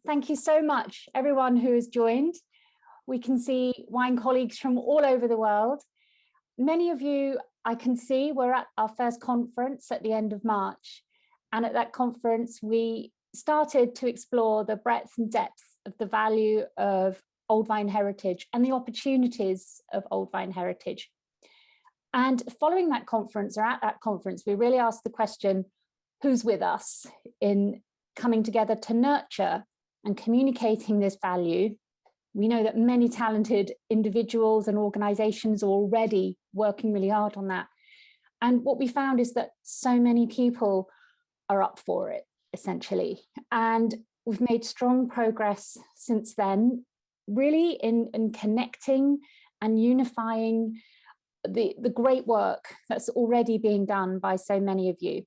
Thank you so much, everyone who has joined. We can see wine colleagues from all over the world. Many of you, I can see, were at our first conference at the end of March. And at that conference, we started to explore the breadth and depth of the value of old vine heritage and the opportunities of old vine heritage. And following that conference, or at that conference, we really asked the question, who's with us in coming together to nurture and communicating this value? We know that many talented individuals and organizations are already working really hard on that. And what we found is that so many people are up for it, essentially. And we've made strong progress since then, really in connecting and unifying the great work that's already being done by so many of you.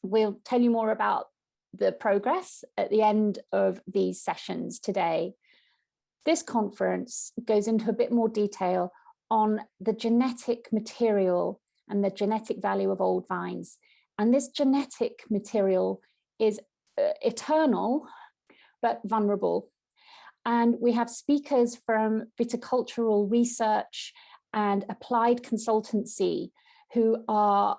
We'll tell you more about the progress at the end of these sessions today. This conference goes into a bit more detail on the genetic material and the genetic value of old vines. And this genetic material is eternal, but vulnerable. And we have speakers from viticultural research and applied consultancy who are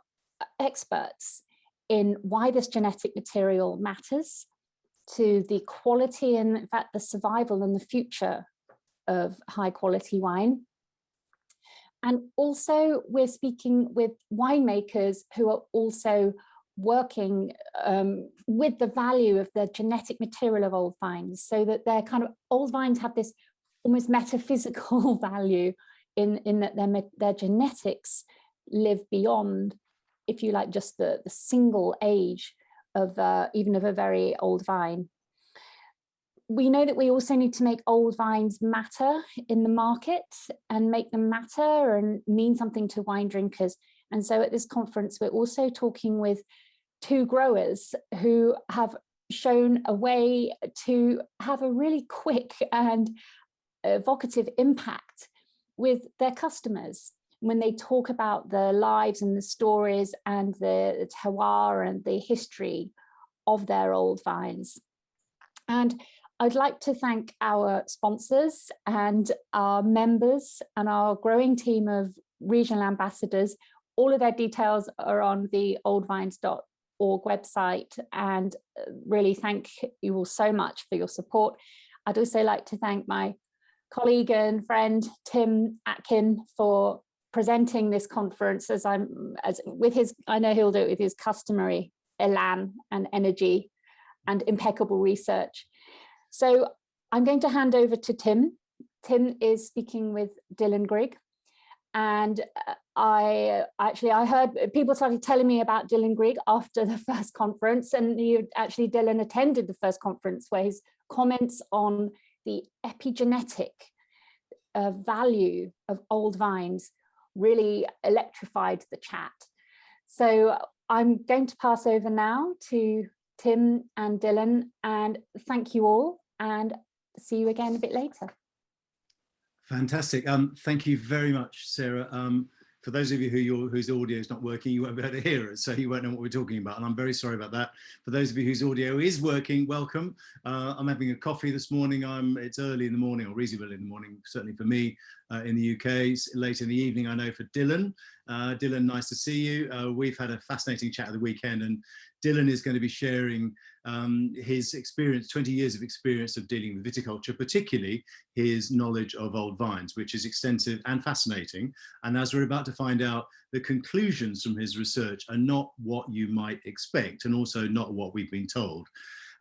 experts in why this genetic material matters to the quality and, in fact, the survival and the future of high quality wine. And also we're speaking with winemakers who are also working with the value of the genetic material of old vines, so that they're kind of, old vines have this almost metaphysical value in that their genetics live beyond, if you like, just the single age of even of a very old vine. We know that we also need to make old vines matter in the market and make them matter and mean something to wine drinkers. And so at this conference, we're also talking with two growers who have shown a way to have a really quick and evocative impact with their customers when they talk about the lives and the stories and the terroir and the history of their old vines. And I'd like to thank our sponsors and our members and our growing team of regional ambassadors. All of their details are on the oldvines.org website, and really thank you all so much for your support. I'd also like to thank my colleague and friend Tim Atkin for presenting this conference I know he'll do it with his customary elan and energy and impeccable research. So I'm going to hand over to Tim. Tim is speaking with Dylan Grigg. And I heard people started telling me about Dylan Grigg after the first conference, and Dylan attended the first conference, where his comments on the epigenetic value of old vines really electrified the chat. So I'm going to pass over now to Tim and Dylan, and thank you all, and see you again a bit later. Fantastic. Thank you very much, Sarah. For those of you whose audio is not working, you won't be able to hear us, so you won't know what we're talking about, and I'm very sorry about that. For those of you whose audio is working, welcome. I'm having a coffee this morning. It's early in the morning, or reasonably in the morning, certainly for me in the UK. It's late in the evening, I know, for Dylan. Dylan, nice to see you. We've had a fascinating chat at the weekend, and Dylan is going to be sharing his experience, 20 years of experience of dealing with viticulture, particularly his knowledge of old vines, which is extensive and fascinating. And as we're about to find out, the conclusions from his research are not what you might expect, and also not what we've been told.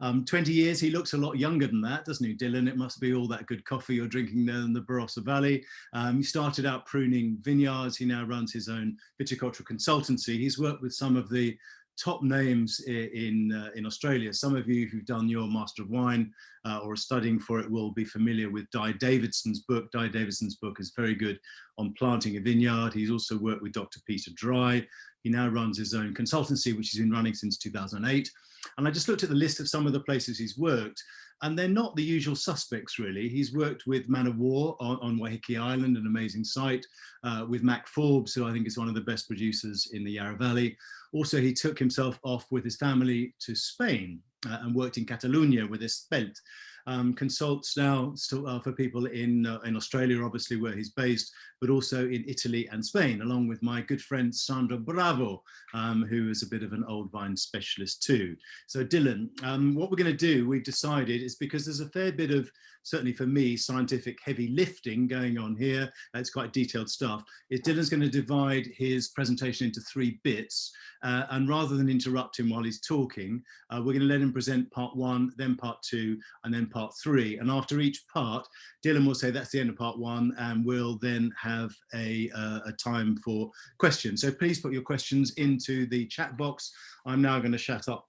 20 years, he looks a lot younger than that, doesn't he, Dylan? It must be all that good coffee you're drinking there in the Barossa Valley. He started out pruning vineyards. He now runs his own viticultural consultancy. He's worked with some of the top names in Australia. Some of you who've done your Master of Wine or are studying for it will be familiar with Di Davidson's book. Di Davidson's book is very good on planting a vineyard. He's also worked with Dr. Peter Dry. He now runs his own consultancy, which he's been running since 2008. And I just looked at the list of some of the places he's worked, and they're not the usual suspects, really. He's worked with Man of War on Waiheke Island, an amazing site, with Mac Forbes, who I think is one of the best producers in the Yarra Valley. Also, he took himself off with his family to Spain and worked in Catalonia with Espelt. Consults now still for people in Australia, obviously, where he's based, but also in Italy and Spain, along with my good friend Sandra Bravo, who is a bit of an old vine specialist too. So Dylan, what we're going to do, we've decided, is because there's a fair bit of, certainly for me, scientific heavy lifting going on here. It's quite detailed stuff. Dylan's going to divide his presentation into 3 bits, and rather than interrupt him while he's talking, we're going to let him present part 1, then part 2, and then part 3. And after each part, Dylan will say that's the end of part 1, and we'll then have a time for questions. So please put your questions into the chat box. I'm now going to shut up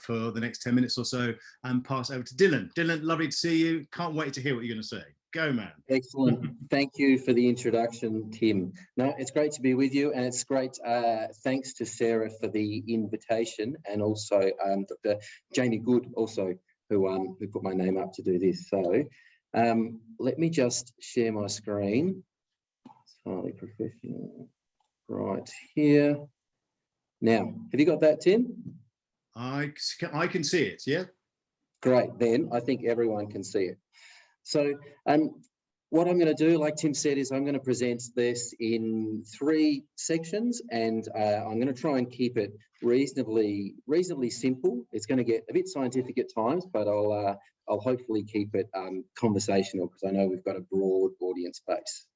for the next 10 minutes or so and pass over to Dylan. Dylan, lovely to see you. Can't wait to hear what you're going to say. Go, man. Excellent. Thank you for the introduction, Tim. No, it's great to be with you, and it's great. Thanks to Sarah for the invitation, and also Dr. Jamie Good, also who put my name up to do this. So let me just share my screen. It's highly professional. Right here. Now, have you got that, Tim? I can see it, yeah. Great, then I think everyone can see it. So what I'm going to do, like Tim said, is I'm going to present this in 3 sections, and I'm going to try and keep it reasonably simple. It's going to get a bit scientific at times, but I'll hopefully keep it conversational, because I know we've got a broad audience base.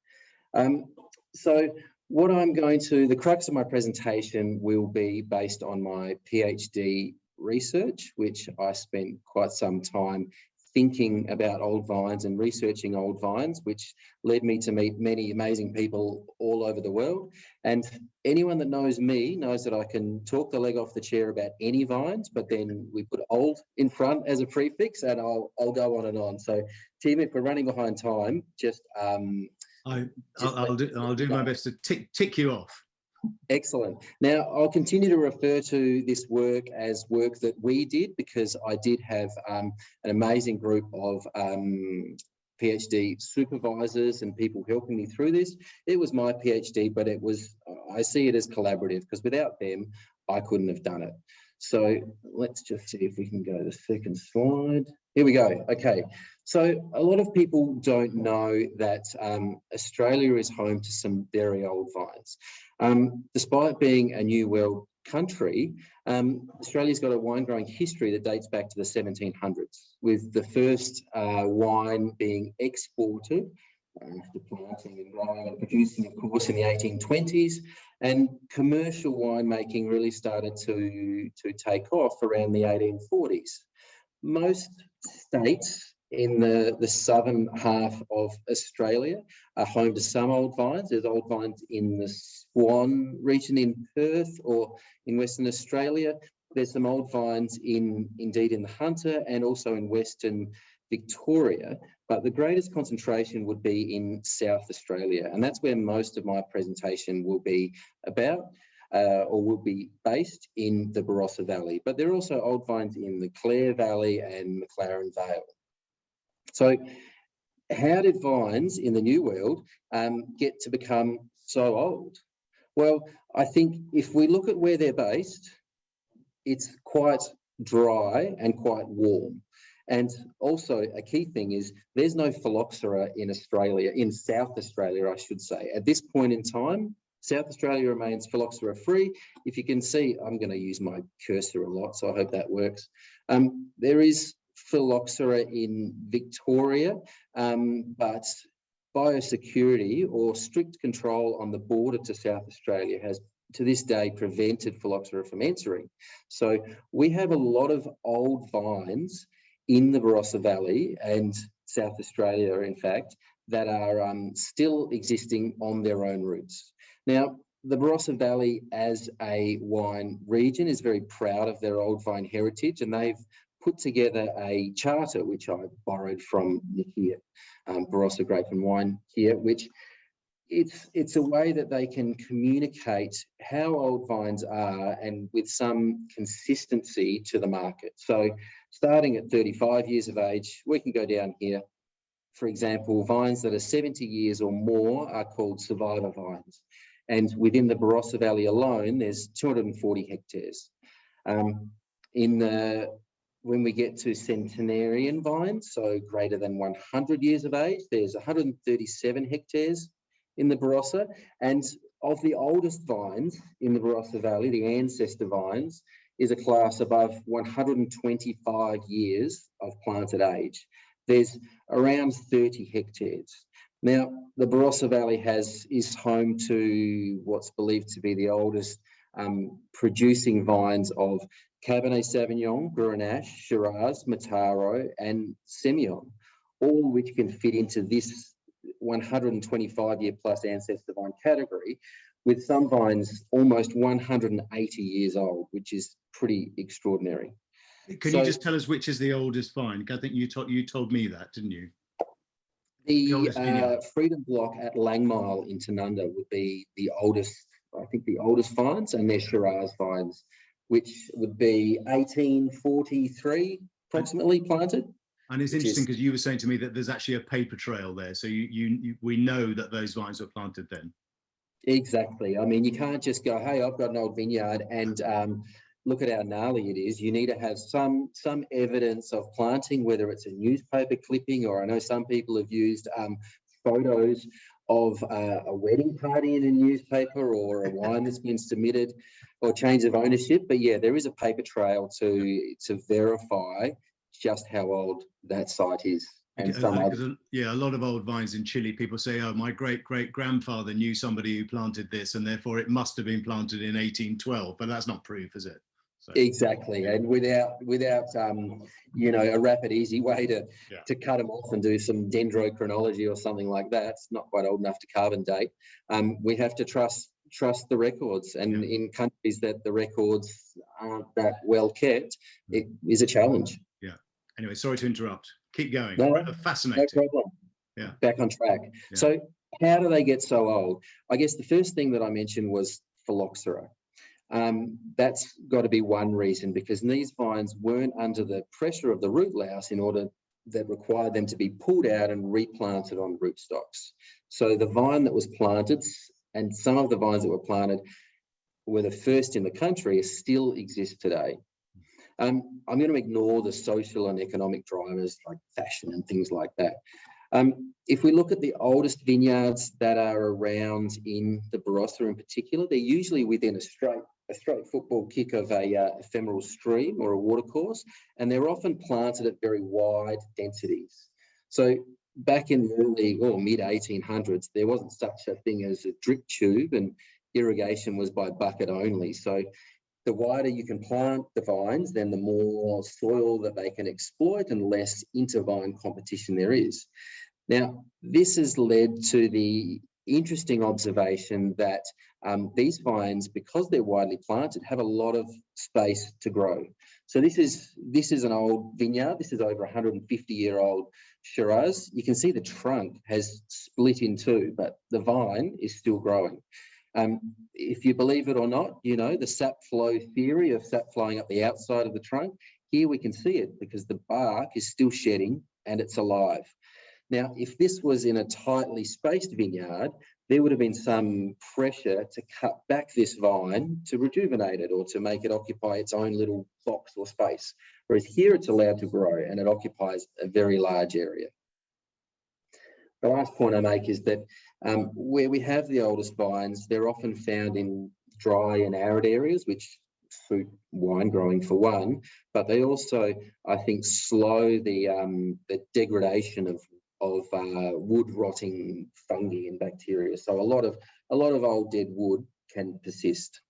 So what I'm going to, the crux of my presentation will be based on my PhD research, which I spent quite some time thinking about old vines and researching old vines, which led me to meet many amazing people all over the world. And anyone that knows me knows that I can talk the leg off the chair about any vines, but then we put old in front as a prefix, and I'll go on and on. So Tim, if we're running behind time, just I'll do my best to tick you off. Excellent. Now, I'll continue to refer to this work as work that we did, because I did have an amazing group of PhD supervisors and people helping me through this. It was my PhD, but it was, I see it as collaborative, because without them, I couldn't have done it. So let's just see if we can go to the second slide. Here we go. Okay. So a lot of people don't know that Australia is home to some very old vines. Despite being a New World country, Australia's got a wine growing history that dates back to the 1700s, with the first wine being exported after planting and growing and producing, of course, in the 1820s. And commercial winemaking really started to take off around the 1840s. Most states in the southern half of Australia are home to some old vines. There's old vines in the Swan region in Perth or in Western Australia. There's some old vines indeed in the Hunter and also in Western Victoria, but the greatest concentration would be in South Australia, and that's where most of my presentation will be about, or will be based in the Barossa Valley. But there are also old vines in the Clare Valley and McLaren Vale. So how did vines in the New World get to become so old? Well, I think if we look at where they're based, it's quite dry and quite warm. And also a key thing is there's no phylloxera in Australia, in South Australia, I should say. At this point in time, South Australia remains phylloxera free. If you can see, I'm going to use my cursor a lot, so I hope that works. There is phylloxera in Victoria, but biosecurity or strict control on the border to South Australia has to this day prevented phylloxera from entering. So we have a lot of old vines in the Barossa Valley and South Australia, in fact, that are still existing on their own roots. Now, the Barossa Valley as a wine region is very proud of their old vine heritage, and they've put together a charter, which I borrowed from Nick here, Barossa Grape and Wine here, which it's a way that they can communicate how old vines are and with some consistency to the market. So starting at 35 years of age, we can go down here. For example, vines that are 70 years or more are called survivor vines. And within the Barossa Valley alone, there's 240 hectares. In the when we get to centenarian vines, so greater than 100 years of age, there's 137 hectares in the Barossa. And of the oldest vines in the Barossa Valley, the ancestor vines, is a class above 125 years of planted age. There's around 30 hectares. Now, the Barossa Valley is home to what's believed to be the oldest producing vines of Cabernet Sauvignon, Grenache, Shiraz, Mataro, and Semillon, all which can fit into this 125-year plus ancestor vine category, with some vines almost 180 years old, which is pretty extraordinary. Can you just tell us which is the oldest vine? I think you told me that, didn't you? The Freedom Block at Langmile in Tanunda would be the oldest, I think the oldest vines, and they're Shiraz vines, which would be 1843 approximately planted. And it's interesting because you were saying to me that there's actually a paper trail there. So we know that those vines were planted then. Exactly. I mean, you can't just go, hey, I've got an old vineyard and look at how gnarly it is. You need to have some evidence of planting, whether it's a newspaper clipping, or I know some people have used photos of a wedding party in a newspaper, or a wine that's been submitted, or change of ownership. But yeah, there is a paper trail to verify just how old that site is. And a lot of old vines in Chile, people say, oh, my great-great-grandfather knew somebody who planted this, and therefore it must have been planted in 1812, but that's not proof, is it? So, exactly. And without a rapid, easy way to cut them off and do some dendrochronology or something like that, it's not quite old enough to carbon date. We have to trust the records, and in countries that the records aren't that well kept, it is a challenge. Yeah. Anyway, sorry to interrupt. Keep going. No, fascinating. No problem. Yeah. Back on track. Yeah. So how do they get so old? I guess the first thing that I mentioned was phylloxera. That's got to be one reason, because these vines weren't under the pressure of the root louse that required them to be pulled out and replanted on rootstocks. So the vine that was planted, and some of the vines that were planted were the first in the country, still exist today. I'm going to ignore the social and economic drivers like fashion and things like that. If we look at the oldest vineyards that are around in the Barossa in particular, they're usually within a straight football kick of a ephemeral stream or a watercourse, and they're often planted at very wide densities. So back in the early or mid-1800s, there wasn't such a thing as a drip tube, and irrigation was by bucket only. So the wider you can plant the vines, then the more soil that they can exploit and less intervine competition there is. Now, this has led to the interesting observation that these vines, because they're widely planted, have a lot of space to grow. So this is an old vineyard. This is over 150-year-old Shiraz. You can see the trunk has split in two, but the vine is still growing. If you believe it or not, the sap flow theory of sap flowing up the outside of the trunk, here we can see it because the bark is still shedding and it's alive. Now, if this was in a tightly spaced vineyard, there would have been some pressure to cut back this vine to rejuvenate it or to make it occupy its own little box or space. Whereas here it's allowed to grow and it occupies a very large area. The last point I make is that where we have the oldest vines, they're often found in dry and arid areas, which suit wine growing for one, but they also, I think, slow the degradation of wood rotting fungi and bacteria. So a lot of old dead wood can persist.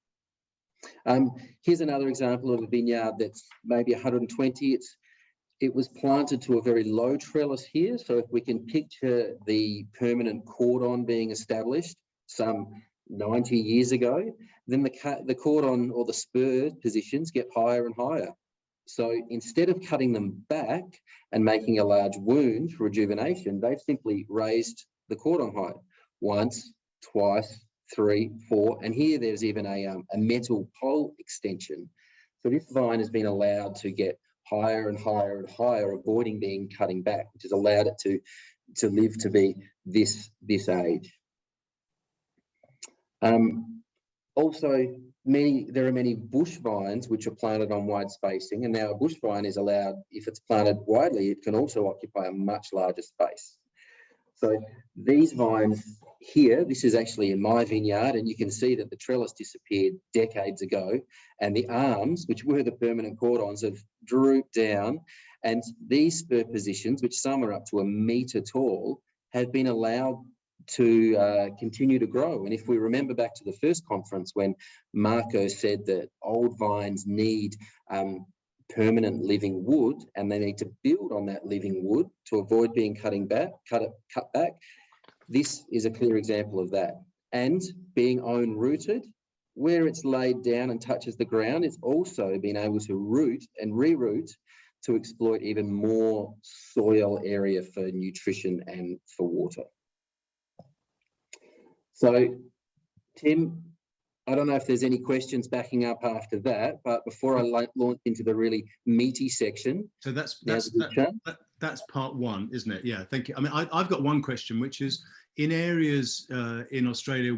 Here's another example of a vineyard that's maybe 120. It was planted to a very low trellis here. So if we can picture the permanent cordon being established some 90 years ago, then the cordon or the spur positions get higher and higher. So instead of cutting them back and making a large wound for rejuvenation, they've simply raised the cordon height once, twice, 3, 4, and here there's even a metal pole extension. So this vine has been allowed to get higher and higher and higher, avoiding being cutting back, which has allowed it to live to be this age. Also, there are many bush vines which are planted on wide spacing, and now a bush vine is allowed, if it's planted widely, it can also occupy a much larger space. So these vines here, this is actually in my vineyard, and you can see that the trellis disappeared decades ago, and the arms, which were the permanent cordons, have drooped down, and these spur positions, which some are up to 1 metre tall, have been allowed to continue to grow. And if we remember back to the first conference when Marco said that old vines need permanent living wood, and they need to build on that living wood to avoid being cut back, this is a clear example of that. And being own rooted, where it's laid down and touches the ground, it's also been able to root and reroot to exploit even more soil area for nutrition and for water. So, Tim, I don't know if there's any questions backing up after that, but before I launch into the really meaty section. So that's part one, isn't it? Yeah, thank you. I mean, I've got one question, which is in areas in Australia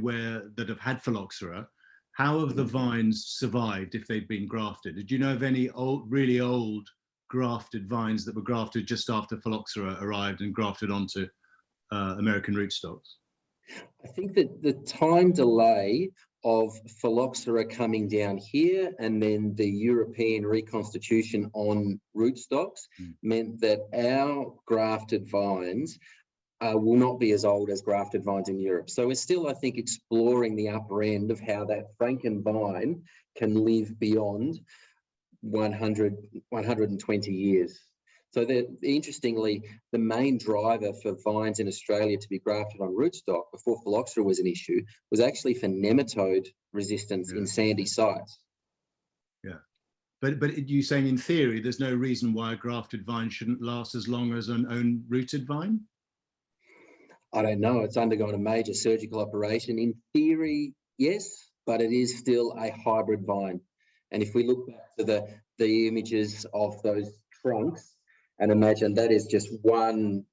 that have had phylloxera, how have the vines survived if they've been grafted? Did you know of any really old grafted vines that were grafted just after phylloxera arrived and grafted onto American rootstocks? I think that the time delay of phylloxera coming down here and then the European reconstitution on rootstocks meant that our grafted vines will not be as old as grafted vines in Europe. So we're still, I think, exploring the upper end of how that Franken vine can live beyond 120 years. So interestingly, the main driver for vines in Australia to be grafted on rootstock before phylloxera was an issue was actually for nematode resistance in sandy sites. Yeah, but you're saying in theory there's no reason why a grafted vine shouldn't last as long as an own rooted vine? I don't know. It's undergone a major surgical operation. In theory, yes, but it is still a hybrid vine. And if we look back to the images of those trunks, and imagine that is just one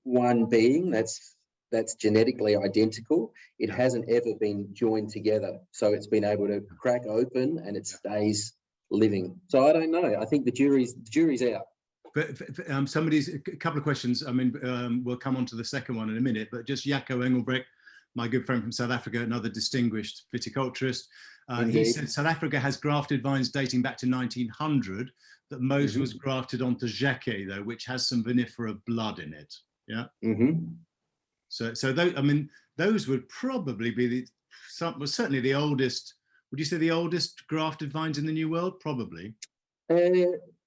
being that's genetically identical. It hasn't ever been joined together. So it's been able to crack open and it stays living. So I don't know. I think the jury's out. But a couple of questions. I mean, we'll come on to the second one in a minute, but just Jaco Engelbrecht, my good friend from South Africa, another distinguished viticulturist. He said South Africa has grafted vines dating back to 1900, that most was grafted onto Jacquet, though, which has some vinifera blood in it. Yeah. So those, I mean, those would probably be certainly the oldest. Would you say the oldest grafted vines in the New World? Probably.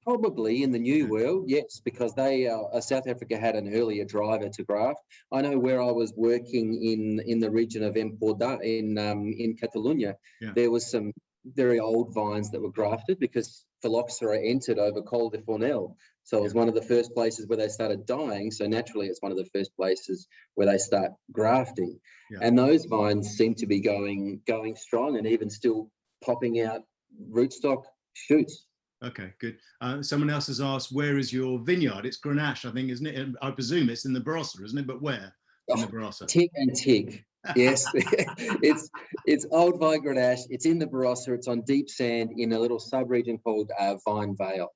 Probably in the New World, yes, because South Africa had an earlier driver to graft. I know where I was working in the region of Empordà in Catalonia, there was some very old vines that were grafted because phylloxera entered over Col de Fornel. So it was one of the first places where they started dying. So naturally, it's one of the first places where they start grafting. And those vines seem to be going strong and even still popping out rootstock shoots. Okay, good. Someone else has asked, where is your vineyard? It's Grenache, I think, isn't it? I presume it's in the Barossa, isn't it? But where in the Barossa? Tick and tick. Yes, it's Old Vine Grenache. It's in the Barossa. It's on deep sand in a little sub-region called Vine Vale.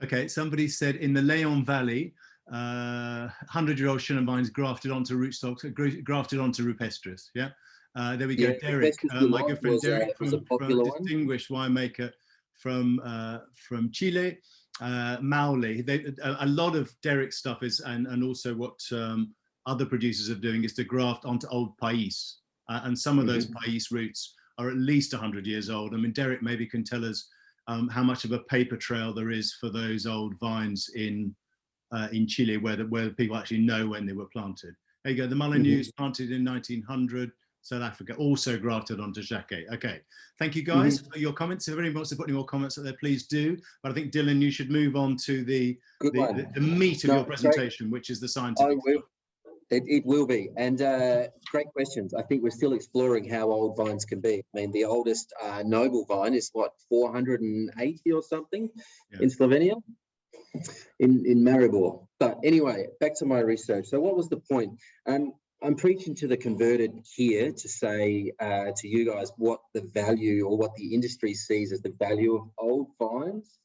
Okay, somebody said in the Leon Valley, 100-year-old Chenin vines grafted onto rootstocks, grafted onto rupestris. Yeah, there we go. Derek, my good friend Derek, from a distinguished winemaker from Chile, Maule. A lot of Derek's stuff is, and also what other producers are doing, is to graft onto old pais, and some of those pais roots are at least 100 years old. I mean, Derek maybe can tell us how much of a paper trail there is for those old vines in Chile, where people actually know when they were planted. There you go. The Molyneux planted in 1900. South Africa, also grafted onto Jacquet. Okay, thank you guys for your comments. If anybody wants to put any more comments out there, please do. But I think, Dylan, you should move on to the meat of your presentation, which is the scientific stuff. It will be. And great questions. I think we're still exploring how old vines can be. I mean, the oldest noble vine is, what, 480 or something in Slovenia, in Maribor. But anyway, back to my research. So what was the point? I'm preaching to the converted here to say to you guys what the value or what the industry sees as the value of old vines.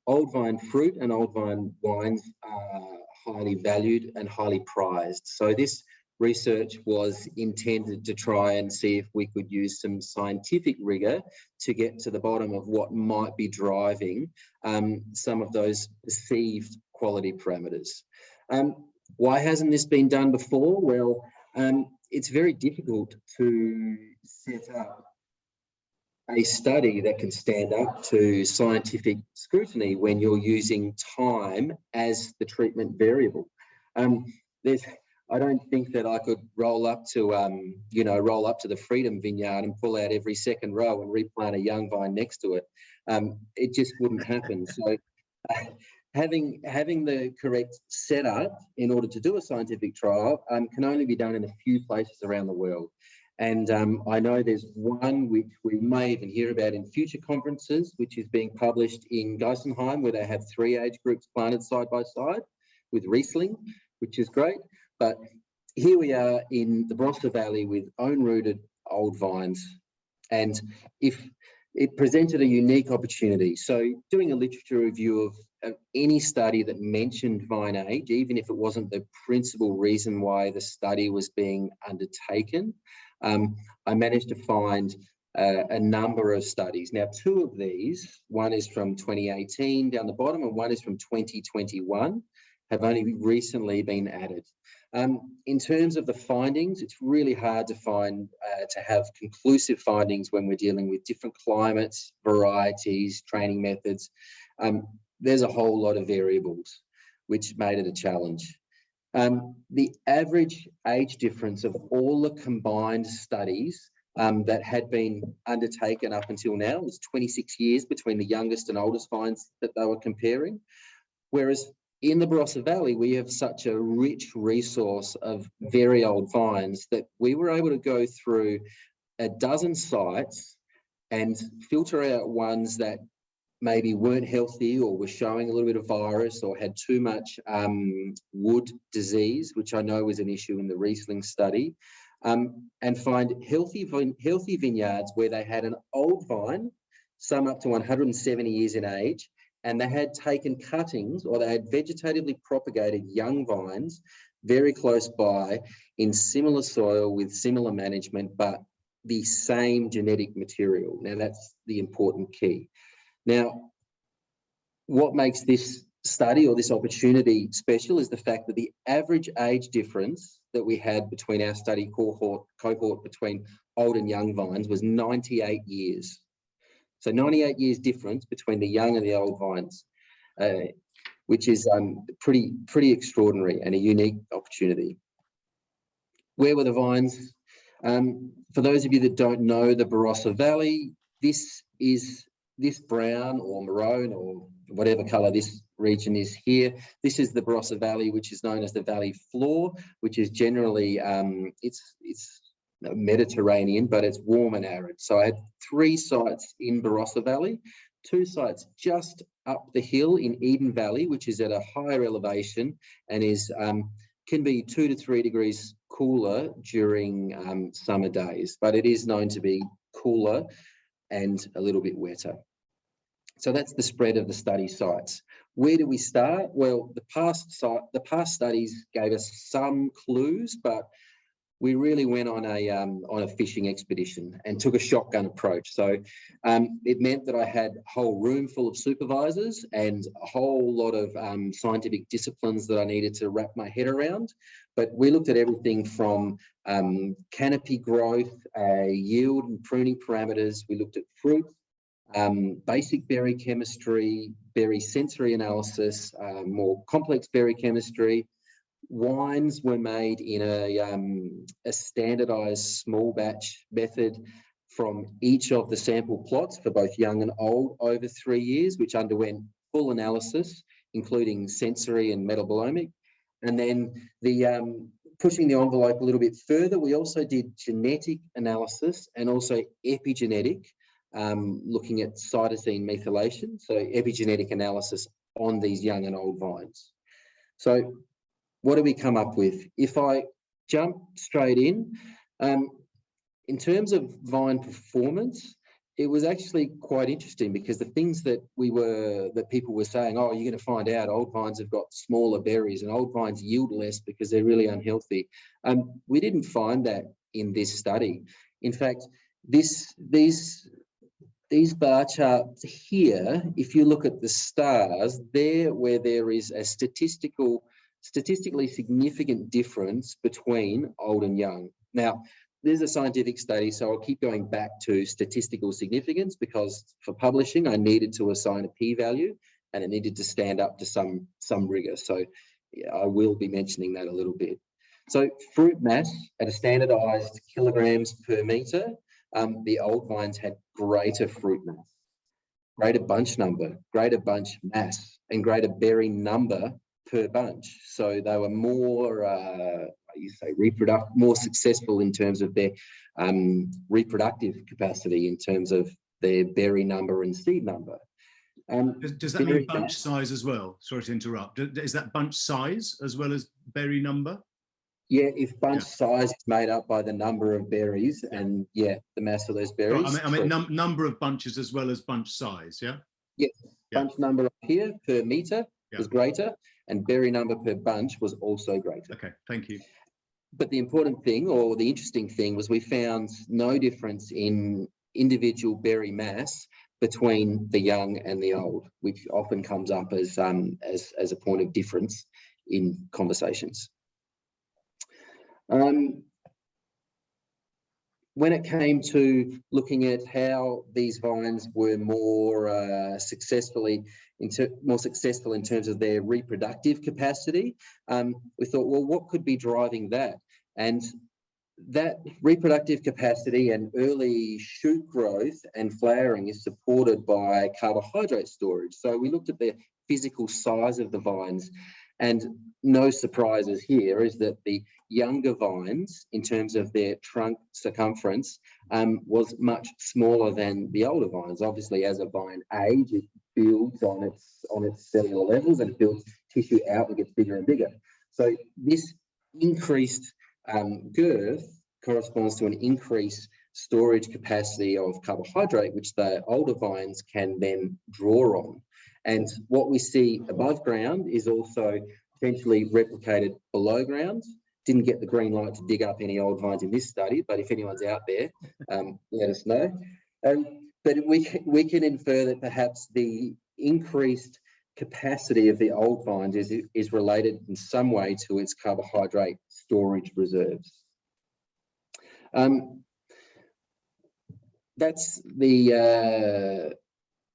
Old vine fruit and old vine wines are highly valued and highly prized. So this research was intended to try and see if we could use some scientific rigor to get to the bottom of what might be driving some of those perceived quality parameters. Why hasn't this been done before? Well, it's very difficult to set up a study that can stand up to scientific scrutiny when you're using time as the treatment variable. I don't think that I could roll up to the Freedom Vineyard and pull out every second row and replant a young vine next to it. It just wouldn't happen. So having the correct setup in order to do a scientific trial can only be done in a few places around the world. And I know there's one which we may even hear about in future conferences, which is being published in Geisenheim, where they have 3 age groups planted side by side with Riesling, which is great. But here we are in the Barossa Valley with own-rooted old vines. And if it presented a unique opportunity. So doing a literature review of any study that mentioned vine age, even if it wasn't the principal reason why the study was being undertaken, I managed to find a number of studies. Now, 2 of these, one is from 2018 down the bottom and one is from 2021, have only recently been added. In terms of the findings, it's really hard to find, to have conclusive findings when we're dealing with different climates, varieties, training methods. There's a whole lot of variables, which made it a challenge. The average age difference of all the combined studies that had been undertaken up until now was 26 years between the youngest and oldest vines that they were comparing. Whereas in the Barossa Valley, we have such a rich resource of very old vines that we were able to go through a dozen sites and filter out ones that maybe weren't healthy or were showing a little bit of virus or had too much wood disease, which I know was an issue in the Riesling study, and find healthy vineyards where they had an old vine, some up to 170 years in age, and they had taken cuttings or they had vegetatively propagated young vines very close by in similar soil with similar management, but the same genetic material. Now, that's the important key. Now, what makes this study or this opportunity special is the fact that the average age difference that we had between our study cohort between old and young vines was 98 years. So 98 years difference between the young and the old vines, which is pretty extraordinary and a unique opportunity. Where were the vines? For those of you that don't know the Barossa Valley, this brown or maroon or whatever colour this region is here. This is the Barossa Valley, which is known as the valley floor, which is generally, it's Mediterranean, but it's warm and arid. So I had 3 sites in Barossa Valley, 2 sites just up the hill in Eden Valley, which is at a higher elevation and is can be 2 to 3 degrees cooler during summer days, but it is known to be cooler and a little bit wetter. So that's the spread of the study sites. Where do we start? Well, the past studies gave us some clues, but we really went on a fishing expedition and took a shotgun approach. So it meant that I had a whole room full of supervisors and a whole lot of scientific disciplines that I needed to wrap my head around. But we looked at everything from canopy growth, yield and pruning parameters. We looked at fruit, basic berry chemistry, berry sensory analysis, more complex berry chemistry. Wines were made in a standardized small batch method from each of the sample plots for both young and old over 3 years, which underwent full analysis, including sensory and metabolomic. And then pushing the envelope a little bit further, we also did genetic analysis and also epigenetic, looking at cytosine methylation, so epigenetic analysis on these young and old vines. So what do we come up with? If I jump straight in. In terms of vine performance, it was actually quite interesting because the things that people were saying, oh, you're going to find out old vines have got smaller berries and old vines yield less because they're really unhealthy. We didn't find that in this study. In fact, these bar charts here, if you look at the stars, there where there is a statistically significant difference between old and young. Now, there's a scientific study, so I'll keep going back to statistical significance because for publishing, I needed to assign a p-value and it needed to stand up to some rigor. So yeah, I will be mentioning that a little bit. So fruit mass at a standardized kilograms per meter, the old vines had greater fruit mass, greater bunch number, greater bunch mass, and greater berry number per bunch. So they were more, more successful in terms of their reproductive capacity, in terms of their berry number and seed number. Does that mean bunch size as well? Sorry to interrupt. Is that bunch size as well as berry number? Yeah, if bunch size is made up by the number of berries and the mass of those berries. Right, I mean number of bunches as well as bunch size, yeah? Yes, bunch number up here per meter was greater, and berry number per bunch was also greater. Okay, thank you. But the important thing, or the interesting thing, was we found no difference in individual berry mass between the young and the old, which often comes up as a point of difference in conversations. When it came to looking at how these vines were more successful in terms of their reproductive capacity, we thought, well, what could be driving that? And that reproductive capacity and early shoot growth and flowering is supported by carbohydrate storage. So we looked at the physical size of the vines, and no surprises here is that the younger vines, in terms of their trunk circumference, was much smaller than the older vines. Obviously, as a vine ages, it builds on its cellular levels and it builds tissue out and gets bigger and bigger. So this increased girth corresponds to an increased storage capacity of carbohydrate, which the older vines can then draw on. And what we see above ground is also potentially replicated below ground. Didn't get the green light to dig up any old vines in this study, but if anyone's out there, let us know. But we can infer that perhaps the increased capacity of the old vines is related in some way to its carbohydrate storage reserves. That's the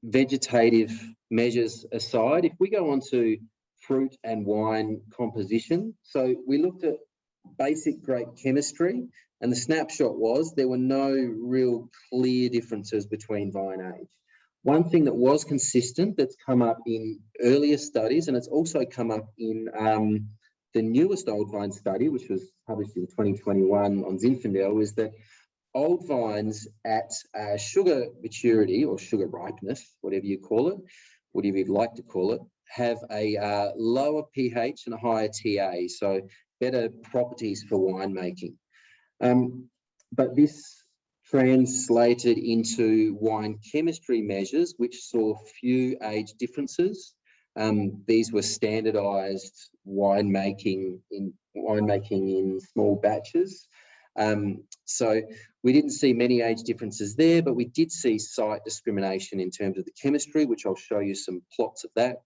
vegetative measures aside. If we go on to fruit and wine composition, so we looked at basic grape chemistry, and the snapshot was there were no real clear differences between vine age. One thing that was consistent that's come up in earlier studies, and it's also come up in the newest old vine study, which was published in 2021 on Zinfandel, is that old vines at sugar maturity or sugar ripeness, whatever you call it, whatever you'd like to call it, have a lower pH and a higher TA, so better properties for winemaking. But this translated into wine chemistry measures, which saw few age differences. These were standardized winemaking in small batches. So we didn't see many age differences there, but we did see site discrimination in terms of the chemistry, which I'll show you some plots of that.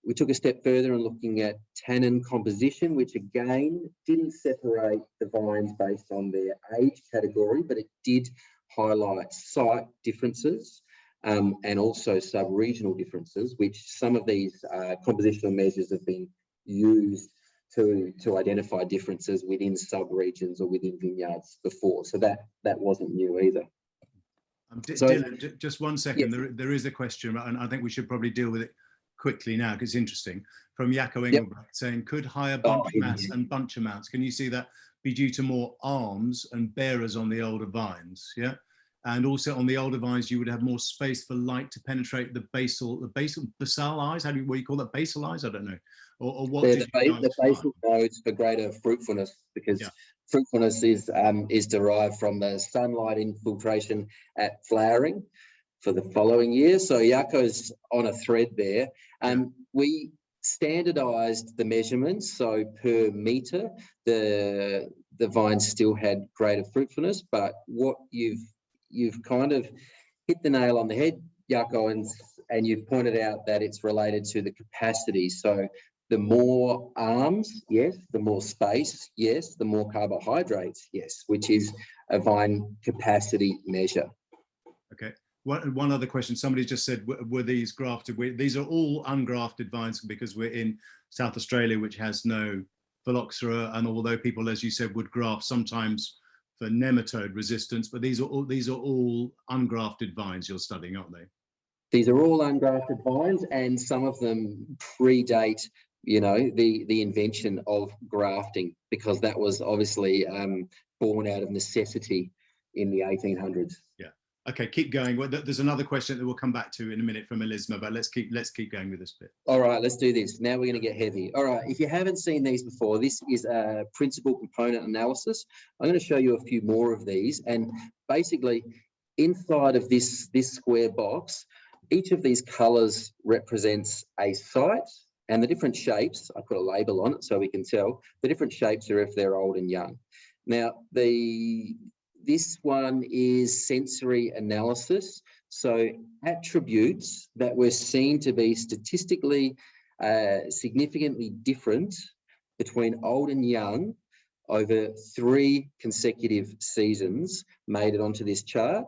We took a step further in looking at tannin composition, which again didn't separate the vines based on their age category, but it did highlight site differences and also sub-regional differences, which some of these compositional measures have been used to identify differences within sub-regions or within vineyards before. So that wasn't new either. Dylan, just 1 second. Yes. There is a question, and I think we should probably deal with it quickly now because it's interesting. From Jaco Engelbrecht saying, could higher bunch mass and bunch amounts, can you see that, be due to more arms and bearers on the older vines? Yeah. And also on the older vines, you would have more space for light to penetrate the basal eyes. What do you call that? Basal eyes? I don't know. Or what? They're did the, you guys the find? basal nodes for greater fruitfulness, because Yeah. fruitfulness is derived from the sunlight infiltration at flowering for the following year. So Jaco's on a thread there. We standardized the measurements, so per meter the vines still had greater fruitfulness, but what you've kind of hit the nail on the head, Jaco, and you've pointed out that it's related to the capacity. So the more arms, yes. The more space, yes. The more carbohydrates, yes, which is a vine capacity measure. Okay. One other question. Somebody just said, were these grafted? These are all ungrafted vines because we're in South Australia, which has no phylloxera. And although people, as you said, would graft sometimes for nematode resistance, but these are all ungrafted vines you're studying, aren't they? These are all ungrafted vines, and some of them predate, the invention of grafting, because that was obviously born out of necessity in the 1800s. Yeah. Okay, keep going. Well, there's another question that we'll come back to in a minute from Elisma, but let's keep going with this bit. All right, let's do this. Now we're going to get heavy. All right, if you haven't seen these before, this is a principal component analysis. I'm going to show you a few more of these, and basically inside of this square box, each of these colours represents a site, and the different shapes, I put a label on it so we can tell, the different shapes are if they're old and young. Now, this one is sensory analysis. So attributes that were seen to be statistically significantly different between old and young over 3 consecutive seasons made it onto this chart.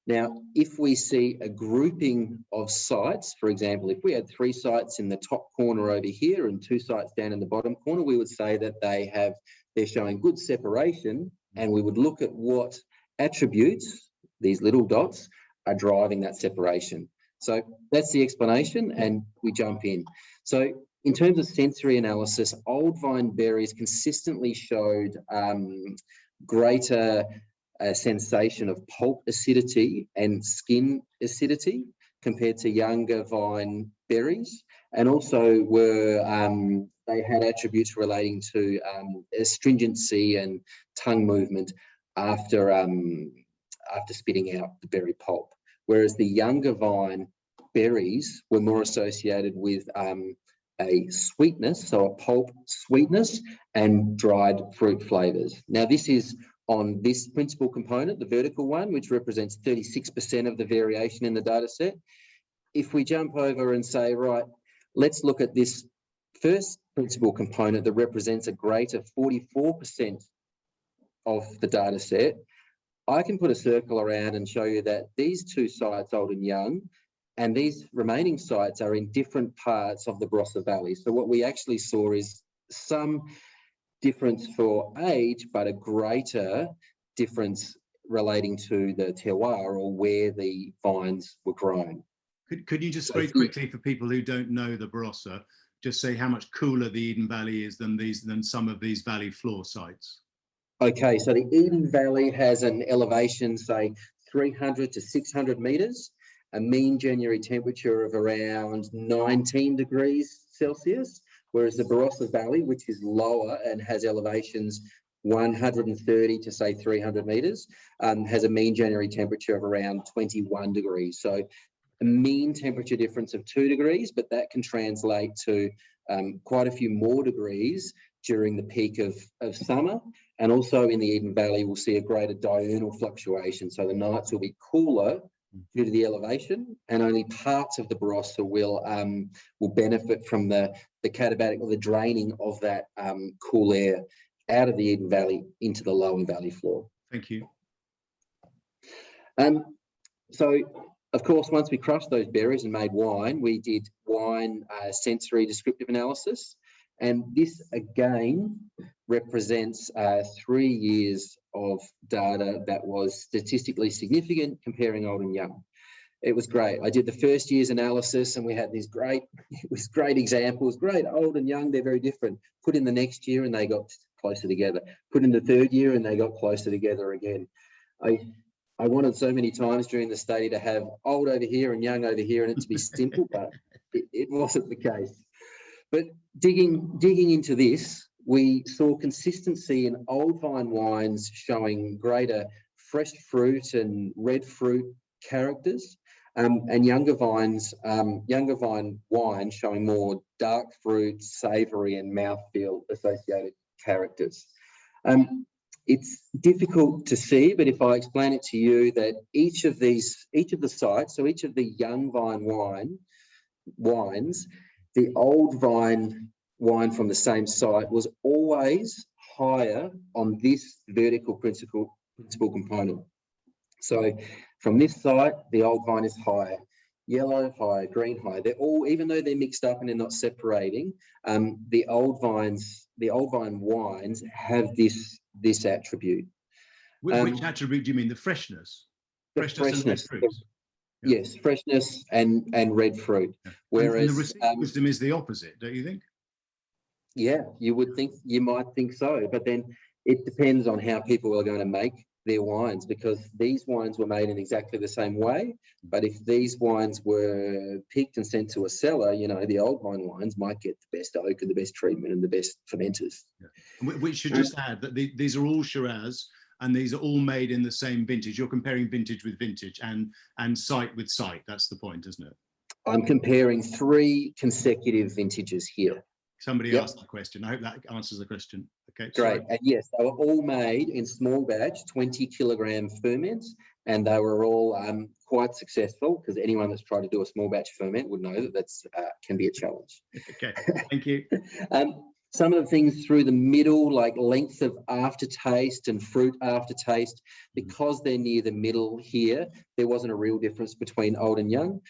Now, if we see a grouping of sites, for example, if we had 3 sites in the top corner over here and 2 sites down in the bottom corner, we would say that they're showing good separation, and we would look at what attributes, these little dots, are driving that separation. So that's the explanation, and we jump in. So in terms of sensory analysis, old vine berries consistently showed greater sensation of pulp acidity and skin acidity compared to younger vine berries, and also they had attributes relating to astringency and tongue movement after spitting out the berry pulp, whereas the younger vine berries were more associated with a sweetness, so a pulp sweetness and dried fruit flavours. Now, this is on this principal component, the vertical one, which represents 36% of the variation in the data set. If we jump over and say, right, let's look at this first principal component that represents a greater 44% of the data set, I can put a circle around and show you that these 2 sites, old and young, and these remaining sites are in different parts of the Barossa Valley. So what we actually saw is some difference for age, but a greater difference relating to the terroir, or where the vines were grown. Could you just very quickly, for people who don't know the Barossa, just say how much cooler the Eden Valley is than some of these valley floor sites? Okay, so the Eden Valley has an elevation, say 300 to 600 metres, a mean January temperature of around 19 degrees Celsius, whereas the Barossa Valley, which is lower and has elevations 130 to say 300 metres, has a mean January temperature of around 21 degrees. So a mean temperature difference of 2 degrees, but that can translate to quite a few more degrees during the peak of summer. And also in the Eden Valley, we'll see a greater diurnal fluctuation. So the nights will be cooler due to the elevation, and only parts of the Barossa will benefit from the katabatic, or the draining of that cool air out of the Eden Valley into the lower valley floor. Thank you. So, of course, once we crushed those berries and made wine, we did wine sensory descriptive analysis. And this, again, represents 3 years of data that was statistically significant comparing old and young. It was great. I did the first year's analysis, and we had these great examples, great old and young, they're very different. Put in the next year and they got closer together. Put in the third year and they got closer together again. I wanted so many times during the study to have old over here and young over here and it to be simple, but it wasn't the case. But digging into this, we saw consistency in old vine wines showing greater fresh fruit and red fruit characters, and younger vine wine showing more dark fruit, savoury and mouthfeel associated characters. It's difficult to see, but if I explain it to you, that each of the sites, so each of the young vine wines, the old vine wine from the same site was always higher on this vertical principal component. So from this site, the old vine is higher, yellow higher, green higher. They're all, even though they're mixed up and they're not separating, the old vine wines have this attribute. Which attribute do you mean? The freshness? Freshness. And red fruit. Yeah. Yes, freshness and red fruit. Yeah. Whereas and the received wisdom is the opposite, don't you think? Yeah, you might think so, but then it depends on how people are going to make their wines, because these wines were made in exactly the same way. But if these wines were picked and sent to a cellar, you know, the old vine wines might get the best oak and the best treatment and the best fermenters. Yeah. We should just add that these are all Shiraz, and these are all made in the same vintage. You're comparing vintage with vintage and site with site. That's the point, isn't it? I'm comparing 3 consecutive vintages here. Somebody asked the question. I hope that answers the question. Okay, great. And yes, they were all made in small batch, 20 kilogram ferments, and they were all quite successful, because anyone that's tried to do a small batch ferment would know that that's can be a challenge. Okay, thank you. Some of the things through the middle, like length of aftertaste and fruit aftertaste, because they're near the middle here, there wasn't a real difference between old and young.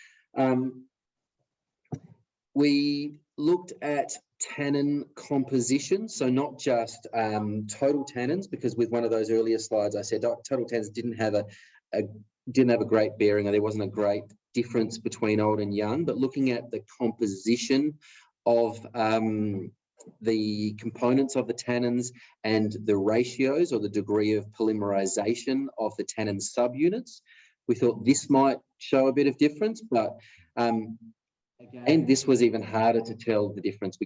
We looked at tannin composition, so not just total tannins, because with one of those earlier slides I said total tannins didn't have a great bearing, or there wasn't a great difference between old and young, but looking at the composition of the components of the tannins and the ratios or the degree of polymerization of the tannin subunits, we thought this might show a bit of difference, but again, this was even harder to tell the difference.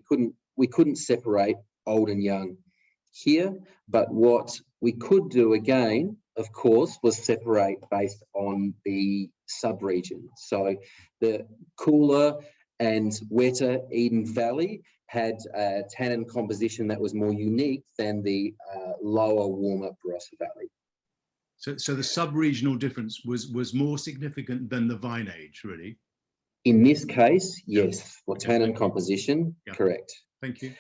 We couldn't separate old and young here, but what we could do again, of course, was separate based on the sub-region. So the cooler and wetter Eden Valley had a tannin composition that was more unique than the lower, warmer Barossa Valley. So the sub-regional difference was more significant than the vine age, really? In this case, yes, for tannin composition, correct. Thank you.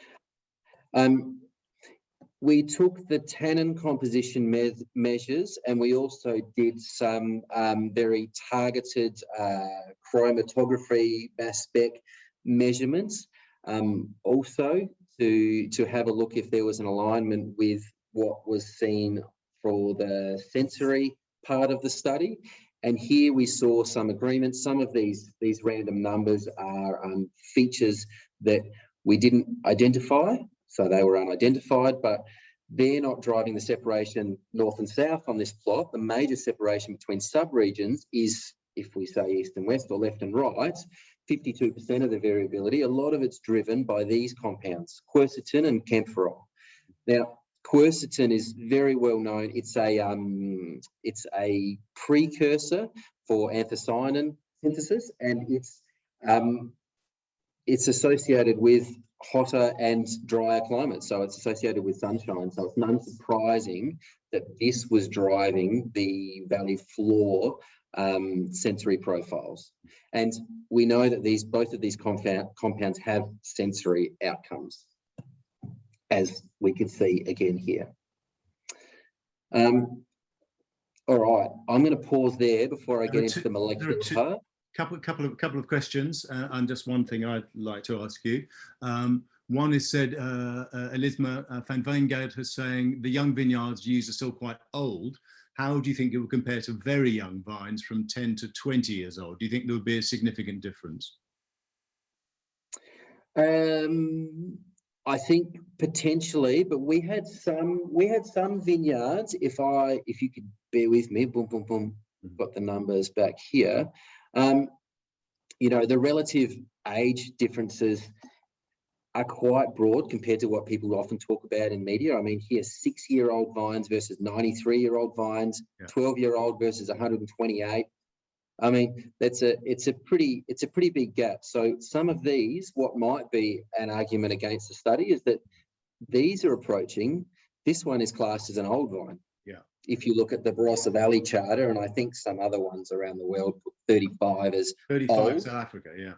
We took the tannin composition measures, and we also did some very targeted chromatography mass spec measurements, also to have a look if there was an alignment with what was seen for the sensory part of the study. And here we saw some agreements. Some of these random numbers are features that we didn't identify, so they were unidentified, but they're not driving the separation north and south on this plot. The major separation between sub-regions is, if we say east and west or left and right, 52% of the variability. A lot of it's driven by these compounds, quercetin and camphorol. Now, quercetin is very well known. It's a precursor for anthocyanin synthesis, and it's associated with hotter and drier climates. So it's associated with sunshine. So it's unsurprising that this was driving the valley floor sensory profiles. And we know that both of these compounds have sensory outcomes, as we can see again here. All right, I'm going to pause there before I get into the molecular part. Couple of questions, and just one thing I'd like to ask you. One is said, Elisma van Wijngaard is saying the young vineyards used are still quite old. How do you think it would compare to very young vines from 10 to 20 years old? Do you think there would be a significant difference? I think potentially, but we had some vineyards. If you could bear with me, boom, boom, boom, got the numbers back here. You know, the relative age differences are quite broad compared to what people often talk about in media. I mean, here 6-year-old vines versus 93-year-old vines, 12-year-old versus 128. I mean, it's a pretty big gap. So some of these, what might be an argument against the study is that these are approaching. This one is classed as an old vine. Yeah. If you look at the Barossa Valley Charter, and I think some other ones around the world put 35 as 35 old. South Africa, yeah.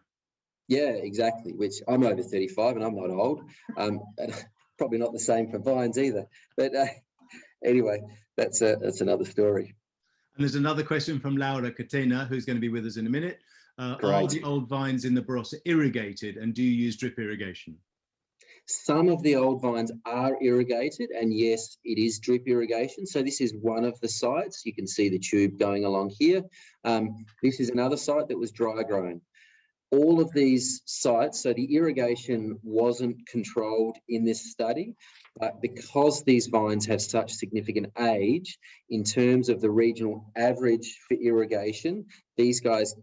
Yeah, exactly. Which I'm over 35 and I'm not old. Probably not the same for vines either. But anyway, that's another story. And there's another question from Laura Catena, who's going to be with us in a minute. Are the old vines in the Barossa irrigated, and do you use drip irrigation? Some of the old vines are irrigated, and yes, it is drip irrigation. So this is one of the sites. You can see the tube going along here. This is another site that was dry grown. All of these sites, so the irrigation wasn't controlled in this study, but because these vines have such significant age, in terms of the regional average for irrigation, these guys,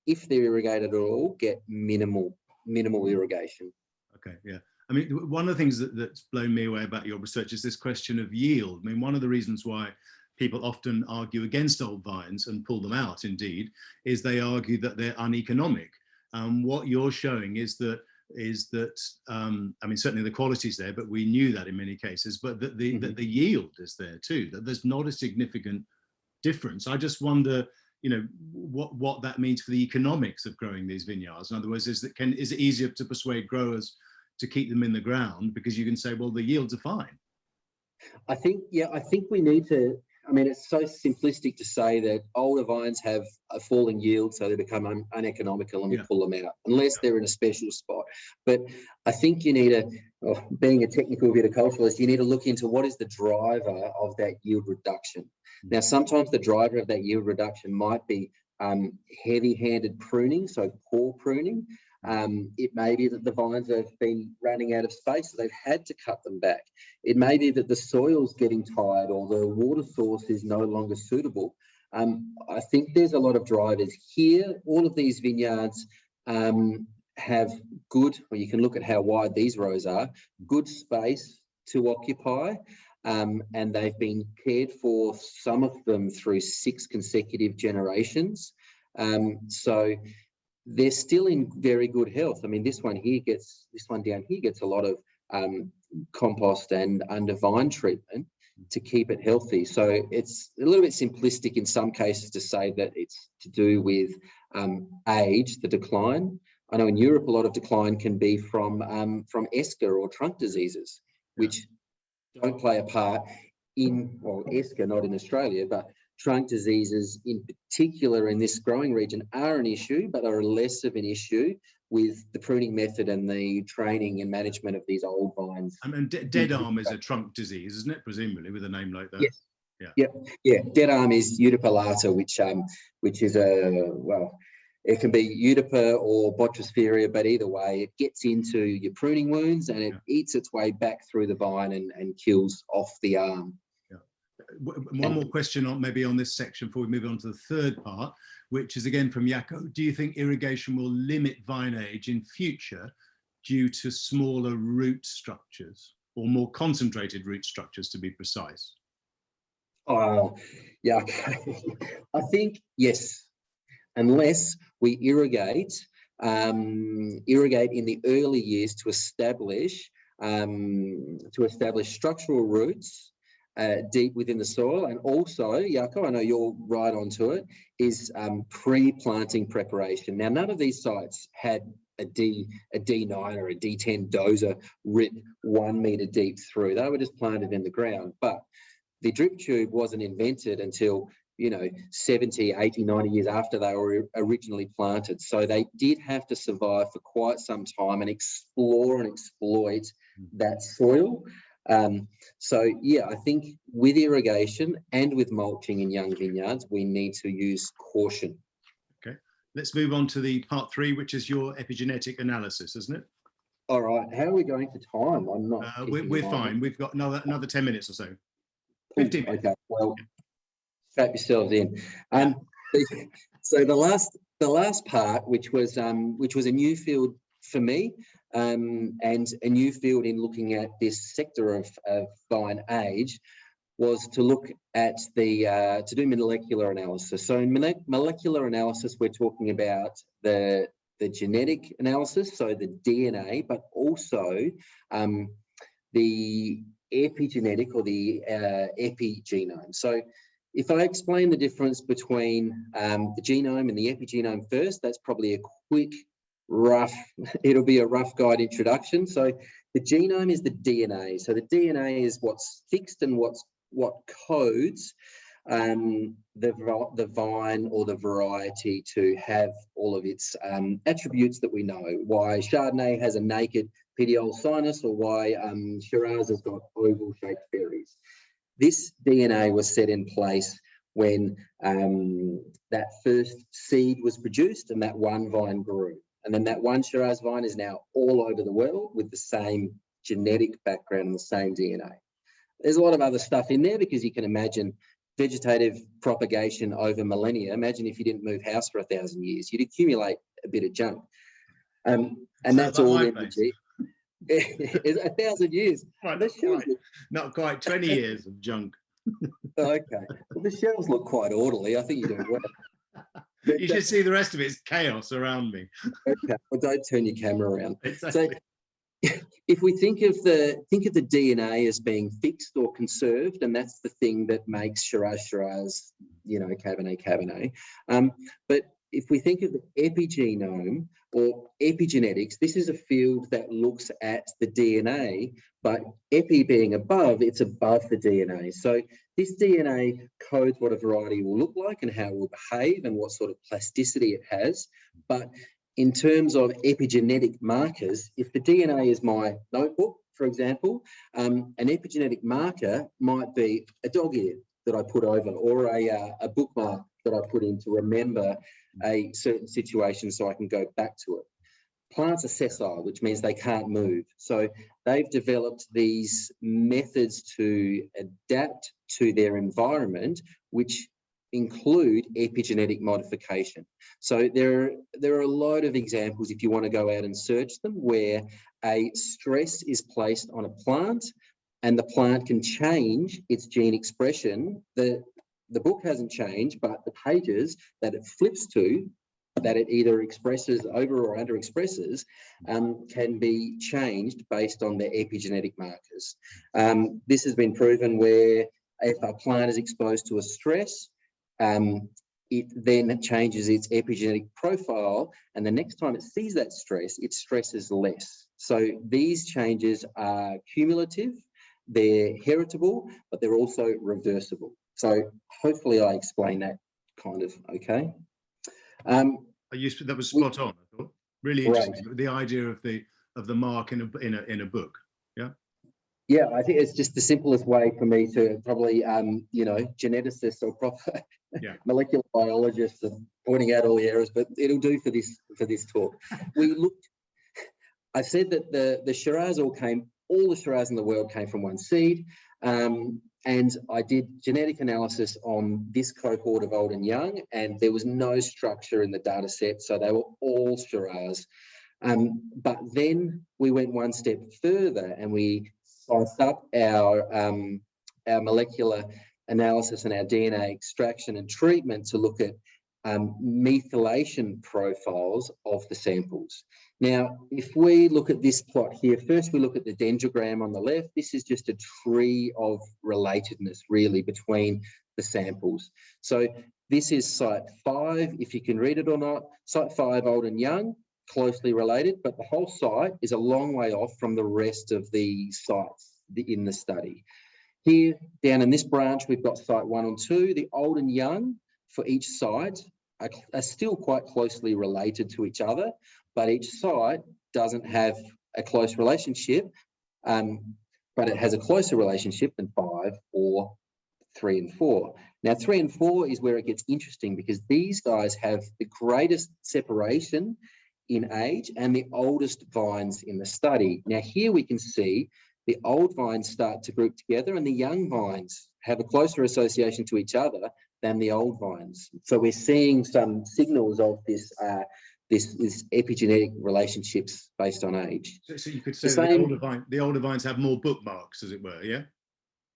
if they're irrigated at all, get minimal irrigation. Okay, yeah. I mean, one of the things that's blown me away about your research is this question of yield. I mean, one of the reasons why people often argue against old vines and pull them out, indeed, is they argue that they're uneconomic. What you're showing is that I mean, certainly the quality's there, but we knew that in many cases, but that the yield is there too, that there's not a significant difference. I just wonder, you know, what that means for the economics of growing these vineyards. In other words, is it easier to persuade growers to keep them in the ground because you can say, well, the yields are fine? I think we need to, I mean, it's so simplistic to say that older vines have a falling yield, so they become uneconomical and we pull them out, unless they're in a special spot. But I think you need being a technical viticulturalist, you need to look into what is the driver of that yield reduction. Now, sometimes the driver of that yield reduction might be heavy-handed pruning, so poor pruning. It may be that the vines have been running out of space, so they've had to cut them back. It may be that the soil's getting tired or the water source is no longer suitable. I think there's a lot of drivers here. All of these vineyards have good, well, you can look at how wide these rows are, good space to occupy, and they've been cared for, some of them through 6 consecutive generations. So they're still in very good health. I mean, this one down here gets a lot of compost and under vine treatment to keep it healthy. So it's a little bit simplistic in some cases to say that it's to do with age, the decline. I know in Europe a lot of decline can be from ESCA or trunk diseases, which don't play a part in, well, ESCA not in Australia, but trunk diseases in particular in this growing region are an issue, but are less of an issue with the pruning method and the training and management of these old vines. I mean, dead arm is a trunk disease, isn't it? Presumably, with a name like that. Yes. Yeah. Dead arm is Utipallata, which is it can be Utipa or Botrysphaeria, but either way, it gets into your pruning wounds and it eats its way back through the vine and kills off the arm. One more question on this section before we move on to the third part, which is again from Jaco. Do you think irrigation will limit vine age in future due to smaller root structures or more concentrated root structures, to be precise? Oh, yeah. I think yes, unless we irrigate in the early years to establish structural roots deep within the soil. And also, Jaco, I know you're right onto it, is pre-planting preparation. Now, none of these sites had a D9 or a D10 dozer ripped 1 metre deep through. They were just planted in the ground. But the drip tube wasn't invented until, 70, 80, 90 years after they were originally planted. So they did have to survive for quite some time and explore and exploit that soil. I think with irrigation and with mulching in young vineyards, we need to use caution. Okay, let's move on to the part 3, which is your epigenetic analysis, isn't it? All right. How are we going for time? I'm not. We're fine. We've got another 10 minutes or so. Ooh, 15 minutes. okay. Well, strap yourselves in. So the last part, which was a new field for me, and a new field in looking at this sector of vine age, was to look at to do molecular analysis. So in molecular analysis, we're talking about the genetic analysis, so the DNA, but also the epigenetic or the epigenome. So if I explain the difference between the genome and the epigenome first, that's probably a quick, it'll be a rough guide introduction. So the genome is the DNA. So the DNA is what's fixed and what codes the vine or the variety to have all of its attributes that we know. Why Chardonnay has a naked petiole sinus, or why Shiraz has got oval-shaped berries. This DNA was set in place when that first seed was produced and that one vine grew. And then that one Shiraz vine is now all over the world with the same genetic background and the same DNA. There's a lot of other stuff in there, because you can imagine vegetative propagation over millennia. Imagine if you didn't move house for 1,000 years, you'd accumulate a bit of junk. And that's all in the 1,000 years. Not quite 20 years of junk. Okay. Well, the shelves look quite orderly. I think you're doing well. You should see the rest of it. It's chaos around me. Okay. Well, don't turn your camera around. Exactly. So if we think of the DNA as being fixed or conserved, and that's the thing that makes Shiraz, Cabernet. But if we think of the epigenome or epigenetics, this is a field that looks at the DNA, but epi being above, it's above the DNA. So this DNA codes what a variety will look like and how it will behave and what sort of plasticity it has. But in terms of epigenetic markers, if the DNA is my notebook, for example, an epigenetic marker might be a dog ear that I put over, or a bookmark that I put in to remember a certain situation so I can go back to it. Plants are sessile, which means they can't move. So they've developed these methods to adapt to their environment, which include epigenetic modification. So there are a lot of examples, if you want to go out and search them, where a stress is placed on a plant and the plant can change its gene expression. The book hasn't changed, but the pages that it flips to, that it either expresses over or under expresses, can be changed based on their epigenetic markers. This has been proven where if a plant is exposed to a stress, it then changes its epigenetic profile, and the next time it sees that stress, it stresses less. So these changes are cumulative, they're heritable, but they're also reversible. So hopefully I explained that kind of okay. That was spot on, I thought. Really interesting. Right. The idea of the mark in a book. Yeah. Yeah, I think it's just the simplest way for me to probably, geneticists or proper molecular biologists are pointing out all the errors, but it'll do for this talk. I said that the Shiraz all the Shiraz in the world came from one seed, and I did genetic analysis on this cohort of old and young, and there was no structure in the data set, so they were all Shiraz. But then we went one step further and we sliced up our molecular analysis and our DNA extraction and treatment to look at methylation profiles of the samples. Now, if we look at this plot here, first we look at the dendrogram on the left. This is just a tree of relatedness, really, between the samples. So this is site 5, if you can read it or not. Site 5, old and young, closely related, but the whole site is a long way off from the rest of the sites in the study. Here, down in this branch, we've got site 1 and 2. The old and young for each site are still quite closely related to each other, but each site doesn't have a close relationship, but it has a closer relationship than 5 or 3 and 4. Now, 3 and 4 is where it gets interesting, because these guys have the greatest separation in age and the oldest vines in the study. Now here we can see the old vines start to group together and the young vines have a closer association to each other than the old vines. So we're seeing some signals of this this epigenetic relationships based on age. So you could say the older vines have more bookmarks, as it were, yeah?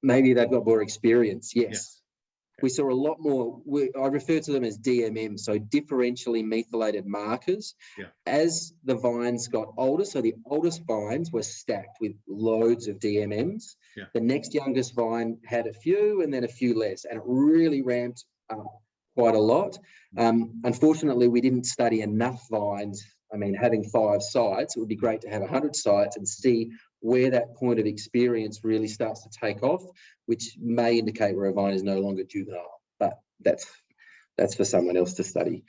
Maybe they've got more experience, yes. Yeah. We saw a lot more, I refer to them as DMM, so differentially methylated markers. Yeah. As the vines got older, so the oldest vines were stacked with loads of DMMs. Yeah. The next youngest vine had a few and then a few less, and it really ramped up quite a lot. Unfortunately, we didn't study enough vines. I mean, having 5 sites, it would be great to have 100 sites and see where that point of experience really starts to take off, which may indicate where a vine is no longer juvenile, but that's for someone else to study.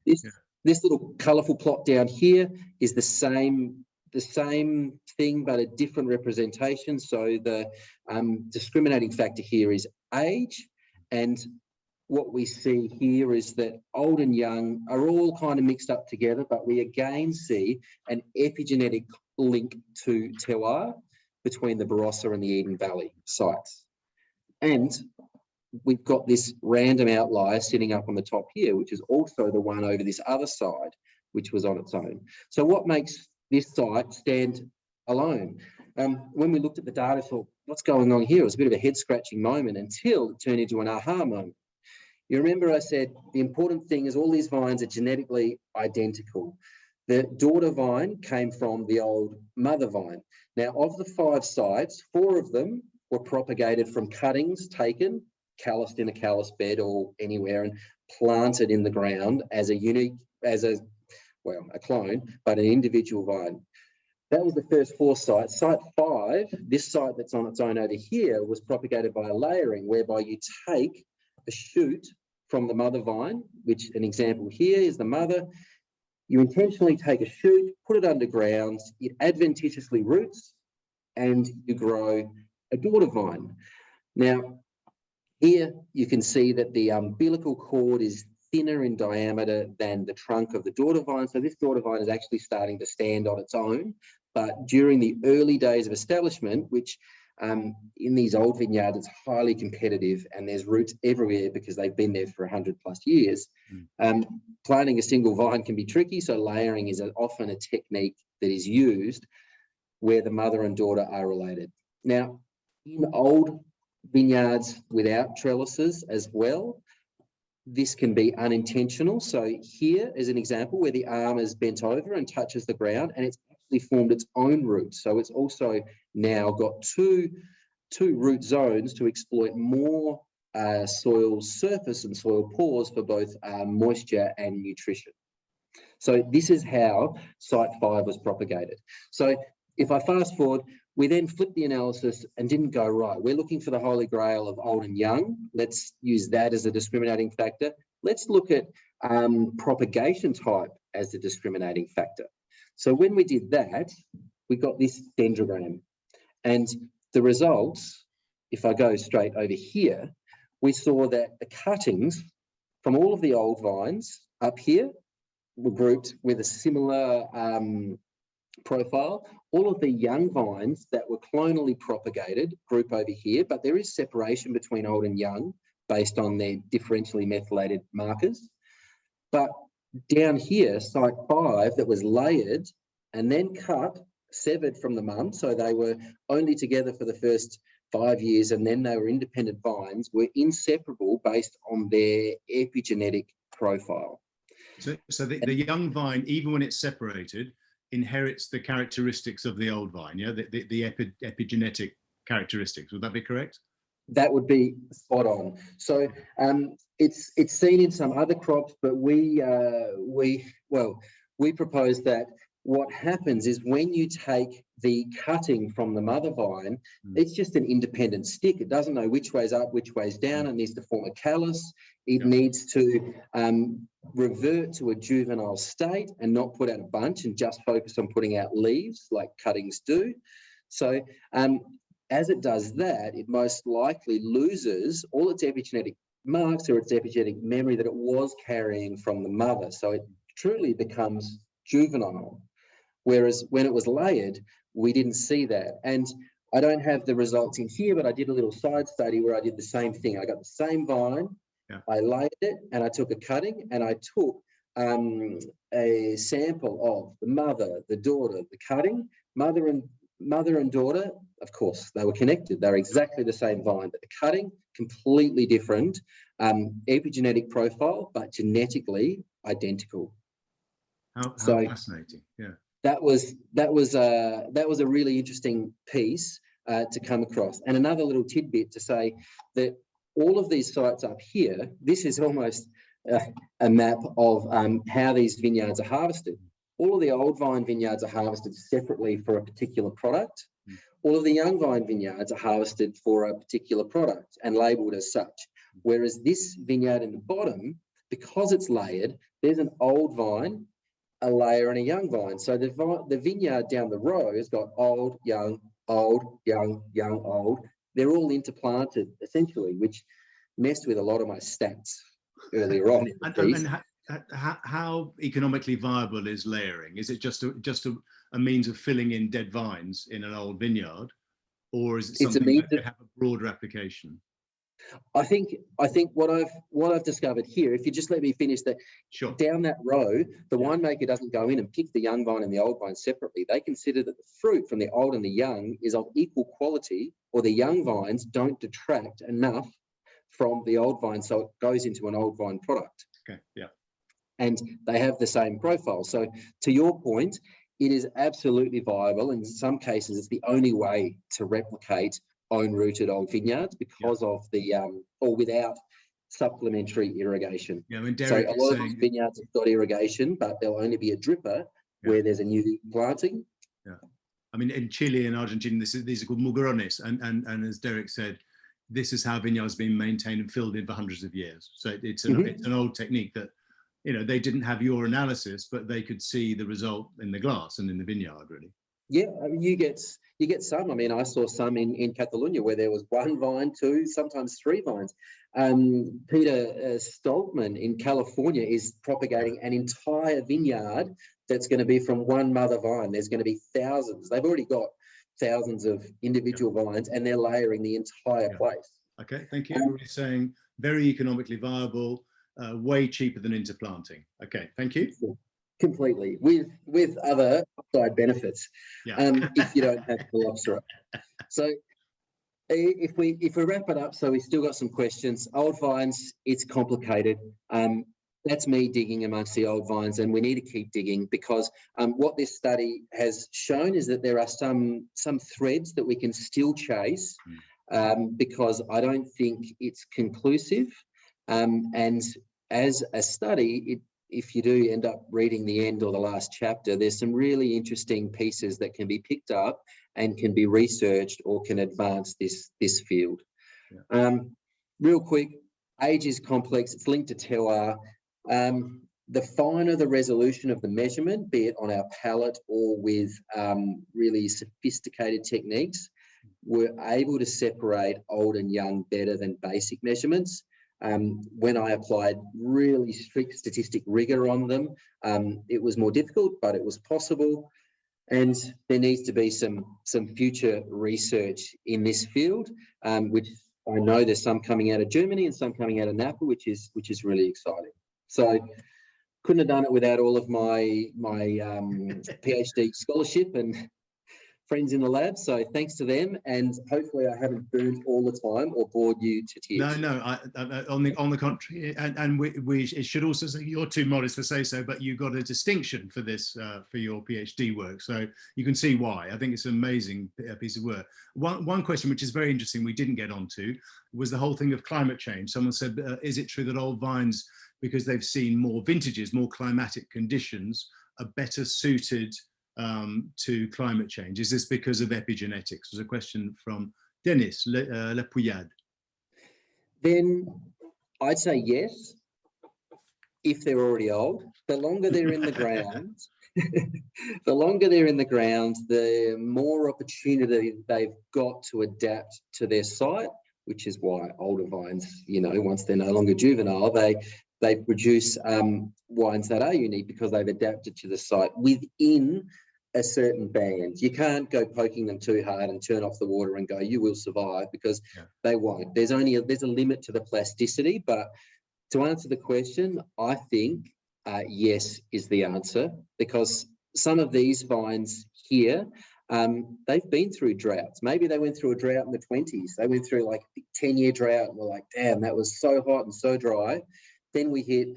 This little colourful plot down here is the same thing, but a different representation. So the discriminating factor here is age, and what we see here is that old and young are all kind of mixed up together, but we again see an epigenetic link to terroir between the Barossa and the Eden Valley sites. And we've got this random outlier sitting up on the top here, which is also the one over this other side, which was on its own. So what makes this site stand alone? When we looked at the data, I thought, what's going on here? It was a bit of a head-scratching moment until it turned into an aha moment. You remember I said the important thing is all these vines are genetically identical. The daughter vine came from the old mother vine. Now, of the 5 sites, 4 of them were propagated from cuttings taken, calloused in a callus bed or anywhere, and planted in the ground as a clone, but an individual vine. That was the first 4 sites. Site 5, this site that's on its own over here, was propagated by a layering, whereby you take a shoot from the mother vine, which an example here is the mother. You intentionally take a shoot, put it underground, it adventitiously roots, and you grow a daughter vine. Now, here you can see that the umbilical cord is thinner in diameter than the trunk of the daughter vine. So this daughter vine is actually starting to stand on its own. But during the early days of establishment, which in these old vineyards, it's highly competitive and there's roots everywhere because they've been there for 100+ years. Planting a single vine can be tricky, so layering is often a technique that is used where the mother and daughter are related. Now, in old vineyards without trellises as well, this can be unintentional. So here is an example where the arm is bent over and touches the ground and it's actually formed its own roots. So it's also now got two root zones to exploit more soil surface and soil pores for both moisture and nutrition. So this is how site 5 was propagated. So if I fast forward, we then flipped the analysis and didn't go right. We're looking for the holy grail of old and young. Let's use that as a discriminating factor. Let's look at propagation type as the discriminating factor. So when we did that, we got this dendrogram. And the results, if I go straight over here, we saw that the cuttings from all of the old vines up here were grouped with a similar profile. All of the young vines that were clonally propagated group over here, but there is separation between old and young based on their differentially methylated markers. But down here, site 5 that was layered and then cut, severed from the mum, so they were only together for the first 5 years and then they were independent vines, were inseparable based on their epigenetic profile. So the young vine, even when it's separated, inherits the characteristics of the old vine, yeah, the epigenetic characteristics. Would that be correct? That would be spot on. So it's seen in some other crops, but we propose that what happens is when you take the cutting from the mother vine, it's just an independent stick. It doesn't know which way's up, which way's down. It needs to form a callus. It needs to revert to a juvenile state and not put out a bunch and just focus on putting out leaves like cuttings do. So as it does that, it most likely loses all its epigenetic marks or its epigenetic memory that it was carrying from the mother. So it truly becomes juvenile. Whereas when it was layered, we didn't see that. And I don't have the results in here, but I did a little side study where I did the same thing. I got the same vine, I layered it, and I took a cutting, and I took a sample of the mother, the daughter, the cutting, mother and daughter. Of course, they were connected. They were exactly the same vine, but the cutting, completely different, epigenetic profile, but genetically identical. How fascinating! Yeah, that was a really interesting piece to come across. And another little tidbit to say that all of these sites up here, this is almost a map of how these vineyards are harvested. All of the old vine vineyards are harvested separately for a particular product. All of the young vine vineyards are harvested for a particular product and labelled as such. Whereas this vineyard in the bottom, because it's layered, there's an old vine, a layer, and a young vine. So the vineyard down the row has got old, young, young, old. They're all interplanted essentially, which messed with a lot of my stats earlier on. And how economically viable is layering? Is it just a means of filling in dead vines in an old vineyard, or is it something that could have a broader application? I think what I've discovered here, if you just let me finish that, sure. Down that row, the winemaker doesn't go in and pick the young vine and the old vine separately. They consider that the fruit from the old and the young is of equal quality, or the young vines don't detract enough from the old vine, so it goes into an old vine product. Okay, yeah. And they have the same profile. So to your point, it is absolutely viable. In some cases, it's the only way to replicate own-rooted old vineyards because of the, or without supplementary irrigation. Yeah, I mean, so a lot of these vineyards have got irrigation, but there'll only be a dripper where there's a new planting. Yeah, I mean, in Chile and Argentina, these are called mugrones, and as Derek said, this is how vineyards have been maintained and filled in for hundreds of years. So it's an old technique that, you know, they didn't have your analysis, but they could see the result in the glass and in the vineyard, really. Yeah, I mean, you get some. I mean, I saw some in Catalonia where there was one vine, two, sometimes three vines. Peter Stoltman in California is propagating an entire vineyard that's going to be from one mother vine. There's going to be thousands. They've already got thousands of individual vines, and they're layering the entire place. Okay, thank you. We're saying very economically viable, way cheaper than interplanting. Okay, thank you. Completely, with other side benefits, if you don't have phylloxera. So if we wrap it up, so we still got some questions. Old vines, it's complicated. That's me digging amongst the old vines, and we need to keep digging, because what this study has shown is that there are some threads that we can still chase, because I don't think it's conclusive. And as a study, if you do end up reading the end or the last chapter, there's some really interesting pieces that can be picked up and can be researched or can advance this field. Real quick, age is complex. It's linked to terroir. The finer the resolution of the measurement, be it on our palette or with really sophisticated techniques, we're able to separate old and young better than basic measurements. When I applied really strict statistic rigor on them, it was more difficult, but it was possible. And there needs to be some future research in this field, which I know there's some coming out of Germany and some coming out of Napa, which is really exciting. So couldn't have done it without all of my PhD scholarship and friends in the lab, so thanks to them, and hopefully I haven't burned all the time or bored you to tears. No, on the contrary, and we it should also say, you're too modest to say so, but you got a distinction for this for your PhD work, so you can see why. I think it's an amazing piece of work. One question which is very interesting we didn't get onto was the whole thing of climate change. Someone said, is it true that old vines, because they've seen more vintages, more climatic conditions, are better suited to climate change? Is this because of epigenetics? There's a question from Dennis Lepouillade. Then I'd say yes, if they're already old. The longer they're in the ground, the more opportunity they've got to adapt to their site, which is why older vines, you know, once they're no longer juvenile, they produce wines that are unique because they've adapted to the site within a certain band. You can't go poking them too hard and turn off the water and go, you will survive, because they won't. There's a limit to the plasticity. But to answer the question, I think yes is the answer, because some of these vines here, they've been through droughts. Maybe they went through a drought in the 20s. They went through like a 10-year drought and we're like, damn, that was so hot and so dry. Then we hit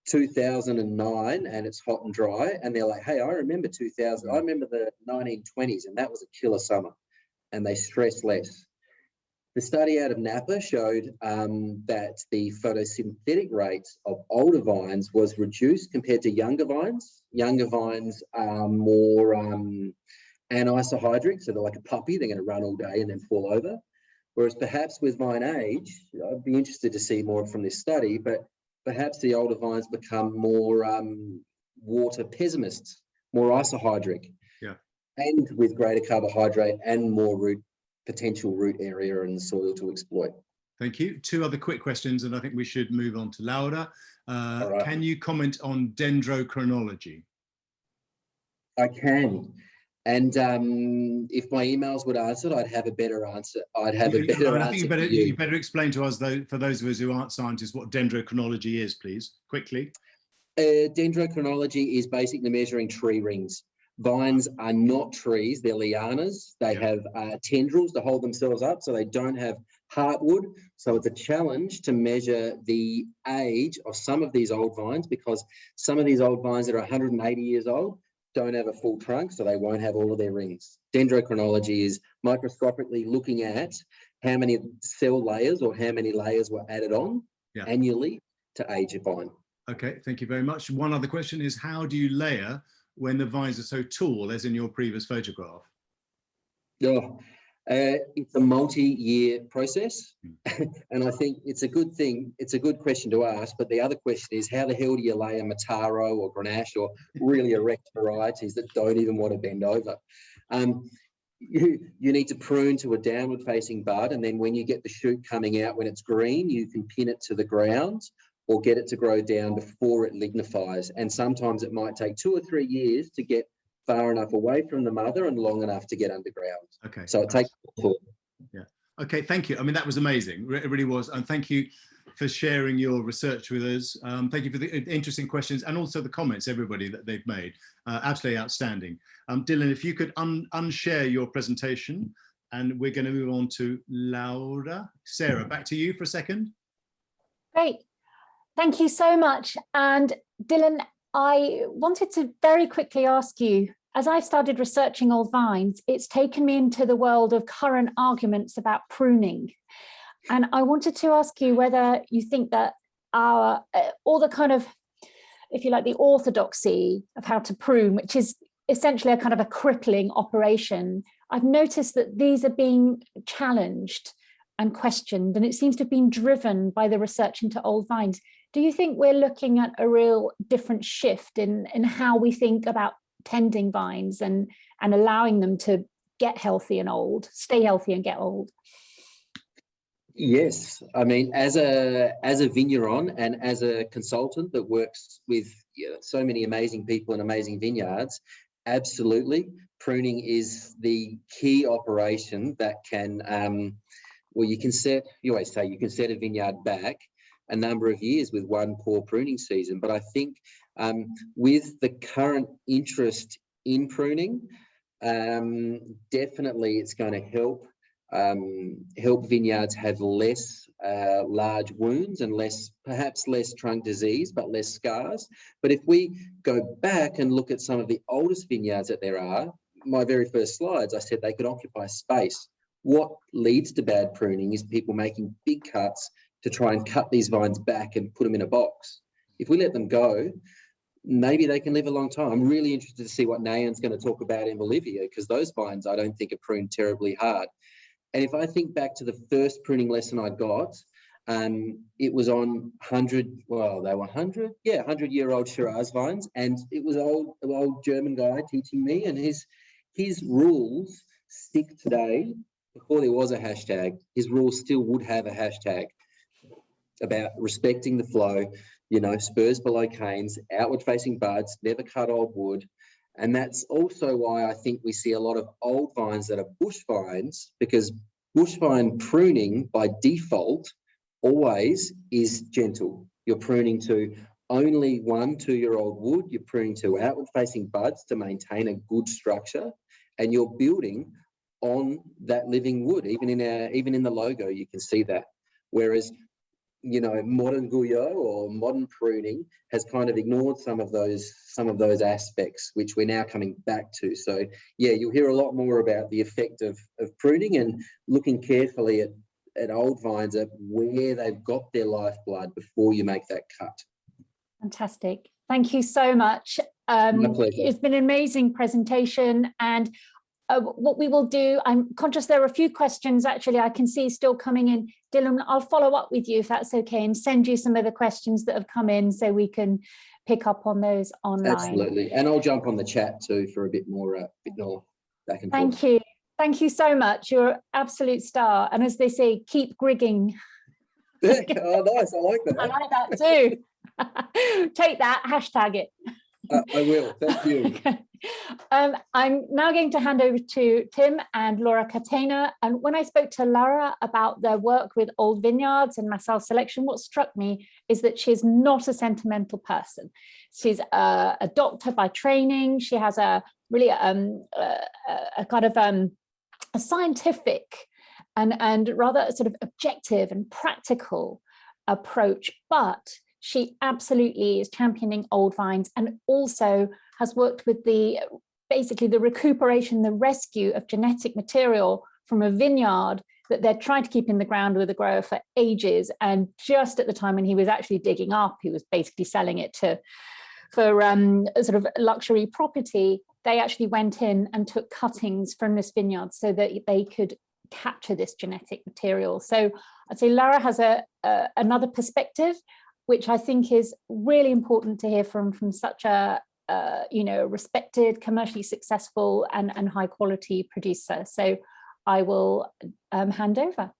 2009 and it's hot and dry, and they're like, hey, I remember 2000. I remember the 1920s, and that was a killer summer, and they stress less. The study out of Napa showed that the photosynthetic rates of older vines was reduced compared to younger vines. Younger vines are more anisohydric, so they're like a puppy. They're going to run all day and then fall over. Whereas perhaps with vine age, I'd be interested to see more from this study, but perhaps the older vines become more water pessimists, more isohydric, and with greater carbohydrate and more potential root area and soil to exploit. Thank you. Two other quick questions, and I think we should move on to Laura. Right. Can you comment on dendrochronology? I can. And if my emails would answer it, I'd have a better answer. I think you better explain to us, though, for those of us who aren't scientists, what dendrochronology is, please, quickly. Dendrochronology is basically measuring tree rings. Vines are not trees, they're lianas. They have tendrils to hold themselves up, so they don't have heartwood. So it's a challenge to measure the age of some of these old vines, because some of these old vines that are 180 years old don't have a full trunk, so they won't have all of their rings. Dendrochronology is microscopically looking at how many cell layers or how many layers were added on annually to age a vine. Okay, thank you very much. One other question is, how do you layer when the vines are so tall, as in your previous photograph? It's a multi-year process, and I think it's a good thing. It's a good question to ask, but the other question is, how the hell do you lay a Mataro or Grenache or really erect varieties that don't even want to bend over? You need to prune to a downward-facing bud, and then when you get the shoot coming out when it's green, you can pin it to the ground or get it to grow down before it lignifies. And sometimes it might take 2 or 3 years to get far enough away from the mother and long enough to get underground. Okay. So it takes. Yeah. Okay. Thank you. I mean, that was amazing. It really was. And thank you for sharing your research with us. Thank you for the interesting questions and also the comments, everybody, that they've made. Absolutely outstanding. Dylan, if you could unshare your presentation, and we're going to move on to Laura. Sarah, back to you for a second. Great. Thank you so much. And Dylan, I wanted to very quickly ask you, as I started researching old vines, it's taken me into the world of current arguments about pruning. And I wanted to ask you whether you think that all the kind of, if you like, the orthodoxy of how to prune, which is essentially a kind of a crippling operation, I've noticed that these are being challenged and questioned, and it seems to have been driven by the research into old vines. Do you think we're looking at a real different shift in how we think about tending vines and allowing them to get healthy and old, stay healthy and get old? Yes, I mean, as a vigneron and as a consultant that works with so many amazing people and amazing vineyards, absolutely, pruning is the key operation that can, you always say you can set a vineyard back a number of years with one poor pruning season. But I think with the current interest in pruning, definitely it's going to help vineyards have less large wounds and perhaps less trunk disease, but less scars. But if we go back and look at some of the oldest vineyards that there are, my very first slides, I said they could occupy space. What leads to bad pruning is people making big cuts to try and cut these vines back and put them in a box. If we let them go, maybe they can live a long time. I'm really interested to see what Nayan's going to talk about in Bolivia, because those vines I don't think are pruned terribly hard. And if I think back to the first pruning lesson I got, it was on 100-year-old Shiraz vines, and it was an old German guy teaching me, and his rules stick today. Before there was a hashtag, his rules still would have a hashtag about respecting the flow, you know, spurs below canes, outward facing buds, never cut old wood. And that's also why I think we see a lot of old vines that are bush vines, because bush vine pruning by default always is gentle. You're pruning to only 1 2-year-old wood, you're pruning to outward facing buds to maintain a good structure, and you're building on that living wood. Even in the logo, you can see that. Whereas, you know, modern guyot or modern pruning has kind of ignored some of those aspects, which we're now coming back to. So yeah, you'll hear a lot more about the effect of pruning and looking carefully at old vines, at where they've got their lifeblood before you make that cut. Fantastic. Thank you so much. My pleasure. It's been an amazing presentation, and what we will do, I'm conscious there are a few questions actually I can see still coming in. Dylan, I'll follow up with you if that's okay, and send you some of the questions that have come in so we can pick up on those online. Absolutely, and I'll jump on the chat too for a bit more back and forth. Thank you. Thank you so much. You're an absolute star. And as they say, keep grigging. Oh, nice. I like that. I like that too. Take that, hashtag it. I will. Thank you. Okay. I'm now going to hand over to Tim and Laura Catena. And when I spoke to Laura about their work with old vineyards and Massal selection, what struck me is that she's not a sentimental person. She's a doctor by training. She has a really a kind of a scientific and rather sort of objective and practical approach, but she absolutely is championing old vines, and also has worked with basically the recuperation, the rescue of genetic material from a vineyard that they're trying to keep in the ground with a grower for ages. And just at the time when he was actually digging up, he was basically selling it for a sort of luxury property. They actually went in and took cuttings from this vineyard so that they could capture this genetic material. So I'd say Lara has another perspective, which I think is really important to hear from such a respected, commercially successful and high quality producer. So I will hand over.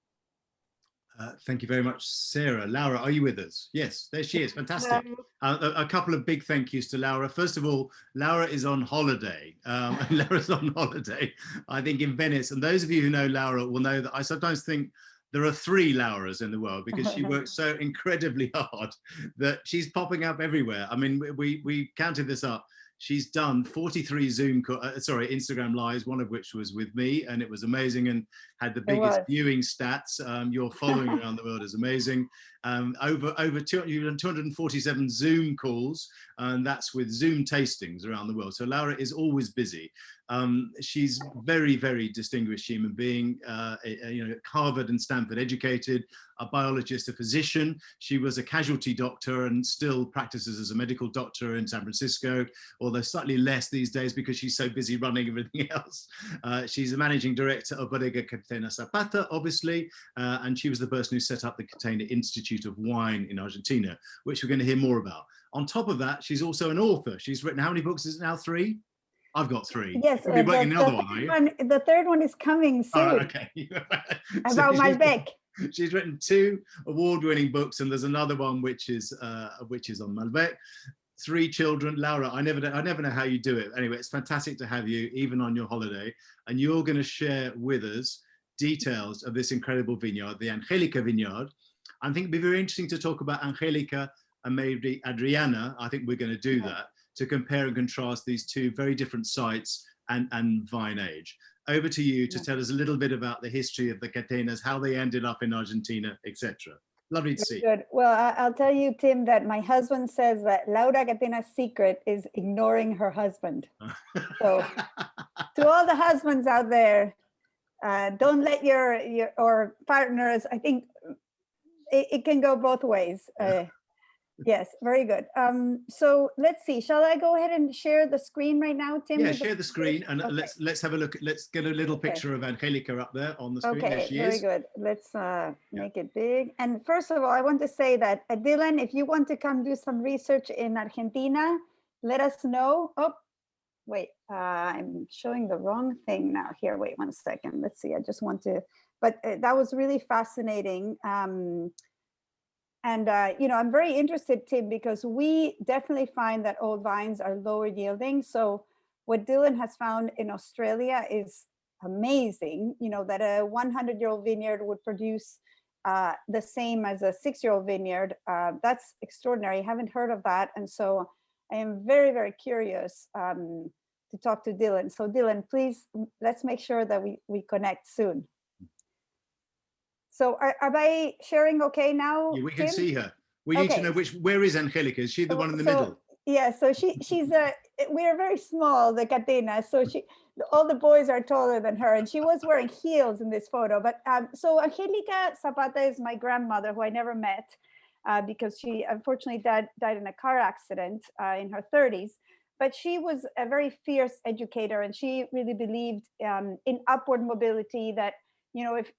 Thank you very much, Sarah. Laura, are you with us? Yes, there she is. Fantastic. A couple of big thank yous to Laura. First of all, Laura is on holiday. Laura's on holiday, I think, in Venice. And those of you who know Laura will know that I sometimes think there are 3 Lauras in the world, because she works so incredibly hard that she's popping up everywhere. I mean, we counted this up. She's done 43 Instagram lives, one of which was with me, and it was amazing and had the biggest viewing stats. Your following around the world is amazing. Over 247 Zoom calls, and that's with Zoom tastings around the world. So Laura is always busy. She's very, very distinguished human being, Harvard and Stanford educated, a biologist, a physician. She was a casualty doctor and still practices as a medical doctor in San Francisco, although slightly less these days because she's so busy running everything else. She's a managing director of Bodega Catena Zapata, obviously, and she was the person who set up the Catena Institute of Wine in Argentina, which we're going to hear more about. On top of that, she's also an author. She's written, how many books is it now? 3? I've got 3. Yes, You're working the other one, are you? The third one is coming soon. Oh, okay. About Malbec. She's written 2 award-winning books, and there's another one which is on Malbec. 3 children. Laura, I never know how you do it. Anyway, it's fantastic to have you, even on your holiday, and you're going to share with us details of this incredible vineyard, the Angelica vineyard. I think it'd be very interesting to talk about Angelica and maybe Adriana. I think we're going to do that, to compare and contrast these 2 very different sites and vine age. Over to you to tell us a little bit about the history of the Catenas, how they ended up in Argentina, etc. Lovely to see. Good. Well, I'll tell you, Tim, that my husband says that Laura Catena's secret is ignoring her husband. So to all the husbands out there, don't let your partners, I think it can go both ways. Yes, very good. So let's see. Shall I go ahead and share the screen right now, Tim? Yeah, share the screen, and let's have a look. Let's get a little picture of Angelica up there on the screen. Okay, very good. Let's make it big. And first of all, I want to say that Dylan, if you want to come do some research in Argentina, let us know. Oh, wait, I'm showing the wrong thing now. Here, wait 1 second. Let's see. I just want to. But that was really fascinating. And, I'm very interested, Tim, because we definitely find that old vines are lower yielding. So what Dylan has found in Australia is amazing, that a 100-year-old vineyard would produce the same as a 6-year-old vineyard. That's extraordinary. I haven't heard of that. And so I am very, very curious to talk to Dylan. So Dylan, please, let's make sure that we connect soon. So are I sharing okay now? Yeah, we can Tim? see her. We need to know where is Angelica? Is she the one in the middle? Yeah, so she's we are very small, the Catena. So all the boys are taller than her, and she was wearing heels in this photo. But so Angelica Zapata is my grandmother, who I never met because she unfortunately died in a car accident in her 30s. But she was a very fierce educator, and she really believed in upward mobility, that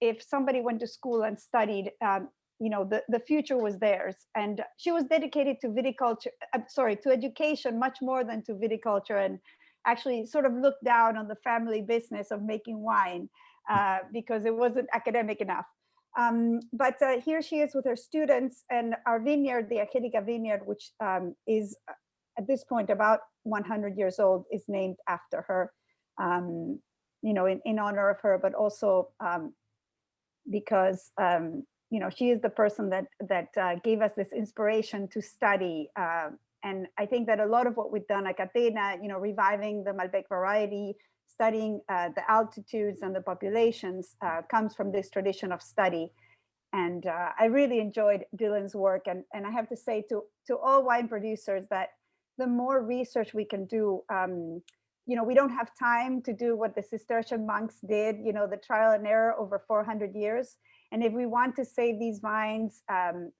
if somebody went to school and studied, the future was theirs. And she was dedicated to viticulture, to education much more than to viticulture, and actually sort of looked down on the family business of making wine because it wasn't academic enough. But here she is with her students, and our vineyard, the Angelica vineyard, which is at this point about 100 years old, is named after her. In honor of her, but also because she is the person that gave us this inspiration to study. And I think that a lot of what we've done at Catena, reviving the Malbec variety, studying the altitudes and the populations, comes from this tradition of study. And I really enjoyed Dylan's work. And I have to say to all wine producers that the more research we can do, we don't have time to do what the Cistercian monks did, the trial and error over 400 years. And if we want to save these vines,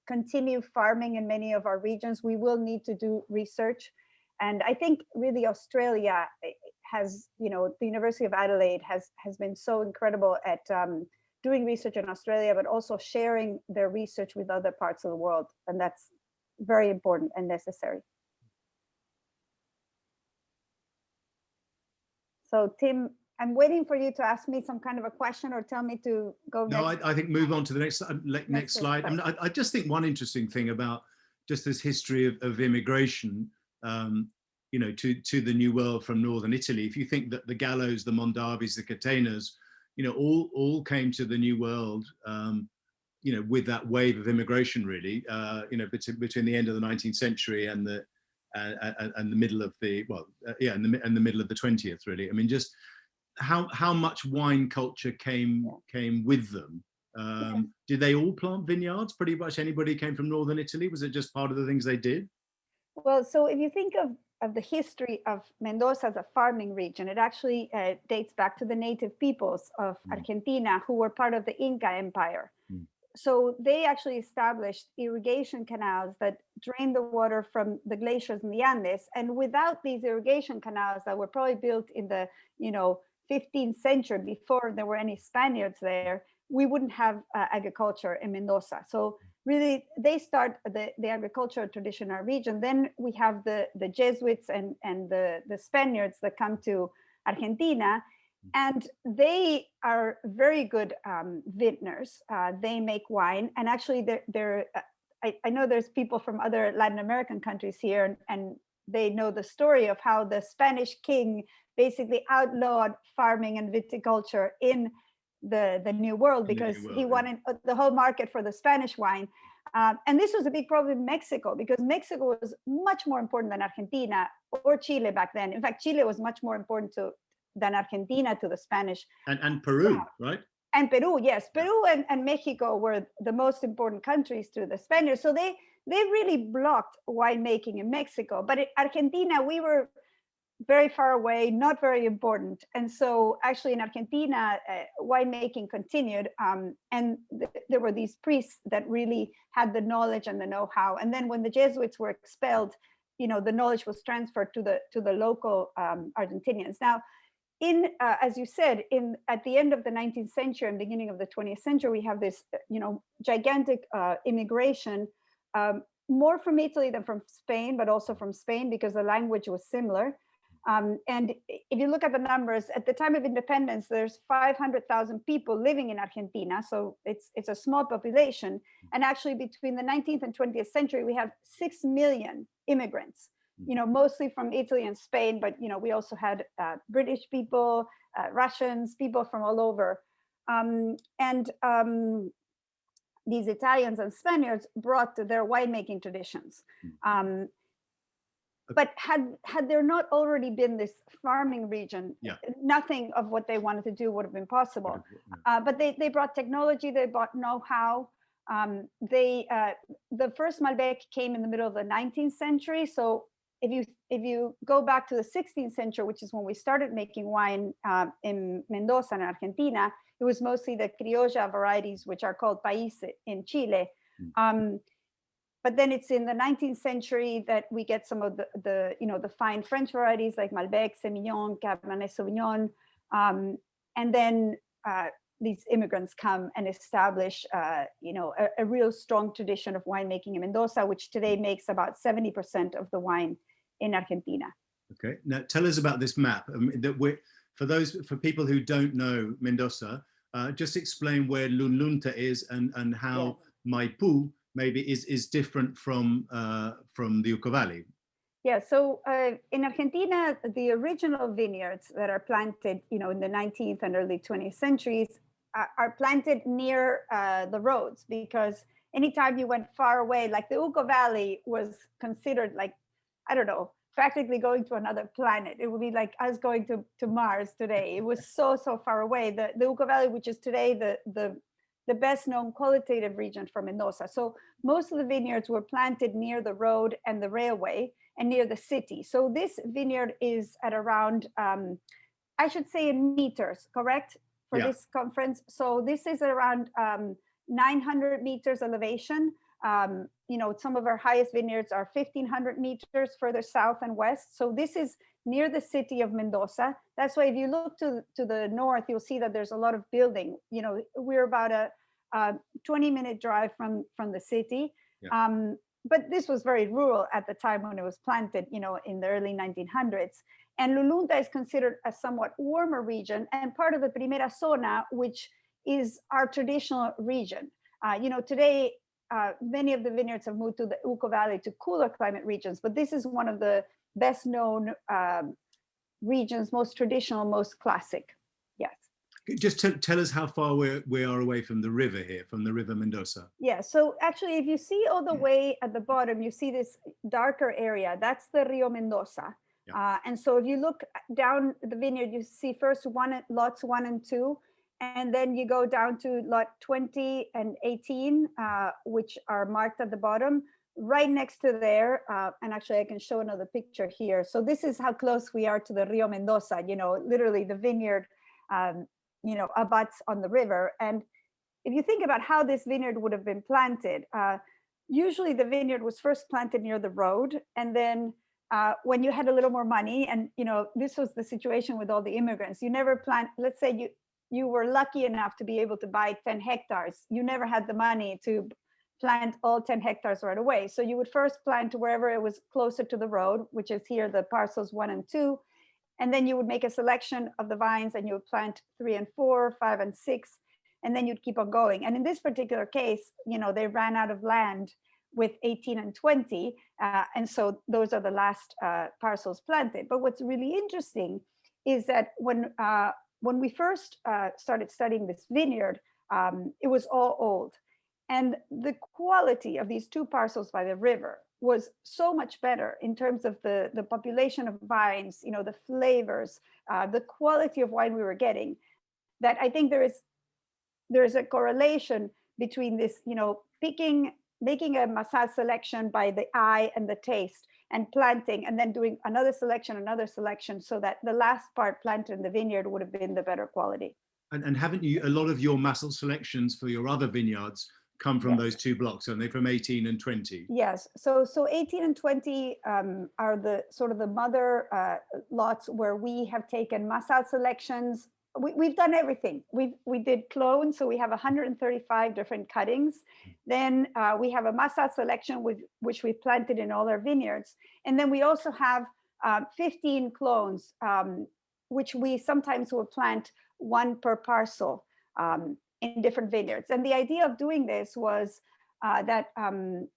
continue farming in many of our regions, we will need to do research. And I think really Australia has, the University of Adelaide has been so incredible at doing research in Australia, but also sharing their research with other parts of the world. And that's very important and necessary. So Tim, I'm waiting for you to ask me some kind of a question or tell me to go next. No, I think move on to the next slide. I mean, I just think one interesting thing about just this history of immigration, to the New World from Northern Italy. If you think that the Gallos, the Mondavis, the Catenas, all came to the New World, with that wave of immigration, really, between the end of the 19th century and the middle of the the middle of the 20th, really. I mean, just how much wine culture came with them. Did they all plant vineyards? Pretty much anybody came from Northern Italy? Was it just part of the things they did? Well, so if you think of the history of Mendoza as a farming region, it actually dates back to the native peoples of Argentina, who were part of the Inca Empire. So they actually established irrigation canals that drained the water from the glaciers in the Andes. And without these irrigation canals that were probably built in the 15th century, before there were any Spaniards there, we wouldn't have agriculture in Mendoza. So really, they start the agricultural tradition in our region. Then we have the Jesuits and the Spaniards that come to Argentina. And they are very good vintners. They make wine, and actually, I know there's people from other Latin American countries here, and they know the story of how the Spanish king basically outlawed farming and viticulture in the New World because he wanted the whole market for the Spanish wine. And this was a big problem in Mexico, because Mexico was much more important than Argentina or Chile back then. In fact, Chile was much more important than Argentina to the Spanish. And Peru, right? And Peru, yes. Peru and Mexico were the most important countries to the Spaniards. So they really blocked winemaking in Mexico. But in Argentina, we were very far away, not very important. And so actually in Argentina, winemaking continued. And there were these priests that really had the knowledge and the know-how. And then when the Jesuits were expelled, the knowledge was transferred to the local Argentinians. Now, as you said, at the end of the 19th century and beginning of the 20th century, we have this, gigantic immigration, more from Italy than from Spain, but also from Spain because the language was similar. And if you look at the numbers, at the time of independence, there's 500,000 people living in Argentina. So it's a small population. And actually between the 19th and 20th century, we have 6 million immigrants, mostly from Italy and Spain, but, we also had British people, Russians, people from all over. These Italians and Spaniards brought their winemaking traditions. But had there not already been this farming region, nothing of what they wanted to do would have been possible. But they brought technology, they brought know-how. The first Malbec came in the middle of the 19th century. So if you go back to the 16th century, which is when we started making wine in Mendoza and Argentina, it was mostly the criolla varieties, which are called país in Chile. But then it's in the 19th century that we get some of the fine French varieties like Malbec, Semillon, Cabernet Sauvignon. And then these immigrants come and establish, a real strong tradition of winemaking in Mendoza, which today makes about 70% of the wine in Argentina. Okay, now tell us about this map. For people who don't know Mendoza, just explain where Lunlunta is and how Maipú maybe is different from the Uco Valley. Yeah, so in Argentina, the original vineyards that are planted, in the 19th and early 20th centuries are planted near the roads, because anytime you went far away, like the Uco Valley was considered like, I don't know, practically going to another planet. It would be like us going to Mars today. It was so far away. The Uco Valley, which is today the best known qualitative region for Mendoza. So most of the vineyards were planted near the road and the railway and near the city. So this vineyard is at around, I should say in meters, correct? For this conference. So this is around 900 meters elevation. Some of our highest vineyards are 1,500 meters further south and west. So this is near the city of Mendoza. That's why if you look to the north, you'll see that there's a lot of building. We're about a 20-minute drive from the city. But this was very rural at the time when it was planted, in the early 1900s. And Lunlunta is considered a somewhat warmer region and part of the Primera Zona, which is our traditional region. Today, many of the vineyards have moved to the Uco Valley, to cooler climate regions, but this is one of the best known regions, most traditional, most classic. Yes. Just tell us how far we are away from the river here, from the River Mendoza. Yeah, so actually, if you see all the way at the bottom, you see this darker area, that's the Rio Mendoza. And so if you look down the vineyard, you see first lots 1 and 2, and then you go down to lot 20 and 18, which are marked at the bottom, right next to there. And actually I can show another picture here. So this is how close we are to the Rio Mendoza, literally the vineyard, abuts on the river. And if you think about how this vineyard would have been planted, usually the vineyard was first planted near the road. And then when you had a little more money, and, this was the situation with all the immigrants, you never plant, let's say you were lucky enough to be able to buy 10 hectares. You never had the money to plant all 10 hectares right away. So you would first plant wherever it was closer to the road, which is here, the parcels 1 and 2. And then you would make a selection of the vines and you would plant 3 and 4, 5 and 6, and then you'd keep on going. And in this particular case, they ran out of land with 18 and 20. And so those are the last parcels planted. But what's really interesting is that when we first started studying this vineyard, it was all old. And the quality of these 2 parcels by the river was so much better in terms of the population of vines, the flavors, the quality of wine we were getting, that I think there is a correlation between this, making a Massal selection by the eye and the taste, and planting, and then doing another selection, so that the last part planted in the vineyard would have been the better quality. And haven't you, a lot of your Massal selections for your other vineyards come from those 2 blocks, aren't they, from 18 and 20? Yes, so 18 and 20 are the sort of the mother lots where we have taken Massal selections. We've done everything. We did clones, so we have 135 different cuttings. Then we have a Massal selection which we planted in all our vineyards. And then we also have 15 clones, which we sometimes will plant one per parcel in different vineyards. And the idea of doing this was that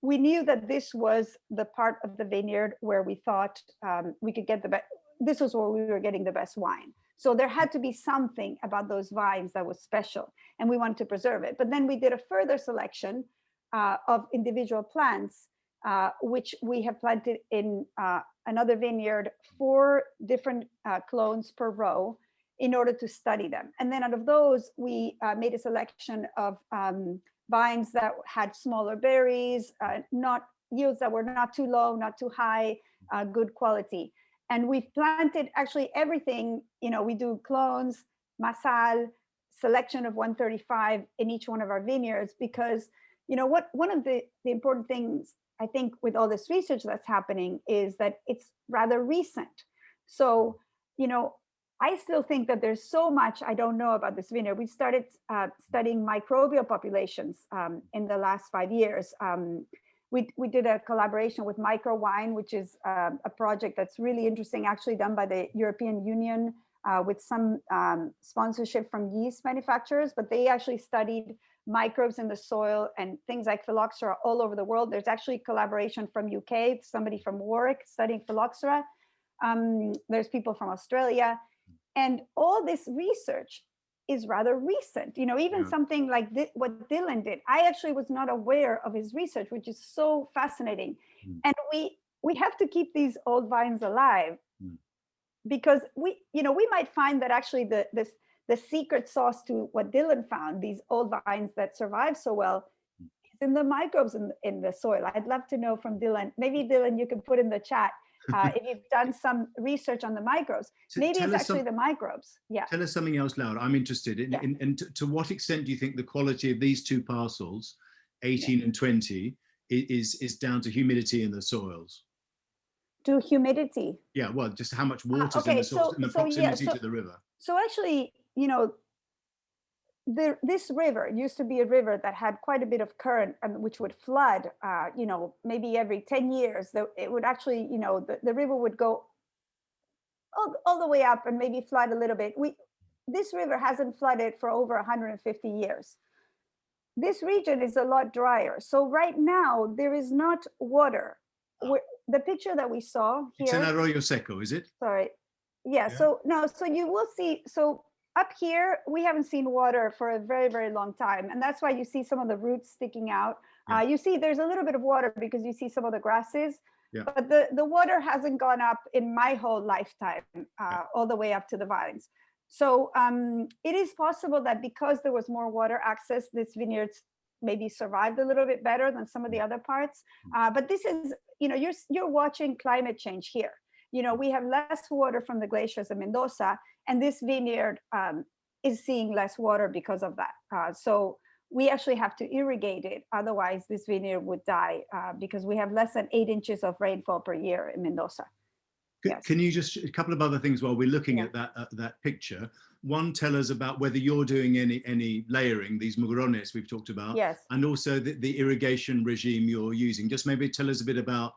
we knew that this was the part of the vineyard where we thought we could get the best. This was where we were getting the best wine. So there had to be something about those vines that was special, and we wanted to preserve it. But then we did a further selection of individual plants, which we have planted in another vineyard, 4 different clones per row, in order to study them. And then out of those, we made a selection of vines that had smaller berries, not yields that were not too low, not too high, good quality. And we've planted actually everything, we do clones, Masal, selection of 135 in each one of our vineyards, because, one of the important things I think with all this research that's happening is that it's rather recent. So, I still think that there's so much I don't know about this vineyard. We started studying microbial populations in the last 5 years. We did a collaboration with MicroWine, which is a project that's really interesting, actually done by the European Union with some sponsorship from yeast manufacturers, but they actually studied microbes in the soil and things like phylloxera all over the world. There's actually collaboration from UK, somebody from Warwick studying phylloxera. There's people from Australia. And all this research is rather recent, even something like what Dylan did. I actually was not aware of his research, which is so fascinating. And we have to keep these old vines alive, because we might find that actually the secret sauce to what Dylan found, these old vines that survive so well, is in the microbes in the soil. I'd love to know from Dylan. Maybe Dylan, you can put in the chat if you've done some research on the microbes. Maybe it's actually the microbes. Yeah. Tell us something else, Laura. I'm interested in to what extent do you think the quality of these 2 parcels, 18 and 20, is down to humidity in the soils? To humidity? Yeah, well, just how much water is in the soils and the proximity to the river. So actually, this river used to be a river that had quite a bit of current, which would flood, maybe every 10 years. It would actually, the river would go all the way up and maybe flood a little bit. This river hasn't flooded for over 150 years. This region is a lot drier. So right now, there is not water. The picture that we saw here. It's an arroyo seco, is it? Sorry. Yeah. So you will see. So up here, we haven't seen water for a very, very long time. And that's why you see some of the roots sticking out. Yeah. You see there's a little bit of water because you see some of the grasses. Yeah. But the water hasn't gone up in my whole lifetime, all the way up to the vines. So it is possible that because there was more water access, this vineyards maybe survived a little bit better than some of the other parts. But this is, you're watching climate change here. We have less water from the glaciers in Mendoza, and this vineyard is seeing less water because of that. So we actually have to irrigate it. Otherwise, this vineyard would die because we have less than 8 inches of rainfall per year in Mendoza. Yes. Can you just, a couple of other things while we're looking at that picture. One, tell us about whether you're doing any layering, these mugrones we've talked about. Yes. And also the irrigation regime you're using. Just maybe tell us a bit about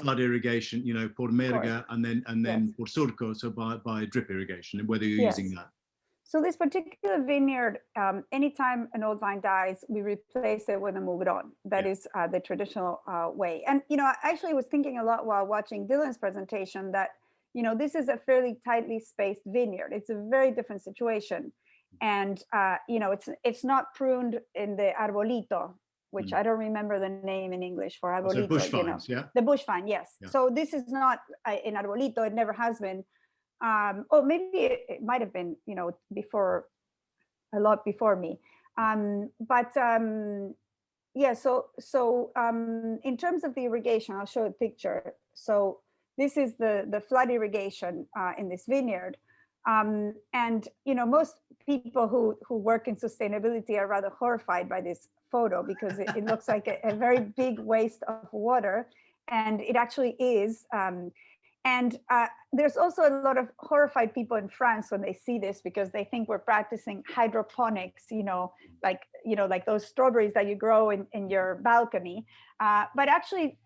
flood irrigation, por merga, and then por surco, so by drip irrigation, and whether you're using that. So this particular vineyard, anytime an old vine dies, we replace it with a mugron. That is the traditional way. And, I actually was thinking a lot while watching Dylan's presentation that, this is a fairly tightly spaced vineyard. It's a very different situation. And, it's not pruned in the arbolito, which I don't remember the name in English for arbolito. So bush vines, The bush vine, yes. Yeah. So this is not in arbolito. It never has been. Or maybe it might have been, before, a lot before me. So in terms of the irrigation, I'll show a picture. So this is the flood irrigation in this vineyard. And, most people who work in sustainability are rather horrified by this photo because it looks like a very big waste of water. And it actually is. And there's also a lot of horrified people in France when they see this because they think we're practicing hydroponics, like those strawberries that you grow in your balcony. But actually,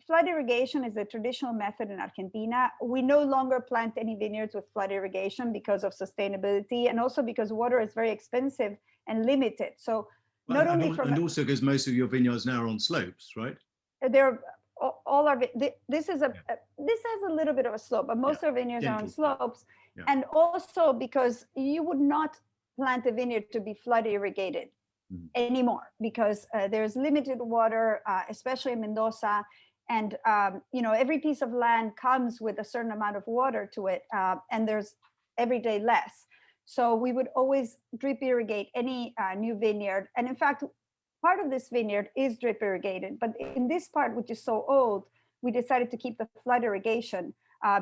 flood irrigation is a traditional method in Argentina. We no longer plant any vineyards with flood irrigation because of sustainability, and also because water is very expensive and limited. So not only and also because most of your vineyards now are on slopes, right? They're all our this has a little bit of a slope, but most of our vineyards are on slopes. And also because you would not plant a vineyard to be flood irrigated anymore, because there's limited water, especially in Mendoza. And every piece of land comes with a certain amount of water to it, and there's every day less. So we would always drip irrigate any new vineyard. And in fact, part of this vineyard is drip irrigated, but in this part, which is so old, we decided to keep the flood irrigation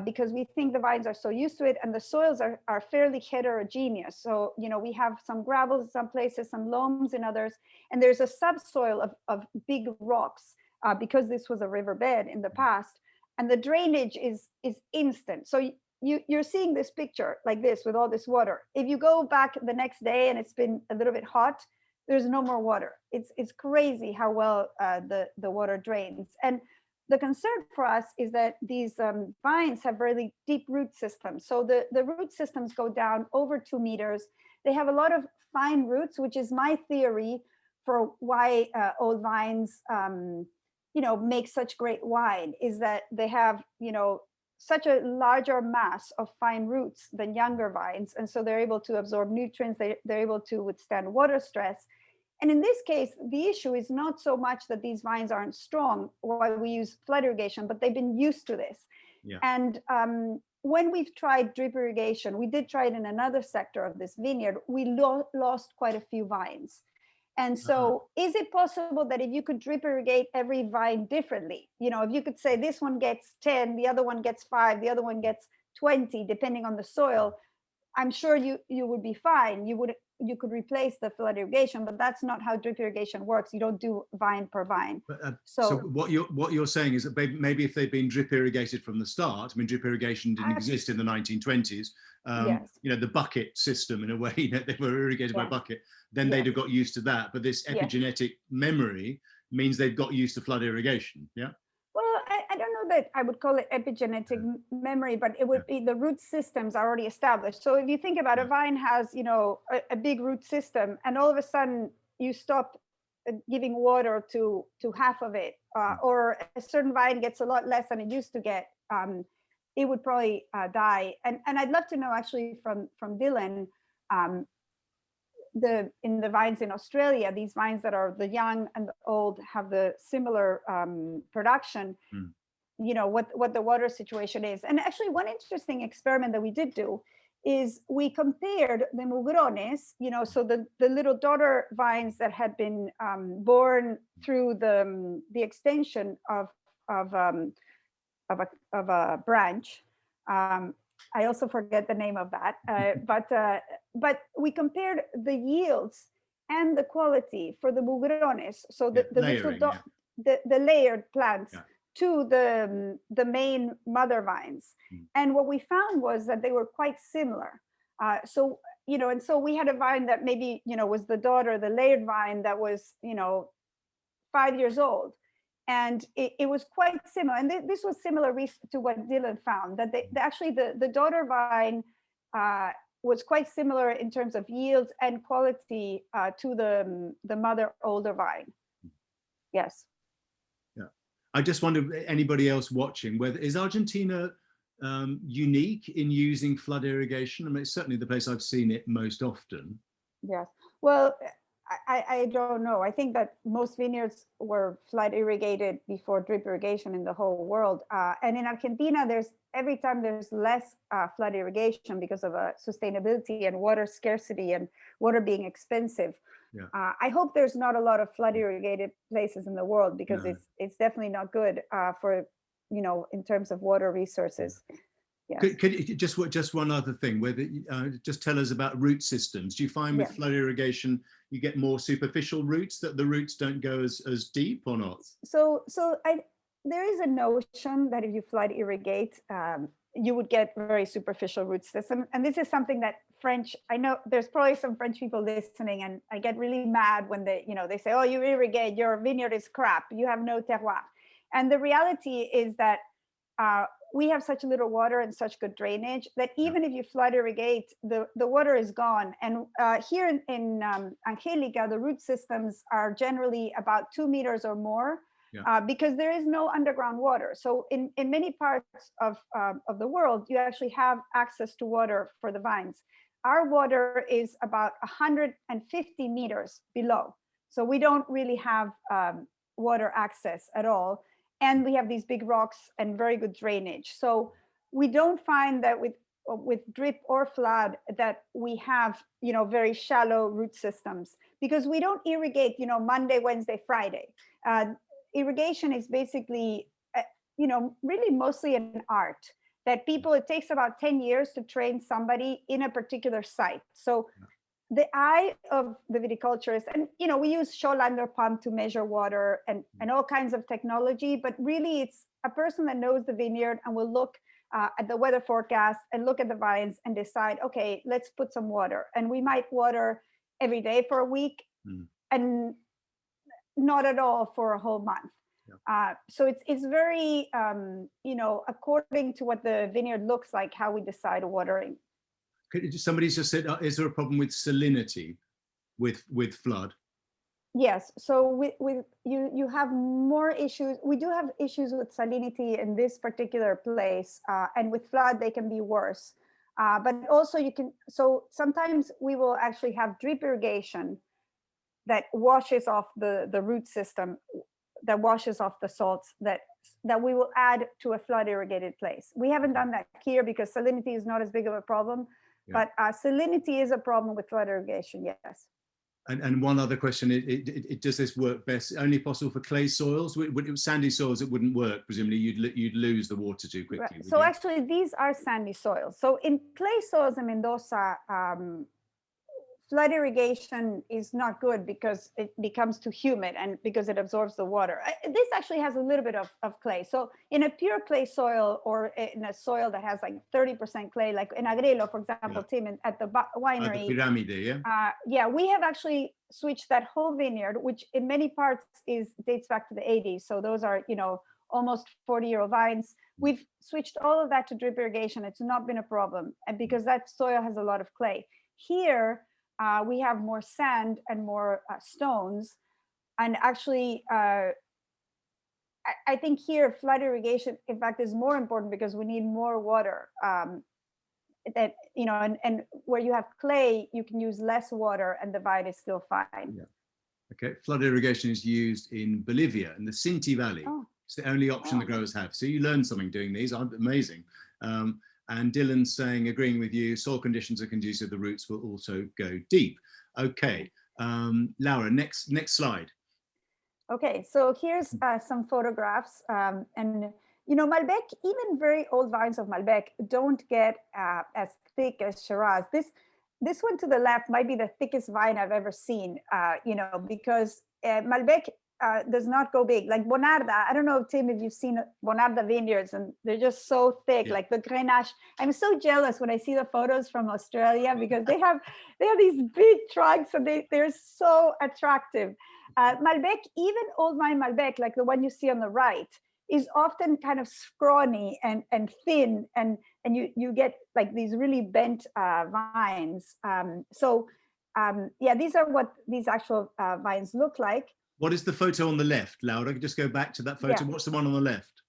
because we think the vines are so used to it, and the soils are fairly heterogeneous. So, we have some gravel in some places, some loams in others, and there's a subsoil of big rocks because this was a riverbed in the past, and the drainage is instant. So you're seeing this picture like this with all this water. If you go back the next day and it's been a little bit hot, there's no more water. It's crazy how well the water drains. And the concern for us is that these vines have really deep root systems. So the root systems go down over 2 meters. They have a lot of fine roots, which is my theory for why old vines, make such great wine, is that they have, such a larger mass of fine roots than younger vines. And so they're able to absorb nutrients, they're able to withstand water stress. And in this case, the issue is not so much that these vines aren't strong while we use flood irrigation, but they've been used to this. Yeah. And when we've tried drip irrigation, we did try it in another sector of this vineyard, we lost quite a few vines. And so is it possible that if you could drip irrigate every vine differently, if you could say this one gets 10, the other one gets 5, the other one gets 20, depending on the soil, I'm sure you would be fine. You could replace the flood irrigation, but that's not how drip irrigation works. You don't do vine per vine. But, so what you're saying is that maybe if they'd been drip irrigated from the start, drip irrigation didn't exist in the 1920s. Yes. The bucket system, in a way, they were irrigated by bucket, then they'd have got used to that. But this epigenetic memory means they've got used to flood irrigation. Yeah. Well, I don't know that I would call it epigenetic memory, but it would be the root systems are already established. So if you think about a vine has, a big root system, and all of a sudden you stop giving water to half of it, or a certain vine gets a lot less than it used to get, it would probably die. And I'd love to know actually from Dylan, in the vines in Australia, these vines that are the young and the old have the similar production, what the water situation is. And actually one interesting experiment that we did do is we compared the mugrones, so the little daughter vines that had been born through the extension of a branch. I also forget the name of that, but we compared the yields and the quality for the mugrones, so the layered plants to the main mother vines. And what we found was that they were quite similar. So we had a vine that maybe, was the daughter, the layered vine that was, 5 years old. And it was quite similar. And this was similar to what Dylan found, that actually the daughter vine was quite similar in terms of yields and quality to the mother older vine. Yes. Yeah. I just wonder, anybody else watching, is Argentina unique in using flood irrigation? It's certainly the place I've seen it most often. Yes. Well, I don't know. I think that most vineyards were flood irrigated before drip irrigation in the whole world. And in Argentina, every time there's less flood irrigation because of sustainability and water scarcity and water being expensive. Yeah. I hope there's not a lot of flood irrigated places in the world, because it's definitely not good for, in terms of water resources. Yes. Could you just one other thing, just tell us about root systems. Do you find with flood irrigation you get more superficial roots, that the roots don't go as deep, or not? So there is a notion that if you flood irrigate, you would get very superficial root system. And this is something that I know there's probably some French people listening, and I get really mad when they say, oh, you irrigate, your vineyard is crap, you have no terroir. And the reality is that we have such little water and such good drainage that even if you flood irrigate, the water is gone. And here in Angelica, the root systems are generally about 2 meters or more, because there is no underground water. So in many parts of the world, you actually have access to water for the vines. Our water is about 150 meters below. So we don't really have water access at all. And we have these big rocks and very good drainage. So we don't find that with drip or flood that we have, very shallow root systems, because we don't irrigate, Monday, Wednesday, Friday. Irrigation is basically, really mostly an art that it takes about 10 years to train somebody in a particular site. So the eye of the viticulturist, and we use Schollander pump to measure water and all kinds of technology, but really it's a person that knows the vineyard and will look at the weather forecast and look at the vines and decide, okay, let's put some water. And we might water every day for a week and not at all for a whole month. So it's very, according to what the vineyard looks like, how we decide watering. Somebody's just said, is there a problem with salinity with flood? Yes, so with you have more issues. We do have issues with salinity in this particular place, and with flood they can be worse. But also so sometimes we will actually have drip irrigation that washes off the root system, that washes off the salts that we will add to a flood irrigated place. We haven't done that here because salinity is not as big of a problem. But salinity is a problem with flood irrigation, yes. And one other question, does this work best, only possible for clay soils? With sandy soils, it wouldn't work, presumably you'd lose the water too quickly. Right. So actually, these are sandy soils. So in clay soils in Mendoza, flood irrigation is not good because it becomes too humid and because it absorbs the water. This actually has a little bit of clay. So in a pure clay soil or in a soil that has like 30% clay, like in Agrelo, for example, Tim, at the winery. The Pyramide, we have actually switched that whole vineyard, which in many parts dates back to the 80s. So those are, almost 40-year-old vines. We've switched all of that to drip irrigation. It's not been a problem, and because that soil has a lot of clay. Here, we have more sand and more stones. And actually, I think here flood irrigation, in fact, is more important because we need more water. And where you have clay, you can use less water and the vine is still fine. Okay, flood irrigation is used in Bolivia, in the Sinti Valley. It's the only option the growers have. So you learn something doing these, amazing. And Dylan's saying, agreeing with you, soil conditions are conducive, the roots will also go deep. Okay, Laura, next slide. Okay, so here's some photographs. And, Malbec, even very old vines of Malbec don't get as thick as Shiraz. This one to the left might be the thickest vine I've ever seen, because Malbec does not go big. Like Bonarda, I don't know, Tim, if you've seen Bonarda vineyards, and they're just so thick, like the Grenache. I'm so jealous when I see the photos from Australia because they have these big trunks and they're so attractive. Malbec, even old vine Malbec, like the one you see on the right, is often kind of scrawny and thin, and you get like these really bent vines. These are what these actual vines look like. What is the photo on the left, Laura? Just go back to that photo. What's the one on the left?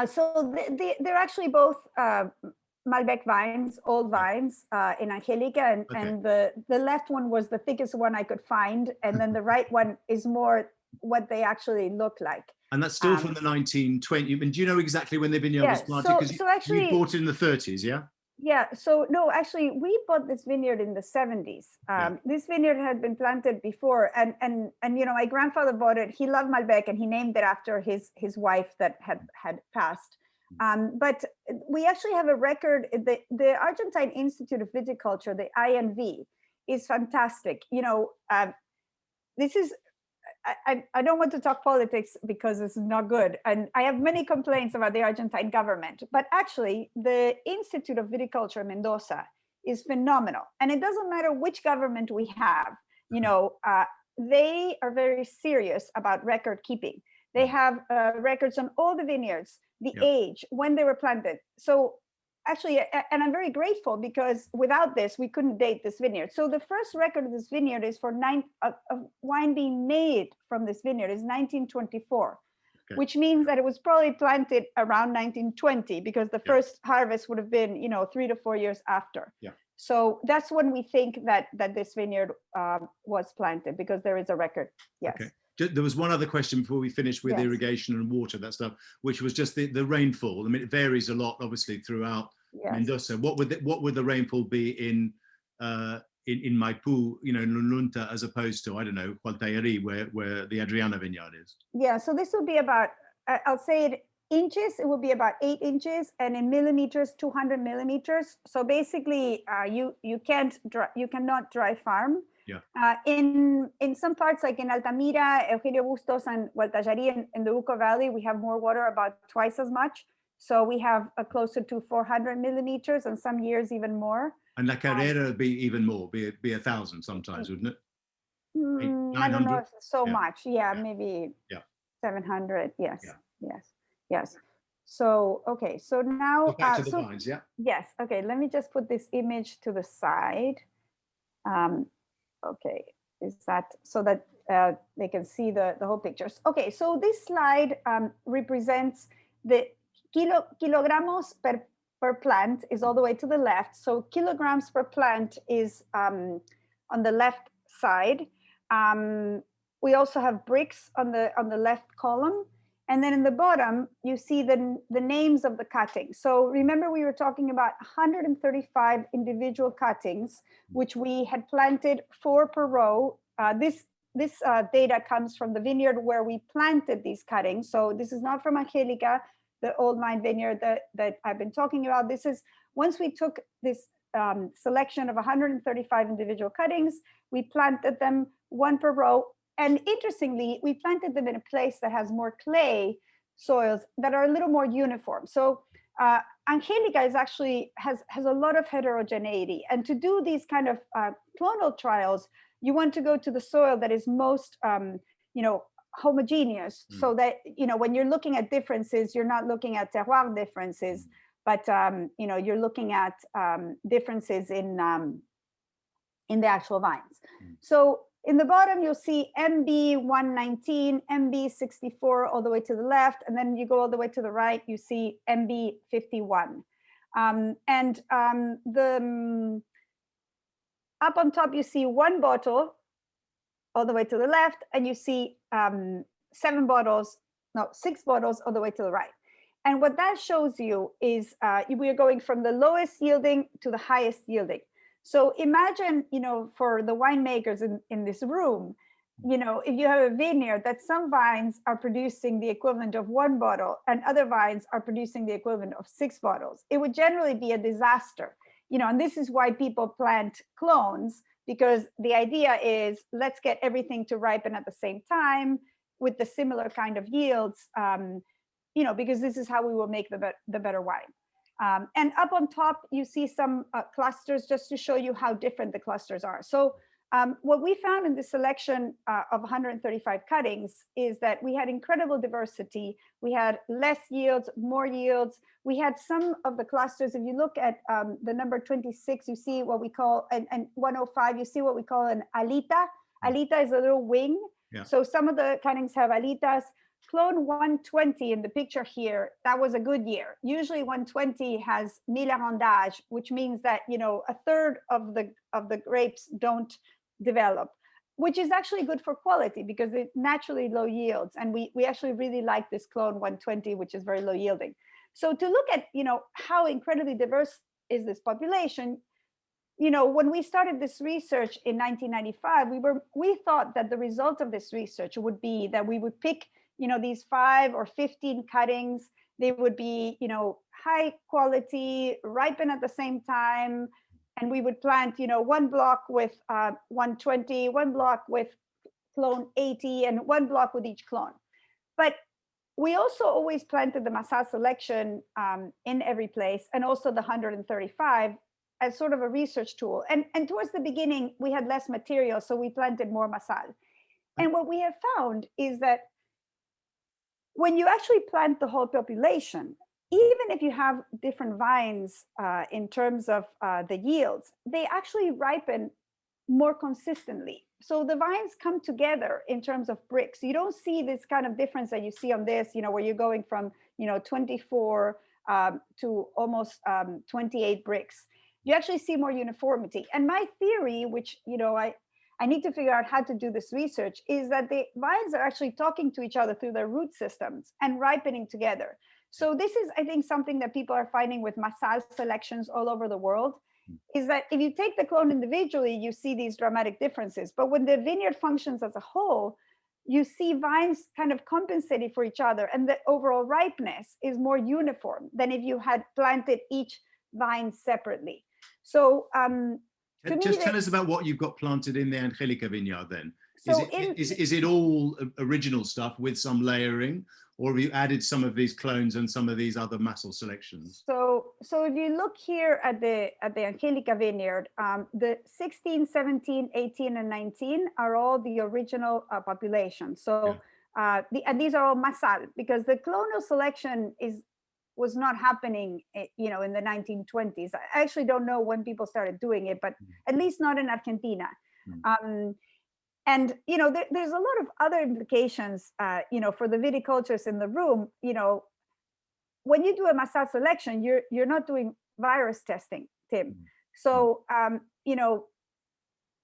So they're actually both Malbec vines, old vines in Angelica, and the left one was the thickest one I could find, and then the right one is more what they actually look like. And that's still from the 1920s. And do you know exactly when the vineyard was planted? Because you bought it in the 30s, yeah? Yeah, so no, actually, we bought this vineyard in the 70s. This vineyard had been planted before, and my grandfather bought it. He loved Malbec, and he named it after his wife that had passed. But we actually have a record. The Argentine Institute of Viticulture, the INV, is fantastic. This is. I don't want to talk politics because this is not good. And I have many complaints about the Argentine government, but actually the Institute of Viticulture in Mendoza is phenomenal. And it doesn't matter which government we have, they are very serious about record keeping. They have records on all the vineyards, the Yeah. age, when they were planted. So actually, and I'm very grateful because without this, we couldn't date this vineyard. So the first record of this vineyard is for wine being made from this vineyard is 1924. Okay. Which means that it was probably planted around 1920 because the first harvest would have been, 3 to 4 years after. Yeah. So that's when we think that this vineyard was planted because there is a record. Yes. Okay. There was one other question before we finish with irrigation and water, that stuff, which was just the rainfall. I mean, it varies a lot, obviously, throughout Mendoza. What would the rainfall be in Maipú, in Lununta, as opposed to, I don't know, Gualtayari, where the Adriana vineyard is? Yeah, so this would be about, I'll say it inches, it would be about 8 inches, and in millimeters, 200 millimeters. So basically, you cannot dry farm. Yeah. In some parts, like in Altamira, Eugenio Bustos, and Gualtayari in the Uco Valley, we have more water, about twice as much. So we have closer to 400 millimeters, and some years even more. And La Carrera would be even more, be 1,000 sometimes, wouldn't it? I don't know if so much. Yeah, Yeah. maybe Yeah. 700. Yes. Yeah. Yes. So, okay. So now. Back to the vines, yeah. Yes. Okay. Let me just put this image to the side. Okay. Is that so that they can see the whole pictures? Okay. So this slide represents the kilogramos per plant is all the way to the left. So kilograms per plant is on the left side. We also have bricks on the left column. And then in the bottom, you see the names of the cuttings. So remember, we were talking about 135 individual cuttings, which we had planted 4 per row. This data comes from the vineyard where we planted these cuttings. So this is not from Angelica, the old vine vineyard that I've been talking about. This is, once we took this selection of 135 individual cuttings, we planted them 1 per row. And interestingly, we planted them in a place that has more clay soils that are a little more uniform. So Angelica is actually has a lot of heterogeneity. And to do these kind of clonal trials, you want to go to the soil that is most, homogeneous, so that, when you're looking at differences, you're not looking at terroir differences, but, you're looking at differences in the actual vines. So in the bottom, you'll see MB 119, MB 64 all the way to the left, and then you go all the way to the right, you see MB 51. Up on top, you see 1 bottle all the way to the left, and you see 6 bottles all the way to the right. And what that shows you is we are going from the lowest yielding to the highest yielding. So imagine, for the winemakers in this room, if you have a vineyard, that some vines are producing the equivalent of 1 bottle and other vines are producing the equivalent of 6 bottles, it would generally be a disaster. And this is why people plant clones, because the idea is, let's get everything to ripen at the same time with the similar kind of yields, because this is how we will make the better wine. And up on top, you see some clusters, just to show you how different the clusters are. So what we found in the selection of 135 cuttings is that we had incredible diversity. We had less yields, more yields. We had some of the clusters, if you look at the number 26, you see what we call, and 105, you see what we call an alita. Alita is a little wing. Yeah. So some of the cuttings have alitas. Clone 120 in the picture here, that was a good year. Usually 120 has millerandage, which means that, a third of the grapes don't develop, which is actually good for quality because it naturally low yields. And we actually really like this clone 120, which is very low yielding. So to look at, how incredibly diverse is this population, when we started this research in 1995, we thought that the result of this research would be that we would pick these 5 or 15 cuttings. They would be, high quality, ripen at the same time. And we would plant, 1 block with 120, 1 block with clone 80, and 1 block with each clone. But we also always planted the Masal selection in every place, and also the 135 as sort of a research tool. And towards the beginning, we had less material, so we planted more Masal. And what we have found is that when you actually plant the whole population, even if you have different vines in terms of the yields, they actually ripen more consistently. So the vines come together in terms of bricks. You don't see this kind of difference that you see on this, where you're going from, 24 to almost 28 bricks. You actually see more uniformity. And my theory, which, I need to figure out how to do this research, is that the vines are actually talking to each other through their root systems and ripening together. So this is, I think, something that people are finding with massal selections all over the world, is that if you take the clone individually, you see these dramatic differences. But when the vineyard functions as a whole, you see vines kind of compensating for each other, and the overall ripeness is more uniform than if you had planted each vine separately. So just tell us about what you've got planted in the Angelica vineyard then. So is it all original stuff with some layering, or have you added some of these clones and some of these other massal selections? So if you look here at the Angelica vineyard, the 16, 17, 18, and 19 are all the original population. So and these are all massal, because the clonal selection was not happening, in the 1920s. I actually don't know when people started doing it, but at least not in Argentina. And there's a lot of other implications, for the viticulturists in the room. When you do a massal selection, you're not doing virus testing, Tim. So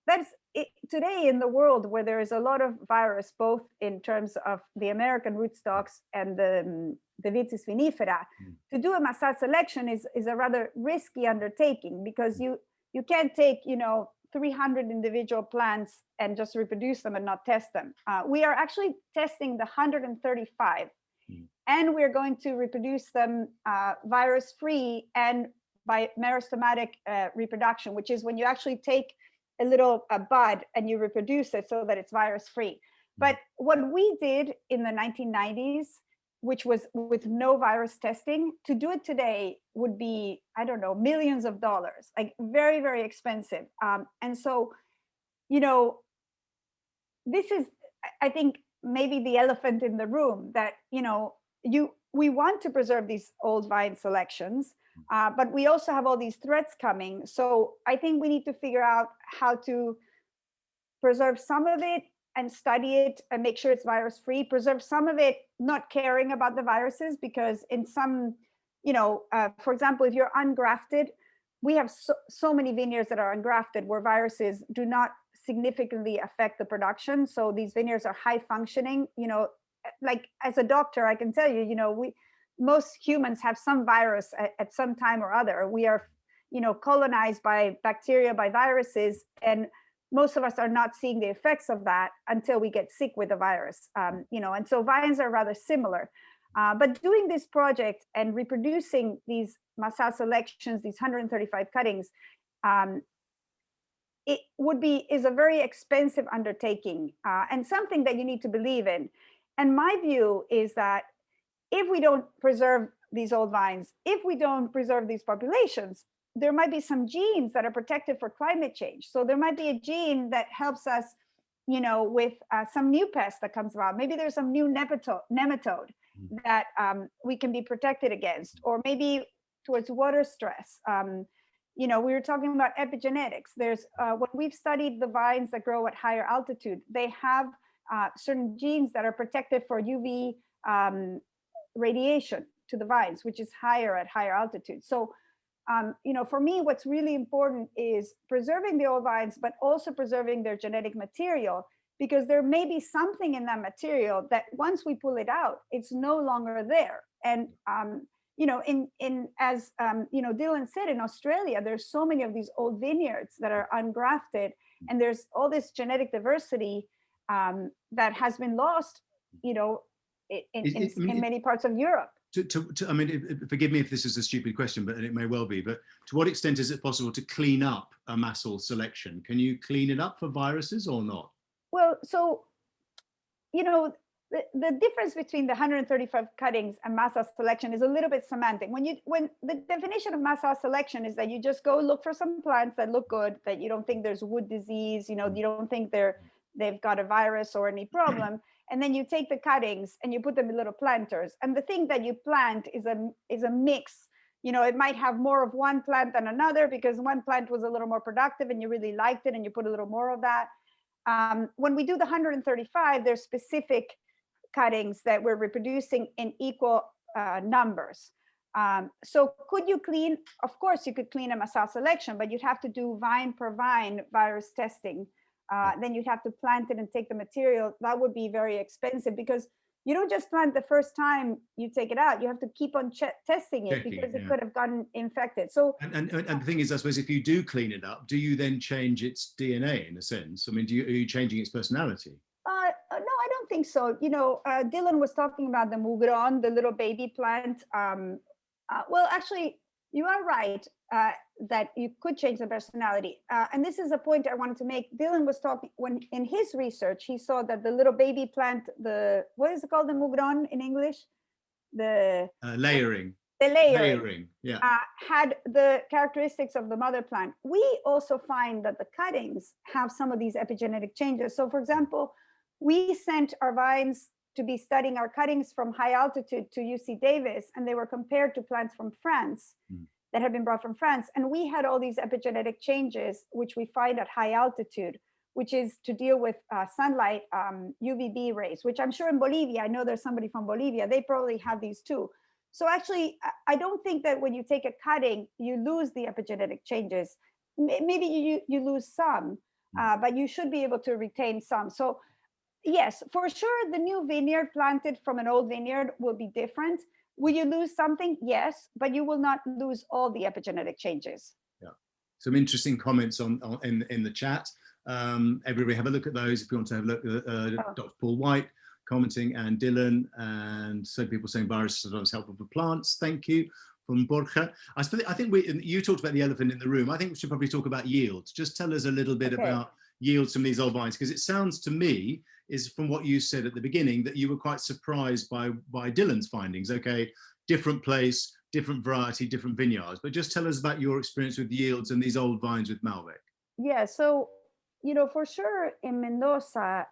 that's it. Today in the world, where there is a lot of virus, both in terms of the American rootstocks and the Vitis vinifera, to do a massal selection is a rather risky undertaking, because you can't take 300 individual plants and just reproduce them and not test them. We are actually testing the 135, and we're going to reproduce them virus-free and by meristematic reproduction, which is when you actually take a little bud and you reproduce it so that it's virus-free. But what we did in the 1990s, which was with no virus testing, to do it today would be, I don't know, millions of dollars, like very, very expensive. And so, this is, I think, maybe the elephant in the room, that, we want to preserve these old vine selections, but we also have all these threats coming. So I think we need to figure out how to preserve some of it and study it and make sure it's virus free, preserve some of it not caring about the viruses, because in some, for example, if you're ungrafted, we have so many vineyards that are ungrafted where viruses do not significantly affect the production. So these vineyards are high functioning. Like as a doctor, I can tell you, most humans have some virus at some time or other. We are, colonized by bacteria, by viruses, and most of us are not seeing the effects of that until we get sick with the virus. And so vines are rather similar. But doing this project and reproducing these massal selections, these 135 cuttings, is a very expensive undertaking, and something that you need to believe in. And my view is that if we don't preserve these old vines, if we don't preserve these populations, there might be some genes that are protected for climate change. So there might be a gene that helps us, with some new pest that comes about. Maybe there's some new nematode that we can be protected against, or maybe towards water stress. We were talking about epigenetics. There's when we've studied the vines that grow at higher altitude, they have certain genes that are protected for UV radiation to the vines, which is higher at higher altitude. So, for me, what's really important is preserving the old vines, but also preserving their genetic material, because there may be something in that material that once we pull it out, it's no longer there. And as Dylan said, in Australia, there's so many of these old vineyards that are ungrafted, and there's all this genetic diversity that has been lost, in many parts of Europe. I mean, forgive me if this is a stupid question, but it may well be, but to what extent is it possible to clean up a massal selection? Can you clean it up for viruses or not? Well, so, the difference between the 135 cuttings and massal selection is a little bit semantic. When the definition of massal selection is that you just go look for some plants that look good, that you don't think there's wood disease, you don't think they've got a virus or any problem, and then you take the cuttings and you put them in little planters. And the thing that you plant is a mix. You know, it might have more of one plant than another because one plant was a little more productive and you really liked it and you put a little more of that. When we do the 135, there's specific cuttings that we're reproducing in equal numbers. So could you clean? Of course, you could clean a massal selection, but you'd have to do vine per vine virus testing. Then you'd have to plant it and take the material. That would be very expensive because you don't just plant the first time you take it out. You have to keep on testing it because it could have gotten infected. So and the thing is, I suppose, if you do clean it up, do you then change its DNA in a sense? I mean, are you changing its personality? No, I don't think so. You know, Dylan was talking about the mugron, the little baby plant. Well, actually, you are right that you could change the personality. And this is a point I wanted to make. Dylan was talking, when in his research, he saw that the little baby plant, what is it called, the mugron in English? The layering. The layering, yeah. Had the characteristics of the mother plant. We also find that the cuttings have some of these epigenetic changes. So for example, we sent our vines to be studying our cuttings from high altitude to UC Davis, and they were compared to plants from France that had been brought from France. And we had all these epigenetic changes, which we find at high altitude, which is to deal with sunlight, UVB rays, which I'm sure in Bolivia, I know there's somebody from Bolivia, they probably have these too. So actually, I don't think that when you take a cutting, you lose the epigenetic changes. Maybe you lose some, but you should be able to retain some. So yes, for sure, the new vineyard planted from an old vineyard will be different. Will you lose something? Yes, but you will not lose all the epigenetic changes. Yeah, some interesting comments in the chat. Everybody have a look at those if you want to have a look at Dr. Paul White commenting, and Dylan, and some people saying viruses are sometimes helpful for plants. Thank you. From Borja. I think you talked about the elephant in the room. I think we should probably talk about yields. Just tell us a little bit about yields from these old vines, because it sounds to me, is from what you said at the beginning, that you were quite surprised by Dylan's findings. Okay, different place, different variety, different vineyards, but just tell us about your experience with yields and these old vines with Malbec. Yeah, so, you know, for sure in Mendoza,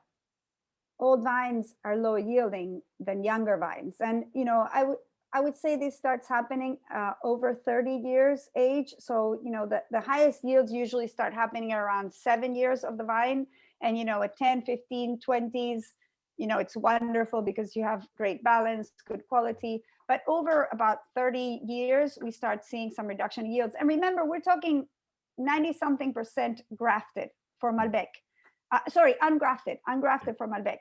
old vines are lower yielding than younger vines. And, you know, I would say this starts happening over 30 years age. So, you know, the highest yields usually start happening around 7 years of the vine. And, you know, at 10, 15, 20s, you know, it's wonderful because you have great balance, good quality. But over about 30 years, we start seeing some reduction in yields. And remember, we're talking 90-something% grafted for Malbec. Ungrafted for Malbec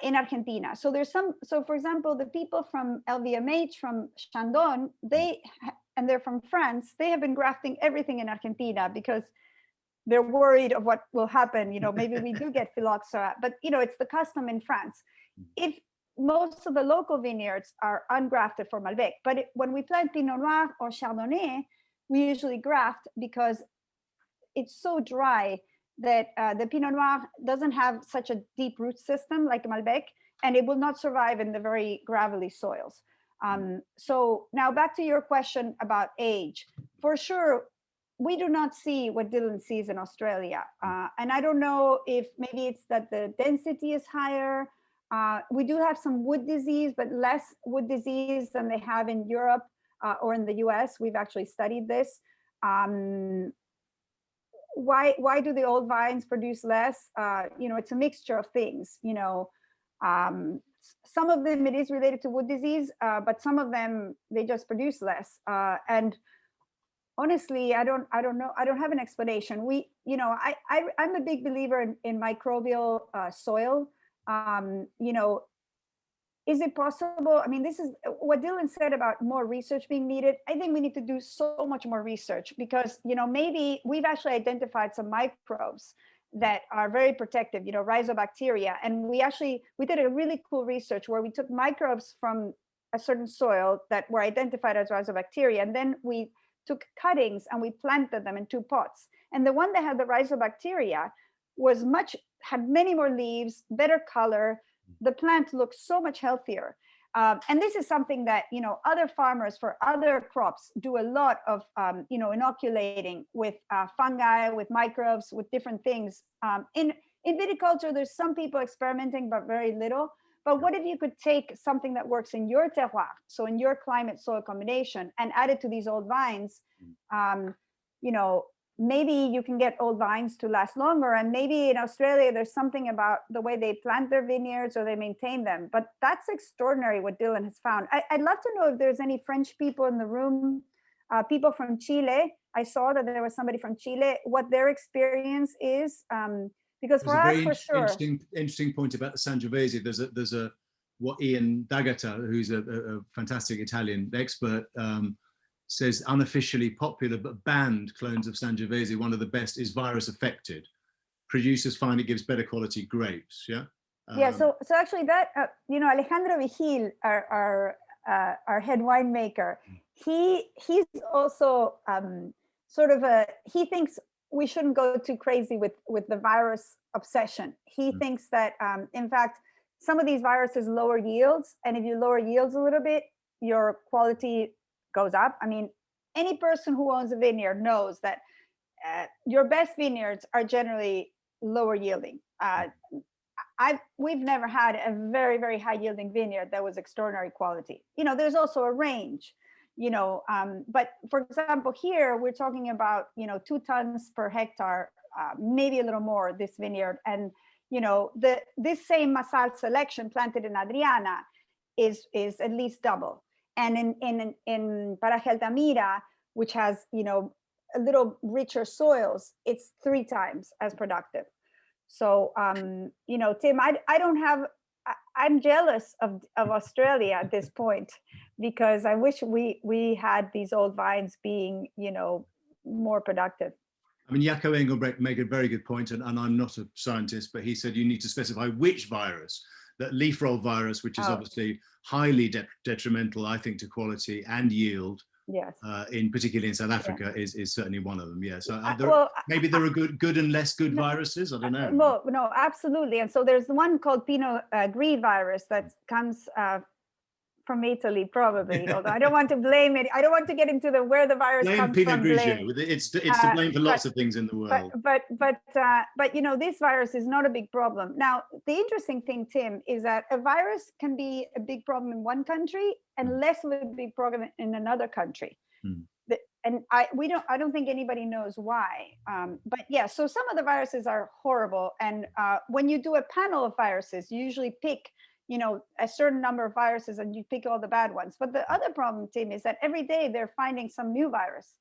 in Argentina. So there's so for example, the people from LVMH, from Chandon, they're from France, they have been grafting everything in Argentina because they're worried of what will happen. You know, maybe we do get phylloxera, but you know, it's the custom in France. If most of the local vineyards are ungrafted for Malbec, but when we plant Pinot Noir or Chardonnay, we usually graft because it's so dry that the Pinot Noir doesn't have such a deep root system like Malbec, and it will not survive in the very gravelly soils. So now back to your question about age. For sure, we do not see what Dylan sees in Australia. And I don't know if maybe it's that the density is higher. We do have some wood disease, but less wood disease than they have in Europe or in the US. We've actually studied this. Why do the old vines produce less? You know, it's a mixture of things. You know, some of them it is related to wood disease, but some of them they just produce less. And honestly, I don't know. I don't have an explanation. You know, I'm a big believer in microbial soil. You know, is it possible? I mean, this is what Dylan said about more research being needed. I think we need to do so much more research because, you know, maybe we've actually identified some microbes that are very protective, you know, rhizobacteria. And we did a really cool research where we took microbes from a certain soil that were identified as rhizobacteria. And then we took cuttings and we planted them in 2 pots. And the one that had the rhizobacteria had many more leaves, better color. The plant looks so much healthier. And this is something that, you know, other farmers for other crops do a lot of, you know, inoculating with fungi, with microbes, with different things. In in viticulture, there's some people experimenting, but very little. But what if you could take something that works in your terroir, so in your climate soil combination, and add it to these old vines? You know, maybe you can get old vines to last longer. And maybe in Australia, there's something about the way they plant their vineyards or they maintain them. But that's extraordinary what Dylan has found. I'd love to know if there's any French people in the room, people from Chile. I saw that there was somebody from Chile, what their experience is. Because for us, for sure. Interesting point about the Sangiovese. There's a what Ian D'Agata, who's a fantastic Italian expert, says unofficially popular but banned clones of Sangiovese. One of the best is virus affected. Producers find it gives better quality grapes. Yeah. Yeah. So actually, that you know, Alejandro Vigil, our head winemaker, he's also sort of he thinks we shouldn't go too crazy with the virus obsession. He thinks that, in fact, some of these viruses lower yields. And if you lower yields a little bit, your quality goes up. I mean, any person who owns a vineyard knows that your best vineyards are generally lower yielding. We've never had a very, very high yielding vineyard that was extraordinary quality. You know, there's also a range. You know, but for example, here we're talking about, you know, 2 tons per hectare, maybe a little more, this vineyard. And, you know, this same Massal selection planted in Adriana is at least double. And in Paraje Altamira, which has, you know, a little richer soils, it's 3 times as productive. So, you know, Tim, I'm jealous of Australia at this point, because I wish we had these old vines being, you know, more productive. I mean, Jaco Engelbrecht made a very good point, and I'm not a scientist, but he said you need to specify which virus. That leaf roll virus, which is obviously highly detrimental, I think, to quality and yield. Yes. Particularly in South Africa, is certainly one of them. Yeah. So maybe there are good and less good viruses. I don't know. No, absolutely. And so there's one called Pinot Gris virus that comes from Italy, probably. Although I don't want to blame it. I don't want to get into where the virus comes Pinot from. Grigio. It's to blame for lots of things in the world. But you know, this virus is not a big problem. Now, the interesting thing, Tim, is that a virus can be a big problem in one country and less of a big problem in another country. And I don't think anybody knows why. But yeah, so some of the viruses are horrible. And when you do a panel of viruses, you usually pick, you know, a certain number of viruses and you pick all the bad ones. But the other problem, Tim, is that every day they're finding some new virus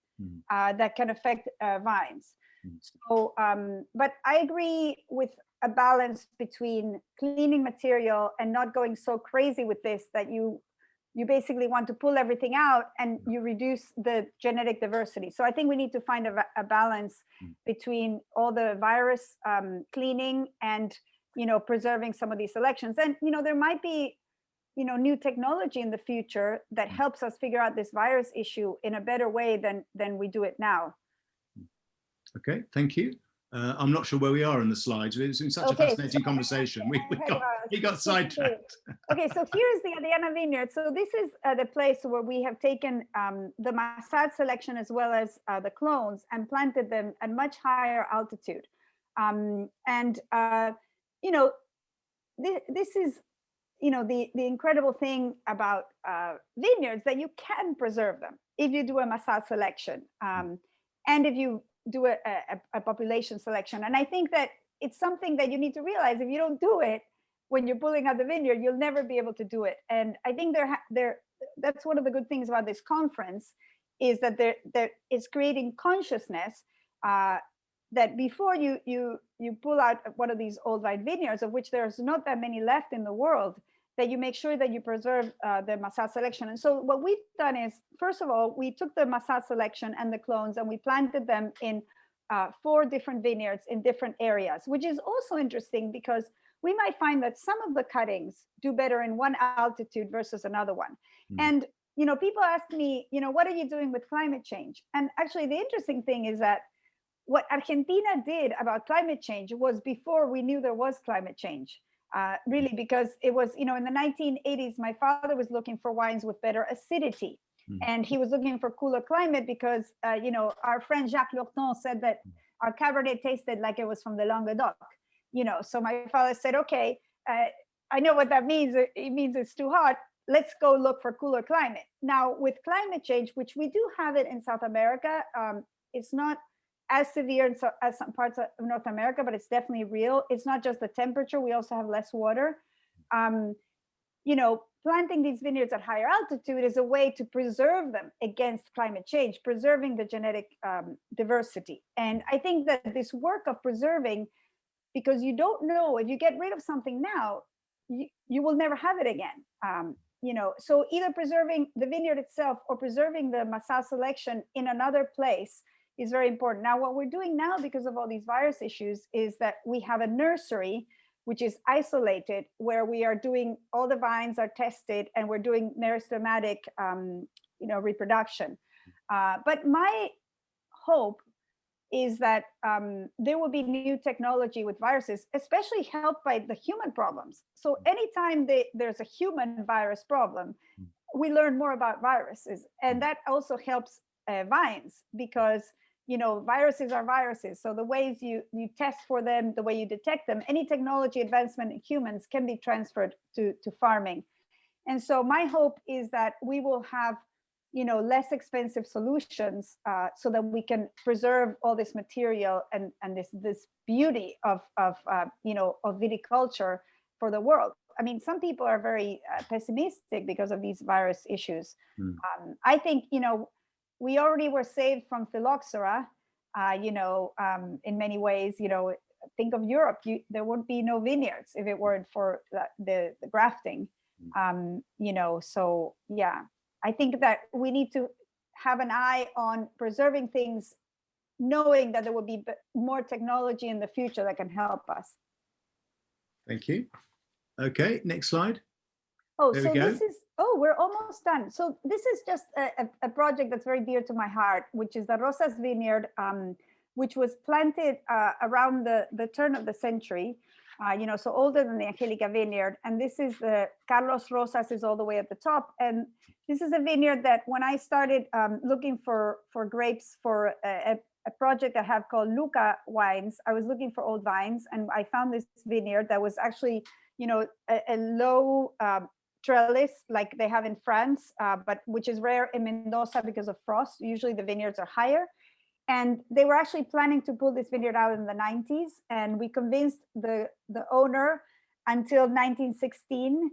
that can affect vines. So, but I agree with a balance between cleaning material and not going so crazy with this that you basically want to pull everything out and you reduce the genetic diversity. So I think we need to find a balance between all the virus cleaning and, you know, preserving some of these selections. And, you know, there might be, you know, new technology in the future that helps us figure out this virus issue in a better way than we do it now. Okay, thank you. I'm not sure where we are in the slides. It's been such a fascinating conversation. We got sidetracked. Okay, so here's the Adriana Vineyard. So this is the place where we have taken the Massad selection as well as the clones and planted them at much higher altitude. You know, this is, you know, the incredible thing about vineyards, that you can preserve them if you do a Massad selection and if you do a population selection. And I think that it's something that you need to realize. If you don't do it when you're pulling out the vineyard, you'll never be able to do it. And I think that's one of the good things about this conference, is that there is creating consciousness that before you pull out one of these old vine vineyards, of which there's not that many left in the world, that you make sure that you preserve the Massad selection. And so what we've done is, first of all, we took the Massad selection and the clones and we planted them in 4 different vineyards in different areas, which is also interesting because we might find that some of the cuttings do better in one altitude versus another one. And, you know, people ask me, you know, what are you doing with climate change? And actually the interesting thing is that what Argentina did about climate change was before we knew there was climate change. Really, because it was, you know, in the 1980s, my father was looking for wines with better acidity. And he was looking for cooler climate because, you know, our friend Jacques Lurton said that our Cabernet tasted like it was from the Languedoc. So my father said, okay, I know what that means. It means it's too hot. Let's go look for cooler climate. Now, with climate change, which we do have it in South America, it's not as severe as some parts of North America, but it's definitely real. It's not just the temperature. We also have less water. Planting these vineyards at higher altitude is a way to preserve them against climate change, preserving the genetic diversity. And I think that this work of preserving, because you don't know, if you get rid of something now, you will never have it again. So either preserving the vineyard itself or preserving the Masal selection in another place is very important. Now, what we're doing now, because of all these virus issues, is that we have a nursery which is isolated, where we are doing, all the vines are tested, and we're doing meristematic reproduction. But my hope is that there will be new technology with viruses, especially helped by the human problems. So anytime there's a human virus problem, we learn more about viruses. And that also helps vines, because viruses are viruses. So the ways you test for them, the way you detect them, any technology advancement in humans can be transferred to farming. And so my hope is that we will have less expensive solutions, so that we can preserve all this material and this beauty of viticulture for the world. I mean, some people are very pessimistic because of these virus issues. I think we already were saved from phylloxera, in many ways. Think of Europe. There would be no vineyards if it weren't for the grafting. So yeah. I think that we need to have an eye on preserving things, knowing that there will be more technology in the future that can help us. Thank you. Okay, next slide. Oh, so we're almost done. So this is just a project that's very dear to my heart, which is the Rosas Vineyard, which was planted around the turn of the century. So older than the Angelica Vineyard. And this is Carlos Rosas is all the way at the top. And this is a vineyard that when I started looking for grapes for a project I have called Luca Wines, I was looking for old vines, and I found this vineyard that was actually, a low trellis like they have in France, but which is rare in Mendoza because of frost. Usually the vineyards are higher. And they were actually planning to pull this vineyard out in the 90s. And we convinced the owner until 2016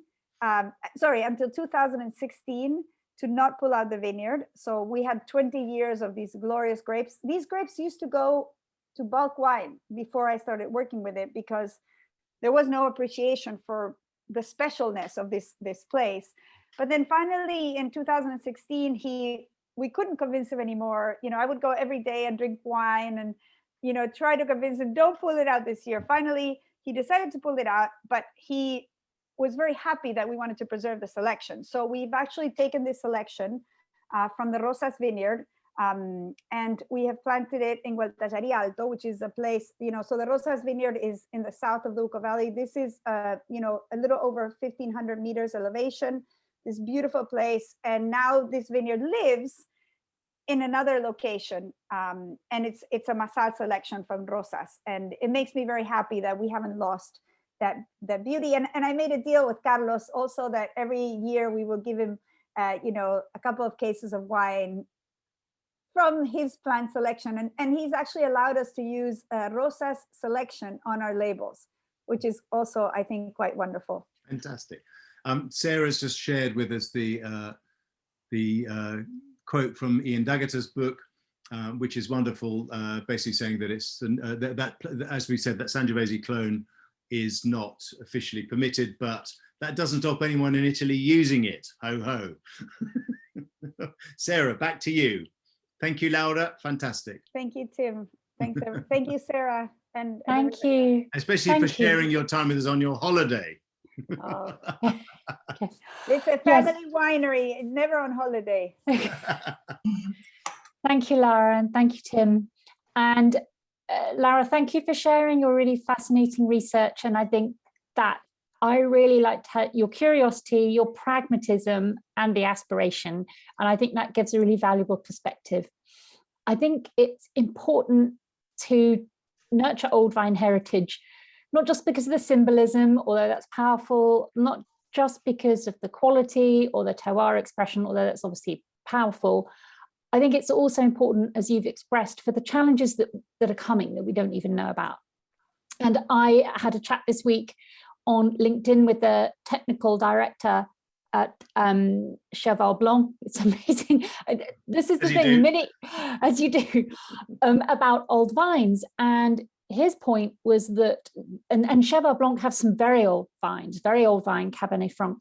to not pull out the vineyard. So we had 20 years of these glorious grapes. These grapes used to go to bulk wine before I started working with it, because there was no appreciation for the specialness of this place. But then finally in 2016, we couldn't convince him anymore. I would go every day and drink wine and, try to convince him, don't pull it out this year. Finally, he decided to pull it out, but he was very happy that we wanted to preserve the selection. So we've actually taken this selection from the Rosas Vineyard, and we have planted it in Gualtallari Alto, which is a place, so the Rosas Vineyard is in the south of the Uco Valley. This is, a little over 1,500 meters elevation, this beautiful place. And now this vineyard lives in another location, and it's a Masal selection from Rosas, and it makes me very happy that we haven't lost that beauty. And I made a deal with Carlos also that every year we will give him a couple of cases of wine from his plant selection, and he's actually allowed us to use Rosas selection on our labels, which is also, I think, quite wonderful. Fantastic. Sarah's just shared with us the quote from Ian Daggett's book, which is wonderful, basically saying that it's that as we said, that Sangiovese clone is not officially permitted, but that doesn't stop anyone in Italy using it. Ho ho. Sarah, back to you. Thank you, Laura. Fantastic. Thank you, Tim. Thanks, thank you, Sarah, and thank you, especially for sharing your time with us on your holiday. Oh. It's a family winery, never on holiday. Thank you, Lara, and thank you, Tim. And Lara, thank you for sharing your really fascinating research. And I think that I really liked your curiosity, your pragmatism, and the aspiration. And I think that gives a really valuable perspective. I think it's important to nurture old vine heritage not just because of the symbolism, although that's powerful, not just because of the quality or the terroir expression, although that's obviously powerful. I think it's also important, as you've expressed, for the challenges that are coming that we don't even know about. And I had a chat this week on LinkedIn with the technical director at Cheval Blanc. It's amazing. This is the thing, the minute, as you do, about old vines. And his point was that, and Cheval Blanc have some very old vines, very old vine Cabernet Franc.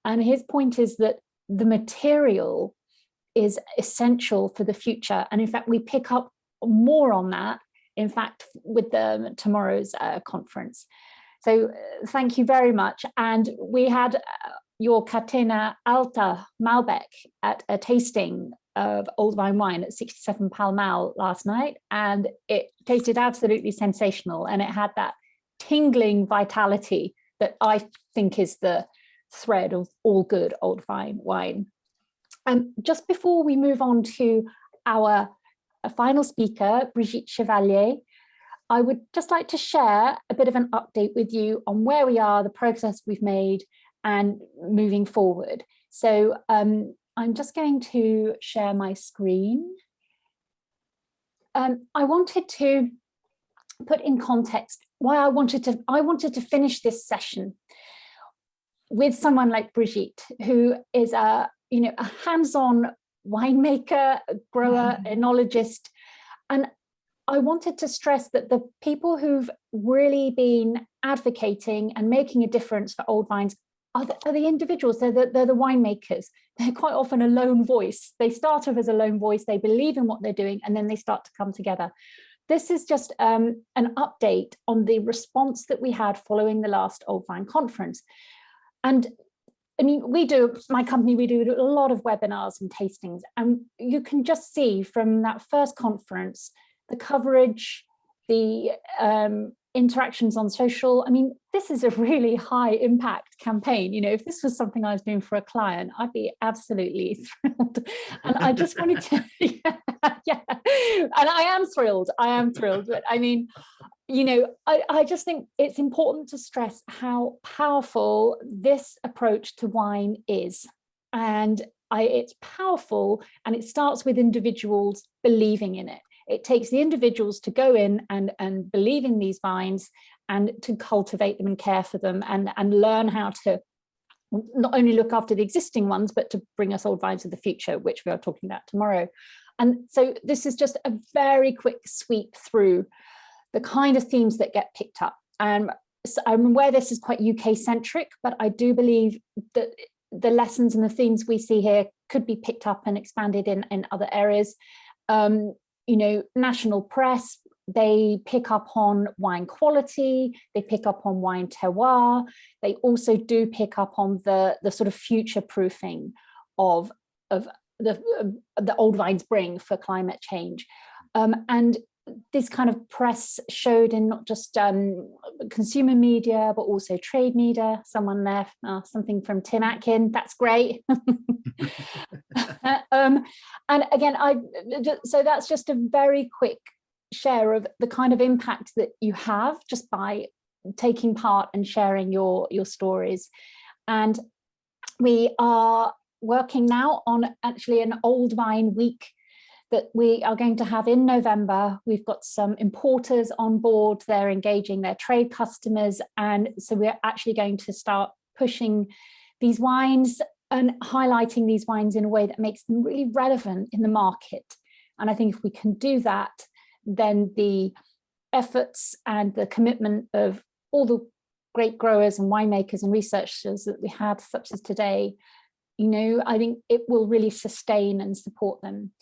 And his point is that the material is essential for the future. And in fact, we pick up more on that, in fact, with tomorrow's conference. So thank you very much. And we had your Catena Alta Malbec at a tasting of old vine wine at 67 Pall Mall last night, and it tasted absolutely sensational, and it had that tingling vitality that I think is the thread of all good old vine wine. Just before we move on to our final speaker, Brigitte Chevalier, I would just like to share a bit of an update with you on where we are, the progress we've made, and moving forward. So I'm just going to share my screen. I wanted to put in context why I wanted to finish this session with someone like Brigitte, who is a hands-on winemaker, grower, enologist. And I wanted to stress that the people who've really been advocating and making a difference for old vines are the individuals. They're the winemakers. They're quite often a lone voice. They start off as a lone voice, they believe in what they're doing, and then they start to come together. This is just an update on the response that we had following the last Old Vine conference. And I mean, my company, we do a lot of webinars and tastings, and you can just see from that first conference, the coverage, the interactions on social. I mean, this is a really high impact campaign. If this was something I was doing for a client, I'd be absolutely thrilled. And I just wanted to, yeah, and I am thrilled. But I mean, I just think it's important to stress how powerful this approach to wine is. And it's powerful, and it starts with individuals believing in it. It takes the individuals to go in and believe in these vines and to cultivate them and care for them and learn how to not only look after the existing ones, but to bring us old vines of the future, which we are talking about tomorrow. And so this is just a very quick sweep through the kind of themes that get picked up. And so I'm aware this is quite UK centric, but I do believe that the lessons and the themes we see here could be picked up and expanded in other areas. National press, they pick up on wine quality, they pick up on wine terroir, they also do pick up on the sort of future proofing of the old vines bring for climate change. And this kind of press showed in not just consumer media, but also trade media. Someone there, something from Tim Atkin, that's great. And again, so that's just a very quick share of the kind of impact that you have just by taking part and sharing your stories. And we are working now on actually an old vine week that we are going to have in November. We've got some importers on board, they're engaging their trade customers. And so we're actually going to start pushing these wines and highlighting these wines in a way that makes them really relevant in the market. And I think if we can do that, then the efforts and the commitment of all the great growers and winemakers and researchers that we had, such as today, I think it will really sustain and support them.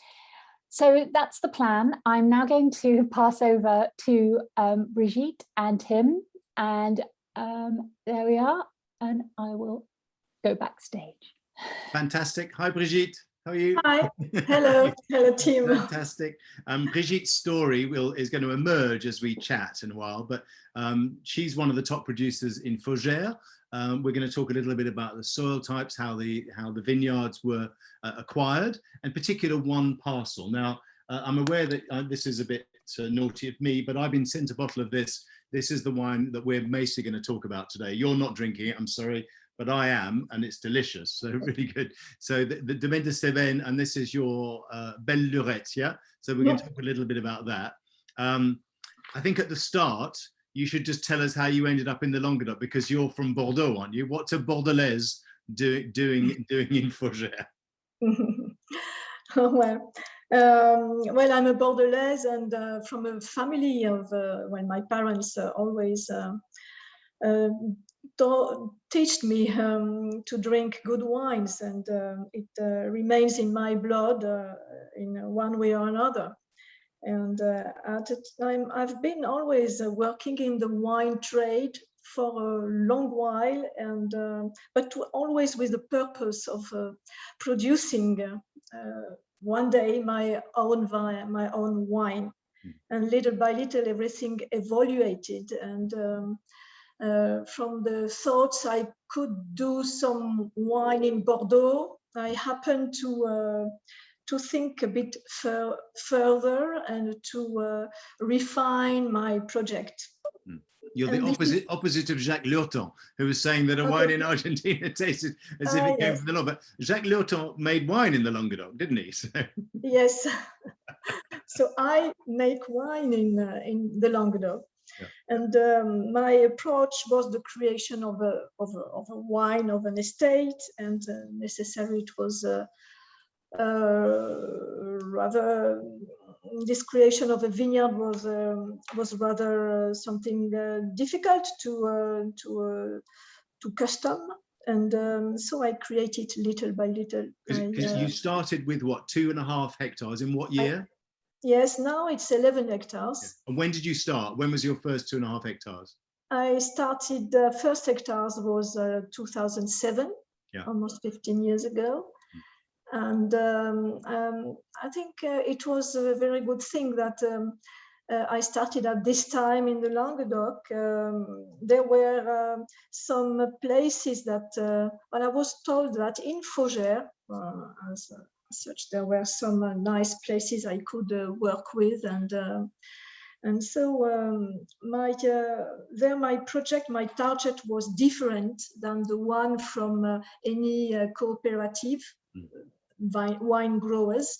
So that's the plan. I'm now going to pass over to Brigitte and Tim, and there we are, and I will go backstage. Fantastic. Hi, Brigitte. How are you? Hi. Hello. Hello, team. Fantastic. Brigitte's story is going to emerge as we chat in a while, but she's one of the top producers in Fougères. We're going to talk a little bit about the soil types, how the vineyards were acquired, and particular one parcel. Now, I'm aware that this is a bit naughty of me, but I've been sent a bottle of this. This is the wine that we're mostly going to talk about today. You're not drinking it, I'm sorry, but I am, and it's delicious, so really good. So the Domaine de Cévennes, and this is your Belle Lurette, yeah? So we're going to talk a little bit about that. I think at the start, you should just tell us how you ended up in the Languedoc, because you're from Bordeaux, aren't you? What's a Bordelaise doing in Fougères? Well, I'm a Bordelaise, and from a family of, my parents always taught me to drink good wines, and it remains in my blood in one way or another. And at the time, I've been always working in the wine trade for a long while, and but always with the purpose of producing one day my own wine. And little by little, everything evaluated, and from the thoughts I could do some wine in Bordeaux, I happened to think a bit further and to refine my project. You're the opposite of Jacques Lurton, who was saying that a wine in Argentina tasted as if it came from the Languedoc. But Jacques Lurton made wine in the Languedoc, didn't he? So. Yes. So I make wine in the Languedoc. Yeah. And my approach was the creation of a wine of an estate, and necessarily it was rather, this creation of a vineyard was rather something difficult to custom, and so I created little by little. Because you started with what, 2.5 hectares in what year? Yes, now it's 11 hectares. Yeah. And when did you start? When was your first 2.5 hectares? I started, first hectares was 2007, yeah. Almost 15 years ago. And I think it was a very good thing that I started at this time in the Languedoc. There were some places that, well, I was told that in Fougères, as such, there were some nice places I could work with, and so my project, my target was different than the one from any cooperative. Wine growers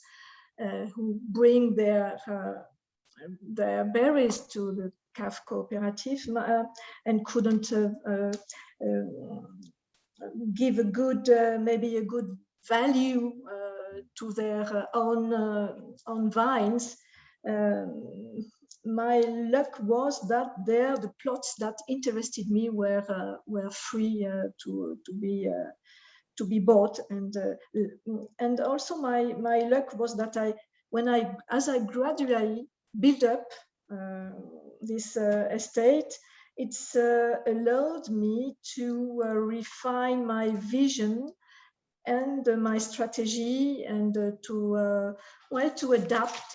who bring their berries to the CAF cooperative and couldn't give a good, maybe a good value to their own vines. My luck was that there the plots that interested me were free to be bought, and also my luck was that as I gradually built up this estate, it's allowed me to refine my vision and my strategy, and to adapt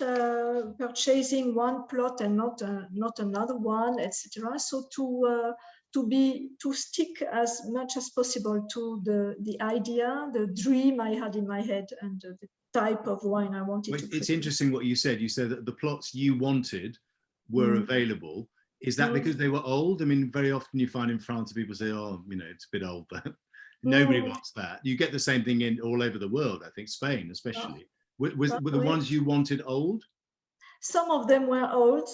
purchasing one plot and not another one, etc. So to stick as much as possible to the idea, the dream I had in my head, and the type of wine I wanted to produce. It's interesting what you said. You said that the plots you wanted were available. Is that because they were old? I mean, very often you find in France people say, oh, it's a bit old, but nobody wants that. You get the same thing in all over the world, I think, Spain especially. Were the ones you wanted old? Some of them were old,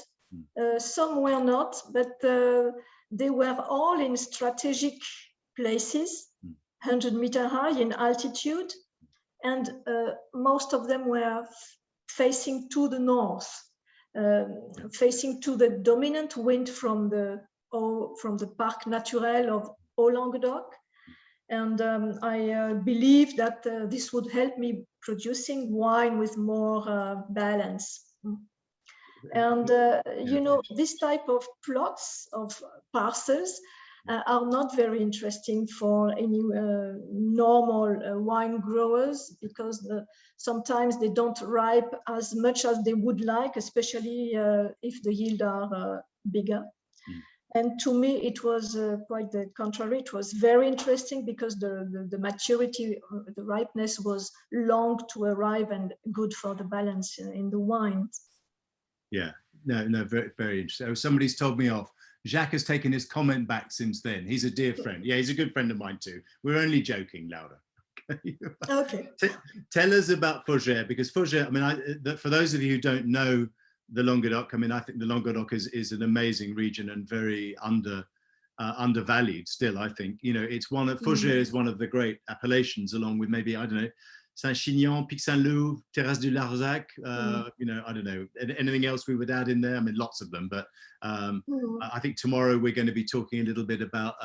some were not, but they were all in strategic places, 100-meter high in altitude, and most of them were facing to the north, facing to the dominant wind from the Parc Naturel of Haut-Languedoc. And I believe that this would help me producing wine with more balance. And this type of plots, of parcels, are not very interesting for any normal wine growers, because sometimes they don't ripe as much as they would like, especially if the yield are bigger. And to me, it was quite the contrary. It was very interesting because the maturity, the ripeness was long to arrive and good for the balance in the wine. Yeah, No, very, very interesting. Oh, somebody's told me off. Jacques has taken his comment back since then. He's a dear friend. Yeah, he's a good friend of mine too. We're only joking, Laura. Okay. Tell us about Fougères, because Fougères, I mean, for those of you who don't know the Languedoc, I mean, I think the Languedoc is an amazing region and very undervalued still, I think. You know, it's one of, Fougères is one of the great appellations, along with maybe, I don't know, Saint-Chinian, Pic-Saint-Loup, Terrasse du Larzac, you know, I don't know, anything else we would add in there? I mean, lots of them, but I think tomorrow we're going to be talking a little bit about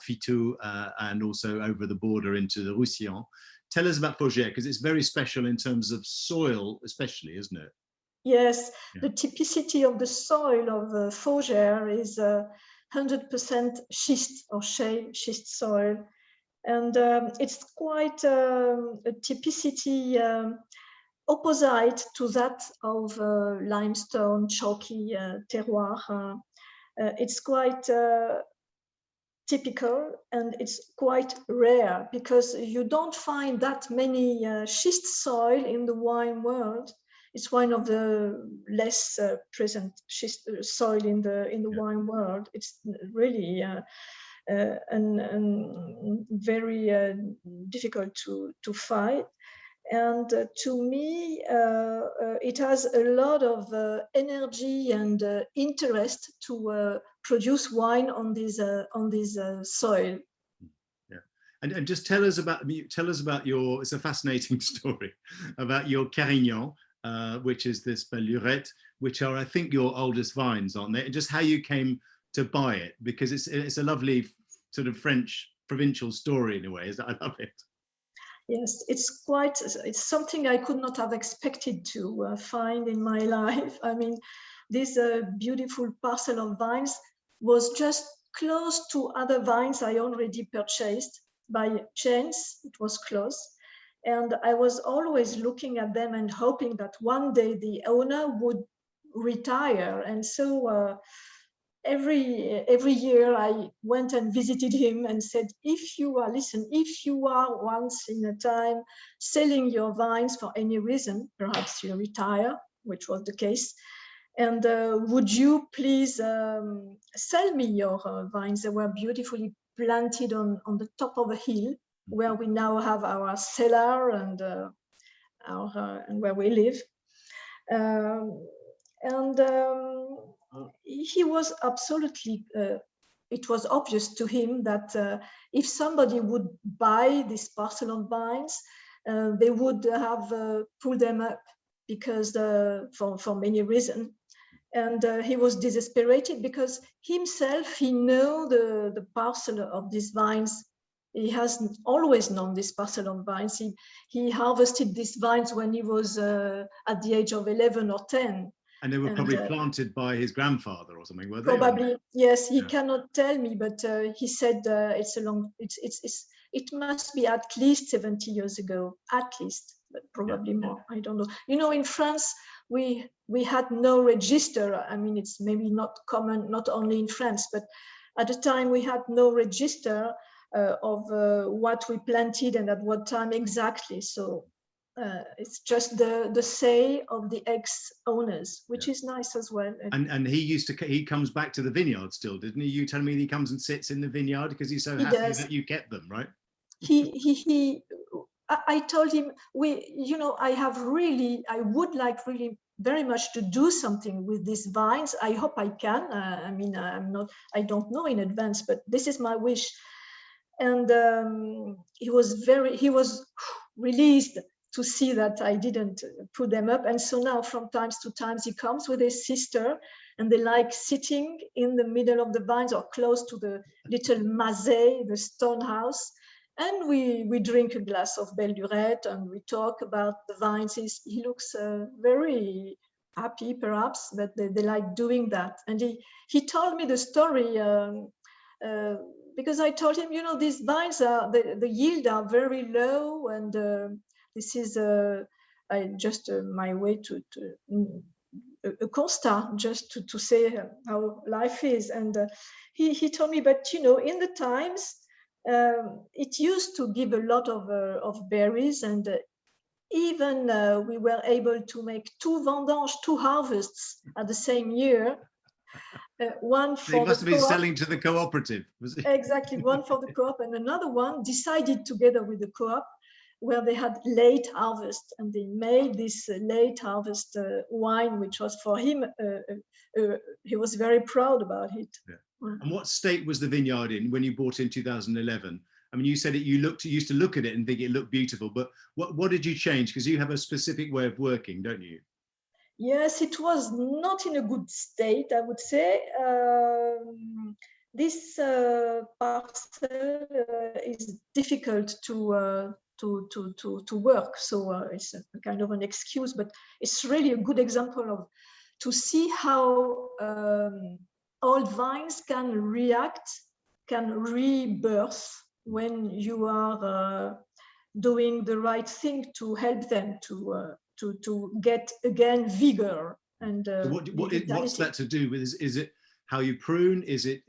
Fitou and also over the border into the Roussillon. Tell us about Fougères, because it's very special in terms of soil, especially, isn't it? Yes, Yeah. the typicity of the soil of Fougères is 100% schist or shale schist soil. And it's quite a typicity opposite to that of limestone, chalky terroir. It's quite typical, and it's quite rare because you don't find that many schist soil in the wine world. It's one of the less present schist soil in the wine world. It's really and very difficult to find. And to me, it has a lot of energy and interest to produce wine on this soil. Yeah, and just tell us about your. It's a fascinating story about your Carignan, which is this Bellurette, which are, I think, your oldest vines, aren't they? And just how you came to buy it, because it's a lovely sort of French provincial story in a way. I love it. Yes, it's something I could not have expected to find in my life. I mean, this beautiful parcel of vines was just close to other vines I already purchased by chance. It was close. And I was always looking at them and hoping that one day the owner would retire. And so every year I went and visited him and said, if you are once in a time selling your vines for any reason, perhaps you retire, which was the case, and would you please sell me your vines? They were beautifully planted on the top of a hill where we now have our cellar and where we live. He was absolutely, it was obvious to him that if somebody would buy this parcel of vines, they would have pulled them up because for many reasons. And he was desesperated because himself, he knew the parcel of these vines. He has always known this parcel of vines. He harvested these vines when he was at the age of 11 or 10. And they were probably planted by his grandfather or something, were they? Probably, yes. He cannot tell me, but he said it must be at least 70 years ago, at least, but probably more. I don't know. You know, in France, we had no register. I mean, it's maybe not common, not only in France, but at the time we had no register of what we planted and at what time exactly. So it's just the say of the ex-owners, which is nice as well. And he comes back to the vineyard still, didn't he? You tell me he comes and sits in the vineyard because he's so happy that you kept them, right? I told him, I would like really very much to do something with these vines. I hope I can. I mean, I don't know in advance, but this is my wish. And he was released to see that I didn't put them up. And so now from time to time, he comes with his sister and they like sitting in the middle of the vines or close to the little mazet, the stone house. And we drink a glass of Bellurette and we talk about the vines. He looks very happy, perhaps, that they like doing that. And he told me the story because I told him, these vines the yield are very low, and this is just my way to a constat, just to say how life is. And he told me, but in the times it used to give a lot of berries, and even we were able to make 2 vendanges, 2 harvests at the same year. One for They must the have been co-op. selling to the cooperative, was it? Exactly, one for the co-op, and another one decided together with the co-op, where they had late harvest, and they made this late harvest wine, which was for him, he was very proud about it. Yeah. And what state was the vineyard in when you bought in 2011? I mean, you said it, you used to look at it and think it looked beautiful, but what did you change? Because you have a specific way of working, don't you? Yes, it was not in a good state, I would say. This parcel is difficult to work, so it's a kind of an excuse, but it's really a good example to see how old vines can react, can rebirth when you are doing the right thing to help them to get again vigor and what's that to do with? Is it how you prune? Is it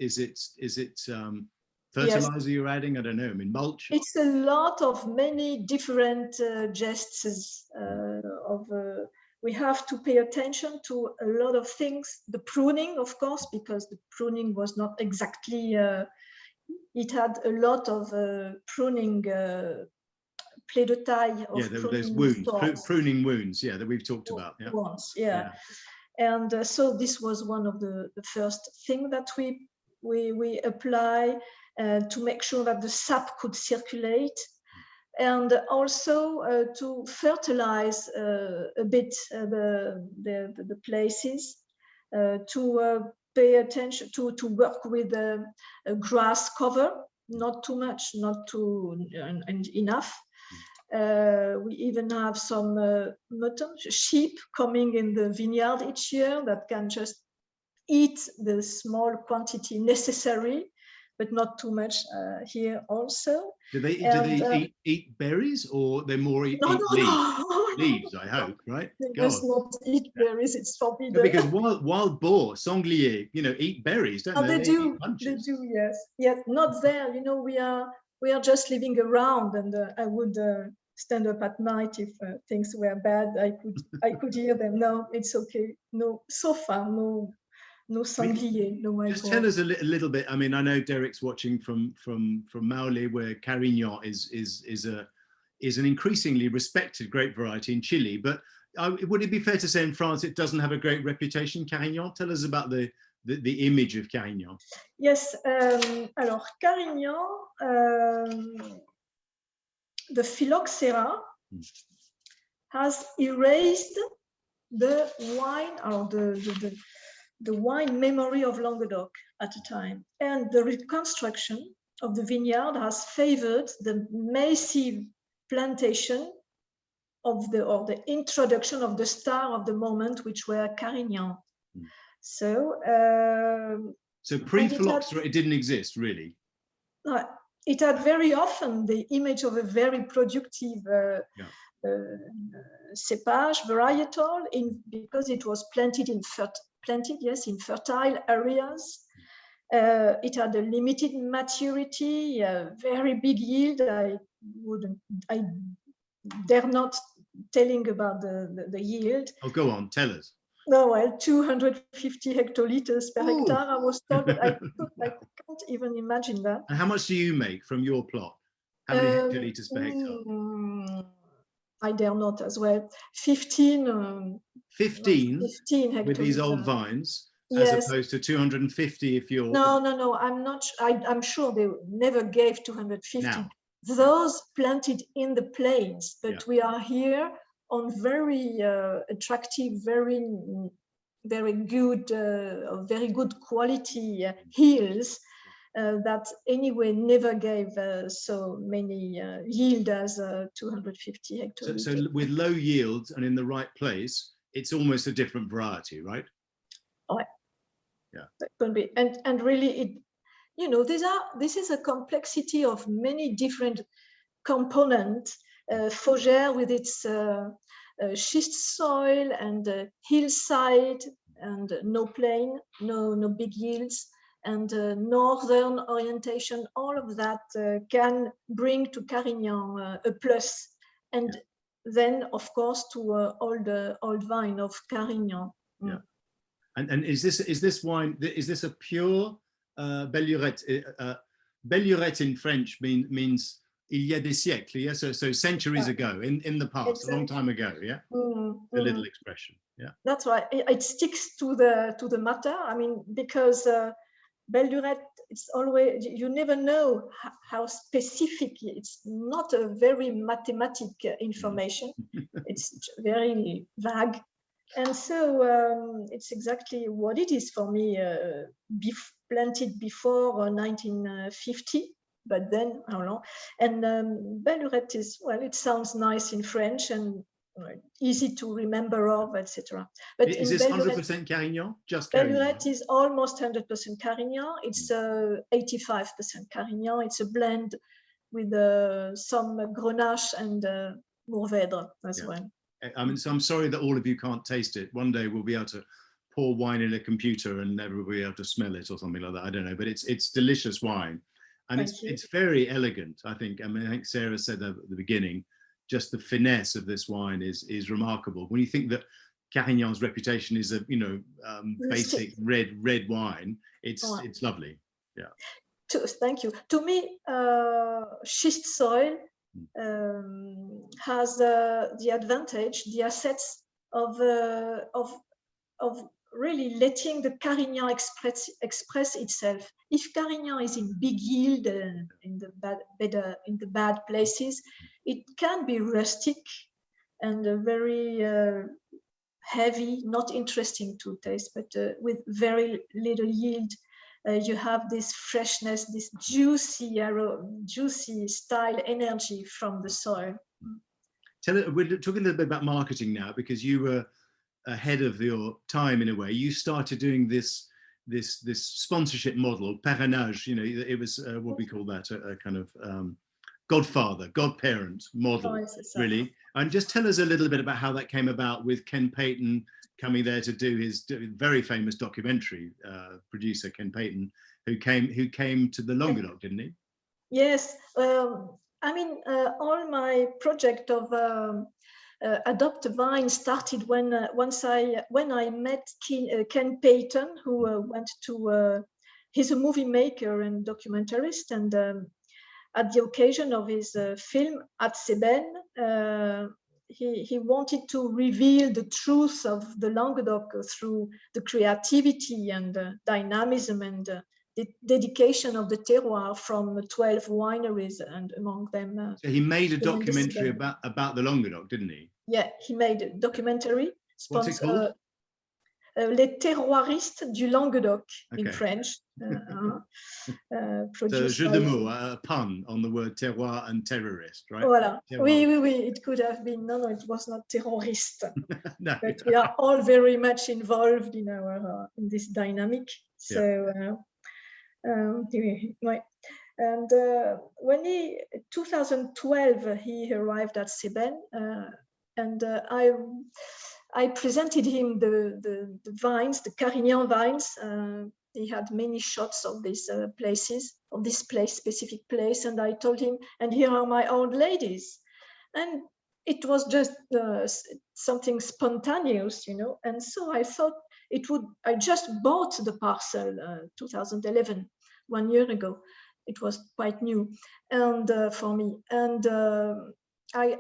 fertilizer you're adding? I don't know. I mean, mulch. It's a lot of many different gestures we have to pay attention to a lot of things. The pruning, of course, because the pruning was not exactly. It had a lot of pruning. Play de taille of there's wounds, pruning wounds, that we've talked about. Yeah. And so this was one of the first thing that we apply to make sure that the sap could circulate, and also to fertilize a bit the places, to pay attention to work with a grass cover, not too much, not too and enough. We even have some mutton, sheep coming in the vineyard each year that can just eat the small quantity necessary, but not too much here also. Do they eat berries, or they more eat leaves? No. Leaves, I hope, right? They must not eat berries, it's forbidden. No, because wild boar, sanglier, eat berries, don't they? They do, yes. Yeah, not there, we are just living around, and I would stand up at night if things were bad. I could hear them. No, it's okay. No, so far, no sanglier. No, my just God. tell us a little bit. I mean, I know Derek's watching from Maule, where Carignan is an increasingly respected grape variety in Chile. But would it be fair to say in France it doesn't have a great reputation, Carignan? Tell us about the image of Carignan. Yes. Alors Carignan. The phylloxera has erased the wine, or the wine memory of Languedoc at a time, and the reconstruction of the vineyard has favored the massive plantation of the introduction of the star of the moment, which were Carignan. So pre-phylloxera, it didn't exist really. It had very often the image of a very productive cepage varietal, because it was planted in fertile areas. It had a limited maturity, a very big yield. I dare not telling about the yield. Oh, go on, tell us. No, well, 250 hectoliters per hectare, I was told, but I can't even imagine that. And how much do you make from your plot? How many hectoliters per hectare? I dare not as well. 15 hectoliters with these old vines, yes. As opposed to 250 if you're... No, I'm not. I'm sure they never gave 250. Now. Those planted in the plains, but we are here on very attractive, very good, very good quality hills that anyway never gave so many yield as 250 hectoliters. So with low yields and in the right place, it's almost a different variety, right? Right. Yeah. That could be, and really, this is a complexity of many different components. Fougère with its schist soil and hillside and no plain, no big yields, and northern orientation, all of that can bring to Carignan a plus. And then of course to old vine of Carignan. Yeah. And is this wine? Is this a pure Bellurette? Bellurette in French means il y a des siècles. Yeah, so centuries ago, in the past, exactly. A long time ago. Yeah, the little expression. Yeah, that's right. It sticks to the matter. I mean, because Bellurette, it's always, you never know how specific. It's not a very mathematic information. It's very vague. And so it's exactly what it is for me, planted before 1950, but then, I don't know. And Bellurette is, well, it sounds nice in French and easy to remember of, etc. But is this 100% Carignan? Just Carignan? Bellurette is almost 100% Carignan. It's 85% Carignan. It's a blend with some Grenache and Mourvèdre as well. I mean, so I'm sorry that all of you can't taste it. One day we'll be able to pour wine in a computer and everybody will be able to smell it or something like that. I don't know, but it's delicious wine, and it's very elegant. I think. I mean, I think Sarah said at the beginning, just the finesse of this wine is remarkable. When you think that Carignan's reputation is a basic red wine, it's lovely. Yeah. Thank you. To me, schist soil has the advantage, the assets of really letting the Carignan express itself. If Carignan is in big yield in the bad places, it can be rustic and very heavy, not interesting to taste, but with very little yield. You have this freshness, this juicy style energy from the soil. We're talking a little bit about marketing now, because you were ahead of your time in a way. You started doing this sponsorship model, parrainage. You know, it was what we call that, a kind of godparent model, really. And just tell us a little bit about how that came about, with Ken Payton coming there to do his very famous documentary, producer Ken Payton, who came to the Languedoc, didn't he? Yes, I mean, all my project of Adopt a Vine started when I met Ken Payton, who went to. He's a movie maker and documentarist, and at the occasion of his film At Seben, he wanted to reveal the truth of the Languedoc through the creativity and dynamism and the dedication of the terroir from 12 wineries, and among them. So he made a documentary about the Languedoc, didn't he? Yeah, he made a documentary. What's it called? Les terroiristes du Languedoc, in French. So jeu de mots, a pun on the word terroir and terrorist, right? Voilà. Terroir. Oui, it could have been. No, it was not terrorist. No. But we are all very much involved in in this dynamic. So, right. And when 2012, he arrived at Seben, and I presented him the vines, the Carignan vines. He had many shots of these places, of this specific place, and I told him, and here are my old ladies. And it was just something spontaneous, you know. And so I thought I just bought the parcel 2011, 1 year ago. It was quite new, and for me. And I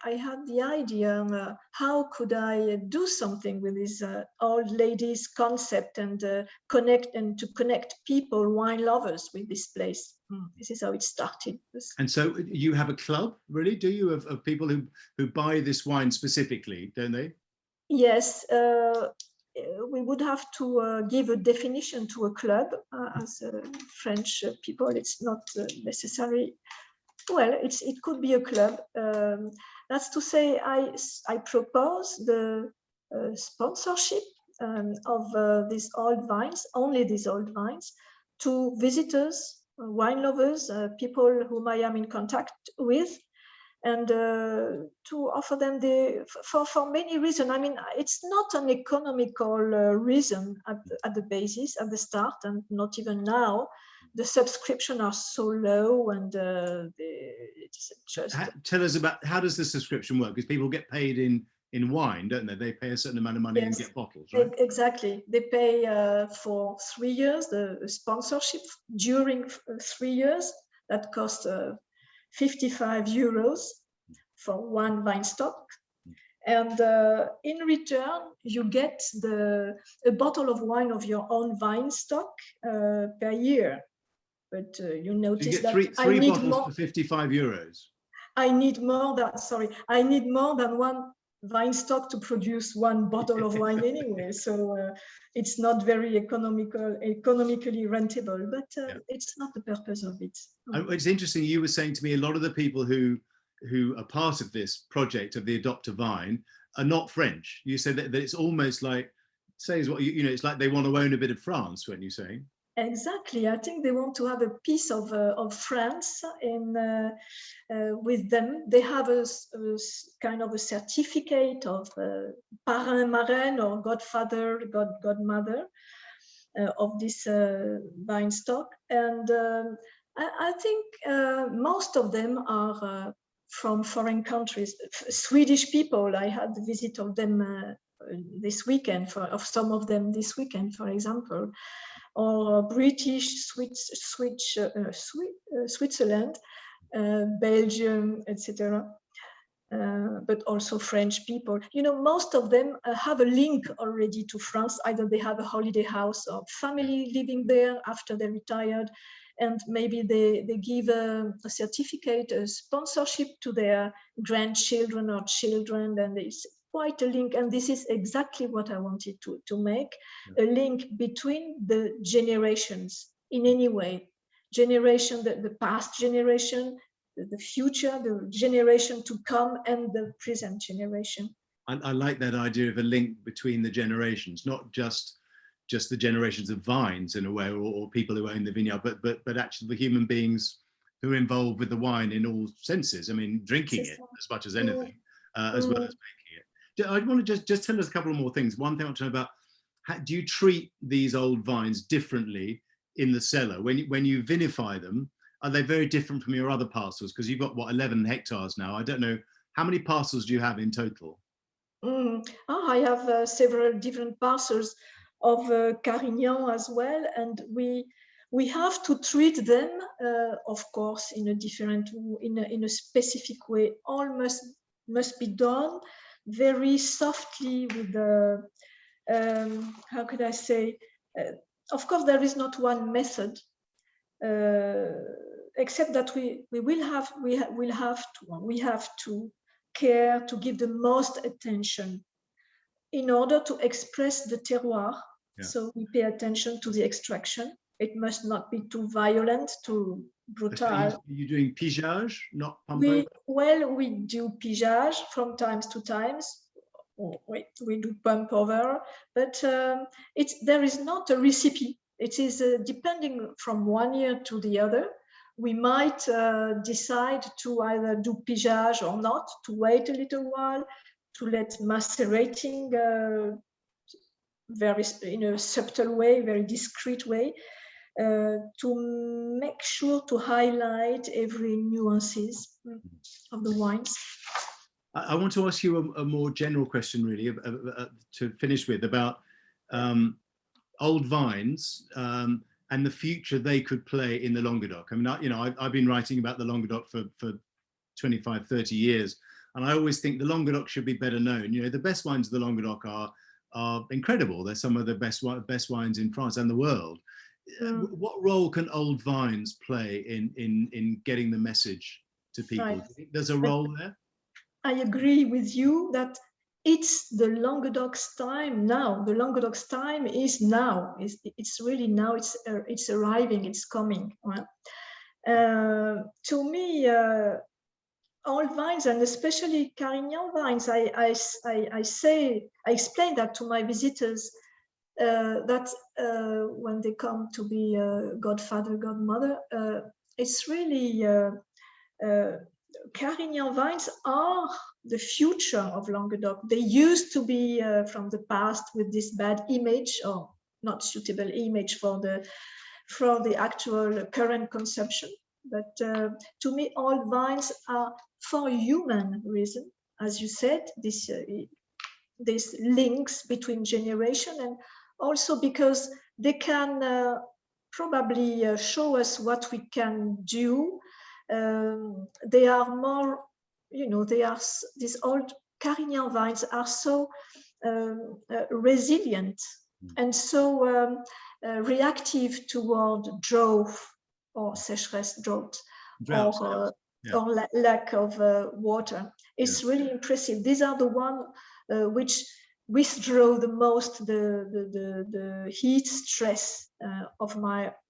had the idea, how could I do something with this old ladies concept and connect people, wine lovers, with this place. This is how it started. And so you have a club, really, do you, of people who buy this wine specifically, don't they? Yes, we would have to give a definition to a club as French people. It's not necessary. Well, it could be a club. That's to say, I propose the sponsorship of these old vines, only these old vines, to visitors, wine lovers, people whom I am in contact with, and to offer them for many reasons. I mean, it's not an economical reason at the basis, at the start, and not even now. the subscription are so low, and it's just. Tell us about, how does the subscription work? Because people get paid in wine, don't they? They pay a certain amount of money and get bottles, right? Exactly. They pay for 3 years the sponsorship during 3 years. That costs 55 euros for one wine stock. And in return, you get a bottle of wine of your own wine stock per year. But you notice you get that three bottles for 55 euros. I need more than one wine stock to produce one bottle of wine anyway. So it's not very economically rentable, but it's not the purpose of it. It's interesting, you were saying to me, a lot of the people who are part of this project of the Adopt a Vine are not French. You said that it's almost like, it's like they want to own a bit of France, when you say. Exactly. I think they want to have a piece of France with them. They have a kind of a certificate of parrain, marraine, or godfather, godmother of this vine stock. And I think most of them are from foreign countries. Swedish people, I had the visit of them this weekend, of some of them this weekend, for example, or British, Switzerland, Belgium, etc. But also French people. You know, most of them have a link already to France. Either they have a holiday house or family living there after they retired, and maybe they give a certificate, a sponsorship to their grandchildren or children, and it's quite a link. And this is exactly what I wanted to make, a link between the generations in any way. Generation, the past generation, the future, the generation to come, and the present generation. I like that idea of a link between the generations, not just the generations of vines in a way, or people who own the vineyard, but actually the human beings who are involved with the wine in all senses. I mean, drinking it as much as anything, as well as making it. I want to just tell us a couple of more things. One thing I want to know about, do you treat these old vines differently in the cellar? When you vinify them, are they very different from your other parcels? Because you've got, what, 11 hectares now. I don't know, how many parcels do you have in total? I have several different parcels of Carignan as well, and we have to treat them, of course, in a specific way. All must be done very softly with the how could I say? Of course, there is not one method, except that we have to care to give the most attention in order to express the terroir. So we pay attention to the extraction. It must not be too violent, too brutal. Are you doing pigeage, not pump over? We do pigeage from times to times. We do pump over, but there is not a recipe. It is depending from one year to the other. We might decide to either do pigeage or not, to wait a little while, to let macerating in a subtle way, very discreet way, to make sure to highlight every nuances of the wines. I want to ask you a more general question, really, to finish with, about old vines and the future they could play in the Languedoc. I mean, I've been writing about the Languedoc for 25, 30 years, and I always think the Languedoc should be better known. You know, the best wines of the Languedoc are incredible. They're some of the best wines in France and the world. What role can old vines play in getting the message to people? Right. Do you think there's a role there? I agree with you that it's the Languedoc's time now. The Languedoc's time is now. It's really now. It's arriving. It's coming. To me, old vines, and especially Carignan vines, I explain that to my visitors, that when they come to be godfather, godmother, it's really Carignan vines are the future of Languedoc. They used to be from the past with this bad image, or not suitable image for the for the actual current consumption. But to me, all vines are for human reason, as you said, this links between generation, and also because they can probably show us what we can do. They are more, these old Carignan vines are so resilient and so reactive toward drought or sécheresse, drought, or lack of water. It's really impressive. These are the ones which withdraw the most the heat stress of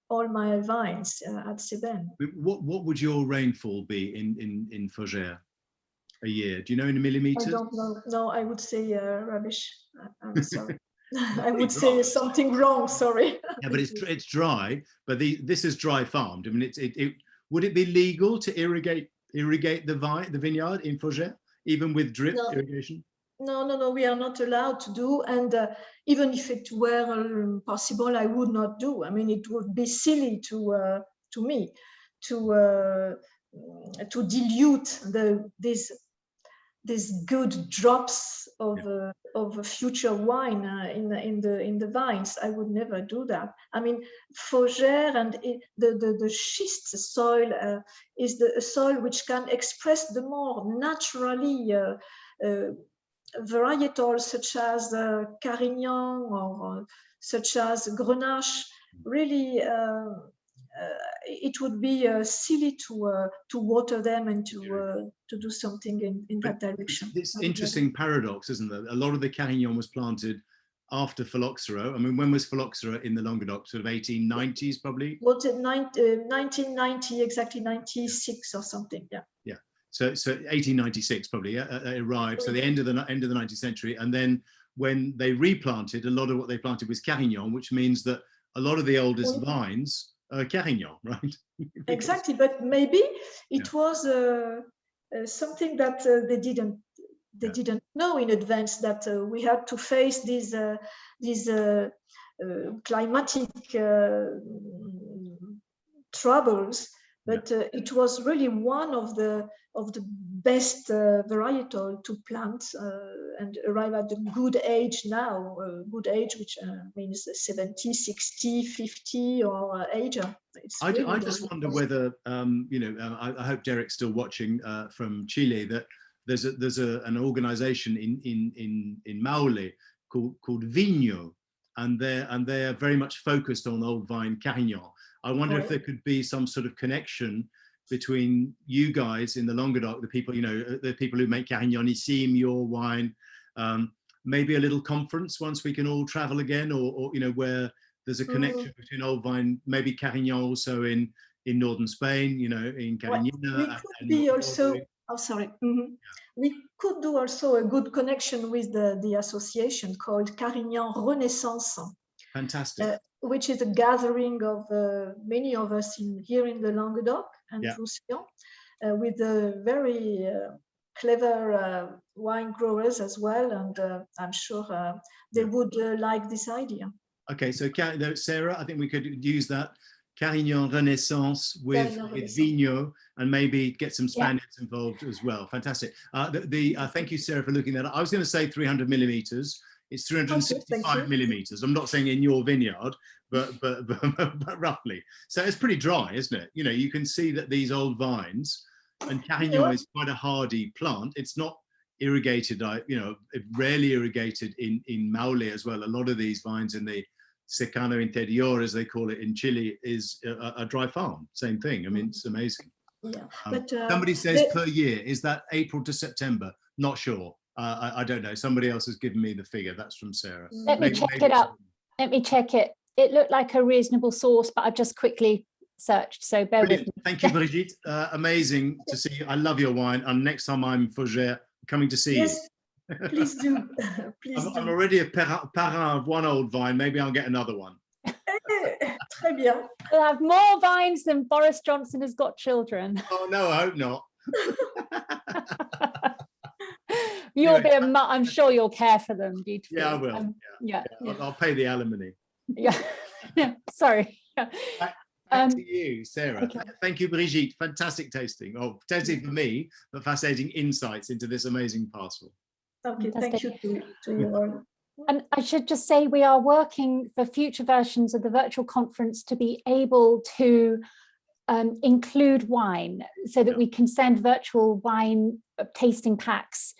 all my vines at Cévennes. What would your rainfall be in Fougères a year? Do you know in millimeters? I don't know. No, I would say rubbish. I'm sorry. I would say something wrong. Sorry. Yeah, but it's dry. But this is dry farmed. I mean, would it be legal to irrigate the vineyard in Fougères, even with drip irrigation? No, we are not allowed to do, and even if it were possible, I would not do. I mean, it would be silly to me to dilute these good drops of future wine in the vines. I would never do that. I mean, Fougères and the schist soil is the soil which can express the more naturally varietals such as Carignan or such as Grenache. Really, it would be silly to water them and to do something in that direction. This interesting paradox, isn't there? A lot of the Carignan was planted after phylloxera. I mean, when was phylloxera in the Languedoc? Sort of 1890s, probably. What 1990, exactly 96 or something. Yeah. Yeah. So 1896 probably arrived. So the end of the 19th century, and then when they replanted, a lot of what they planted was Carignan, which means that a lot of the oldest vines are Carignan, right? Exactly, but maybe it was something that they didn't know in advance, that we had to face these climatic troubles. But it was really one of the best varietal to plant and arrive at the good age now. Good age, which means 70, 60, 50 or age. I just wonder whether I hope Derek's still watching from Chile. That there's an organization in Maule called Vigno, and they're very much focused on old vine Carignan. I wonder if there could be some sort of connection between you guys in the Languedoc, the people who make Carignanissime, your wine, maybe a little conference once we can all travel again, or where there's a connection between old vine, maybe Carignan also in northern Spain, in Carignana. We could do also a good connection with the association called Carignan Renaissance. Fantastic. Which is a gathering of many of us here in the Languedoc and Roussillon, with very clever wine growers as well, and I'm sure they would like this idea. Okay, so Sarah, I think we could use that Carignan Renaissance with Vigno, and maybe get some Spaniards involved as well. Fantastic. Thank you, Sarah, for looking at that. I was going to say 300 millimeters. It's 365 millimeters. I'm not saying in your vineyard, but roughly. So it's pretty dry, isn't it? You can see that these old vines, and Carignan is quite a hardy plant. It's not irrigated, rarely irrigated in Maule as well. A lot of these vines in the Secano Interior, as they call it in Chile, is a dry farm. Same thing. I mean, it's amazing. Yeah, but somebody says per year. Is that April to September? Not sure. I don't know. Somebody else has given me the figure. That's from Sarah. Let me check it up. Let me check it. It looked like a reasonable source, but I've just quickly searched. So bear with me. Thank you, Brigitte. Amazing to see you. I love your wine. And next time I'm in Fougères, coming to see you. Please do. I'm already a parrain of one old vine. Maybe I'll get another one. Très bien. We'll have more vines than Boris Johnson has got children. Oh no, I hope not. You'll be I'm sure you'll care for them beautifully. Yeah, I will. Yeah. I'll pay the alimony. Yeah. Sorry. Back to you, Sarah. Okay. Thank you, Brigitte. Fantastic tasting. Oh, tasting for me, but fascinating insights into this amazing parcel. Okay, thank you to you all. And I should just say we are working for future versions of the virtual conference to be able to include wine so that we can send virtual wine tasting packs.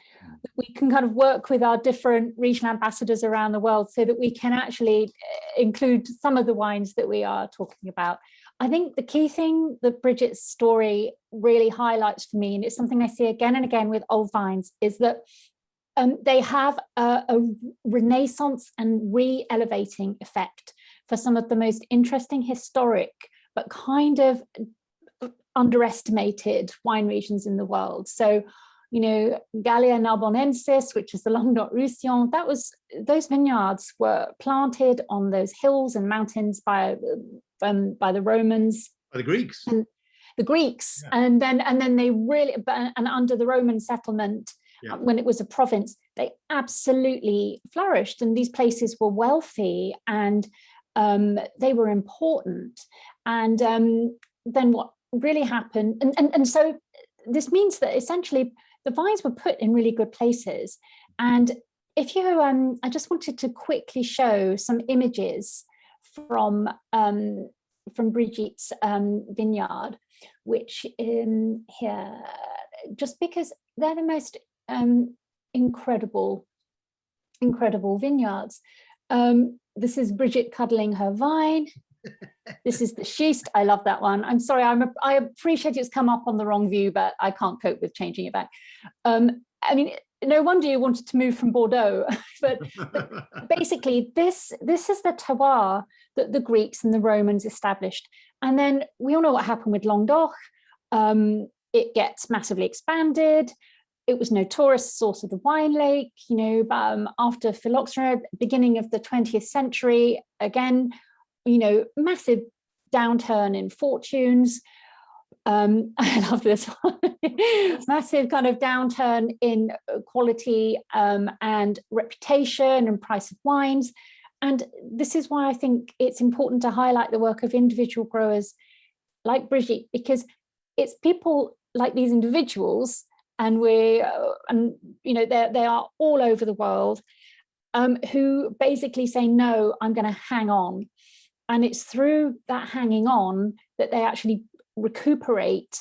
We can kind of work with our different regional ambassadors around the world so that we can actually include some of the wines that we are talking about. I think the key thing that Brigitte's story really highlights for me, and it's something I see again and again with old vines, is that they have a renaissance and re-elevating effect for some of the most interesting historic but kind of underestimated wine regions in the world. So, you know, Gallia Narbonensis, which is the Languedoc-Roussillon, those vineyards were planted on those hills and mountains by the Romans, by the Greeks, and the Greeks, yeah. and then they really, and under the Roman settlement, yeah. When it was a province, they absolutely flourished, and these places were wealthy and they were important. And then what really happened, and so this means that essentially the vines were put in really good places. And if you, I just wanted to quickly show some images from Brigitte's vineyard, which here, just because they're the most incredible vineyards. This is Brigitte cuddling her vine. This is the schist. I love that one. I'm sorry, I appreciate it's come up on the wrong view, but I can't cope with changing it back. I mean, no wonder you wanted to move from Bordeaux, but basically this is the terroir that the Greeks and the Romans established. And then we all know what happened with Languedoc. It gets massively expanded. It was notorious source of the wine lake, you know, after phylloxera, beginning of the 20th century, again, you know, massive downturn in fortunes. I love this one. Massive kind of downturn in quality and reputation and price of wines. And this is why I think it's important to highlight the work of individual growers like Brigitte, because it's people like these individuals, and you know, they are all over the world, who basically say, no, I'm going to hang on. And it's through that hanging on that they actually recuperate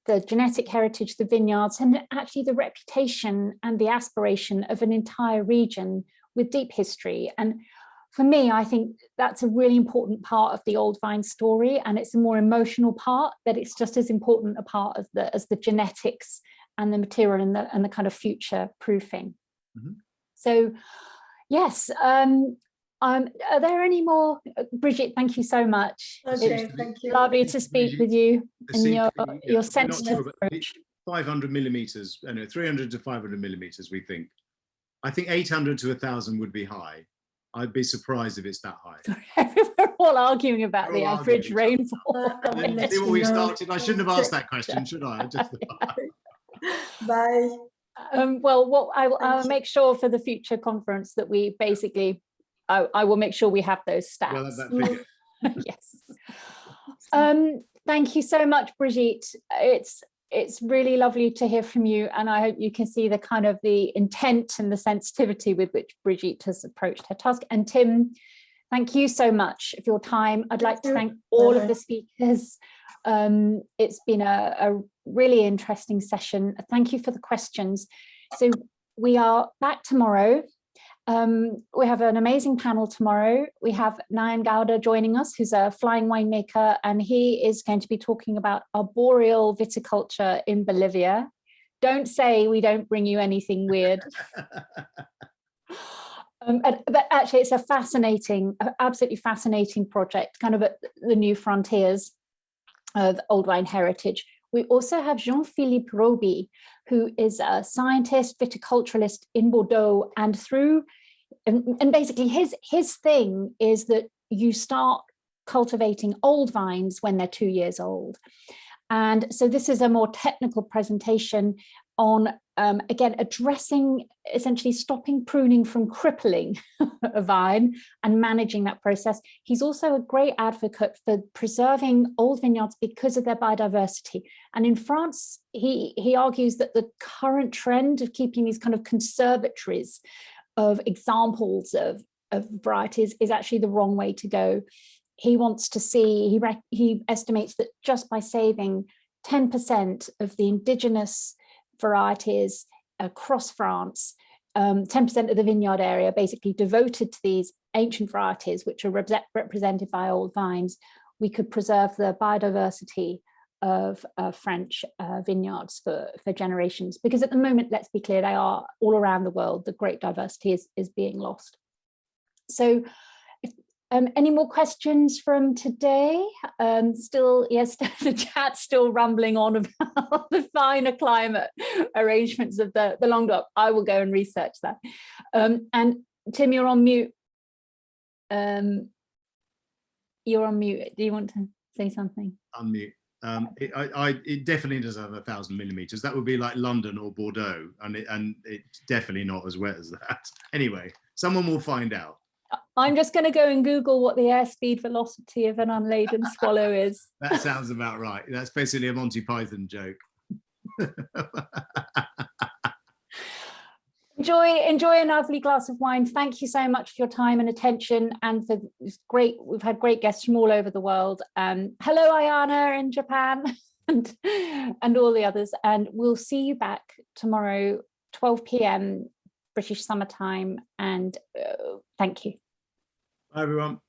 the genetic heritage, the vineyards, and actually the reputation and the aspiration of an entire region with deep history. And for me, I think that's a really important part of the old vine story, and it's a more emotional part, but it's just as important a part of as the genetics and the material and the kind of future proofing. Mm-hmm. So, yes. Are there any more? Brigitte, thank you so much. Okay, it's thank you. Lovely to speak with you and your sensitive approach. 500 millimeters, 300 to 500 millimeters, we think. I think 800 to 1,000 would be high. I'd be surprised if it's that high. We're all arguing about the average rainfall. See what we started. I shouldn't have asked that question, should I? Bye. Well, I'll make sure for the future conference that we basically, I will make sure we have those stats. Well, that figure. Yes. Thank you so much, Brigitte. It's really lovely to hear from you, and I hope you can see the kind of the intent and the sensitivity with which Brigitte has approached her task. And Tim, thank you so much for your time. I'd like to thank all of the speakers. It's been a really interesting session. Thank you for the questions. So we are back tomorrow. We have an amazing panel tomorrow. We have Nayan Gauda joining us, who's a flying winemaker, and he is going to be talking about arboreal viticulture in Bolivia. Don't say we don't bring you anything weird. But actually, it's a fascinating, absolutely fascinating project, kind of at the new frontiers of old wine heritage. We also have Jean-Philippe Roby, who is a scientist, viticulturalist in Bordeaux, and basically his thing is that you start cultivating old vines when they're 2 years old. And so this is a more technical presentation on again, addressing, essentially stopping pruning from crippling a vine and managing that process. He's also a great advocate for preserving old vineyards because of their biodiversity. And in France, he argues that the current trend of keeping these kind of conservatories of examples of varieties is actually the wrong way to go. He wants to see, he estimates that just by saving 10% of the indigenous varieties across France, 10% of the vineyard area basically devoted to these ancient varieties, which are represented by old vines, we could preserve the biodiversity of French vineyards for generations. Because at the moment, let's be clear, they are all around the world, the great diversity is being lost. So any more questions from today? Still, yes, the chat's still rumbling on about the finer climate arrangements of the Languedoc. I will go and research that. And Tim, you're on mute. You're on mute. Do you want to say something? Unmute. It definitely does have 1,000 millimeters. That would be like London or Bordeaux, and it's definitely not as wet as that. Anyway, someone will find out. I'm just going to go and Google what the airspeed velocity of an unladen swallow is. That sounds about right. That's basically a Monty Python joke. Enjoy a lovely glass of wine. Thank you so much for your time and attention, and for this great. We've had great guests from all over the world. Hello, Ayana in Japan, and all the others. And we'll see you back tomorrow, 12 p.m. British summertime. And thank you. Bye, everyone.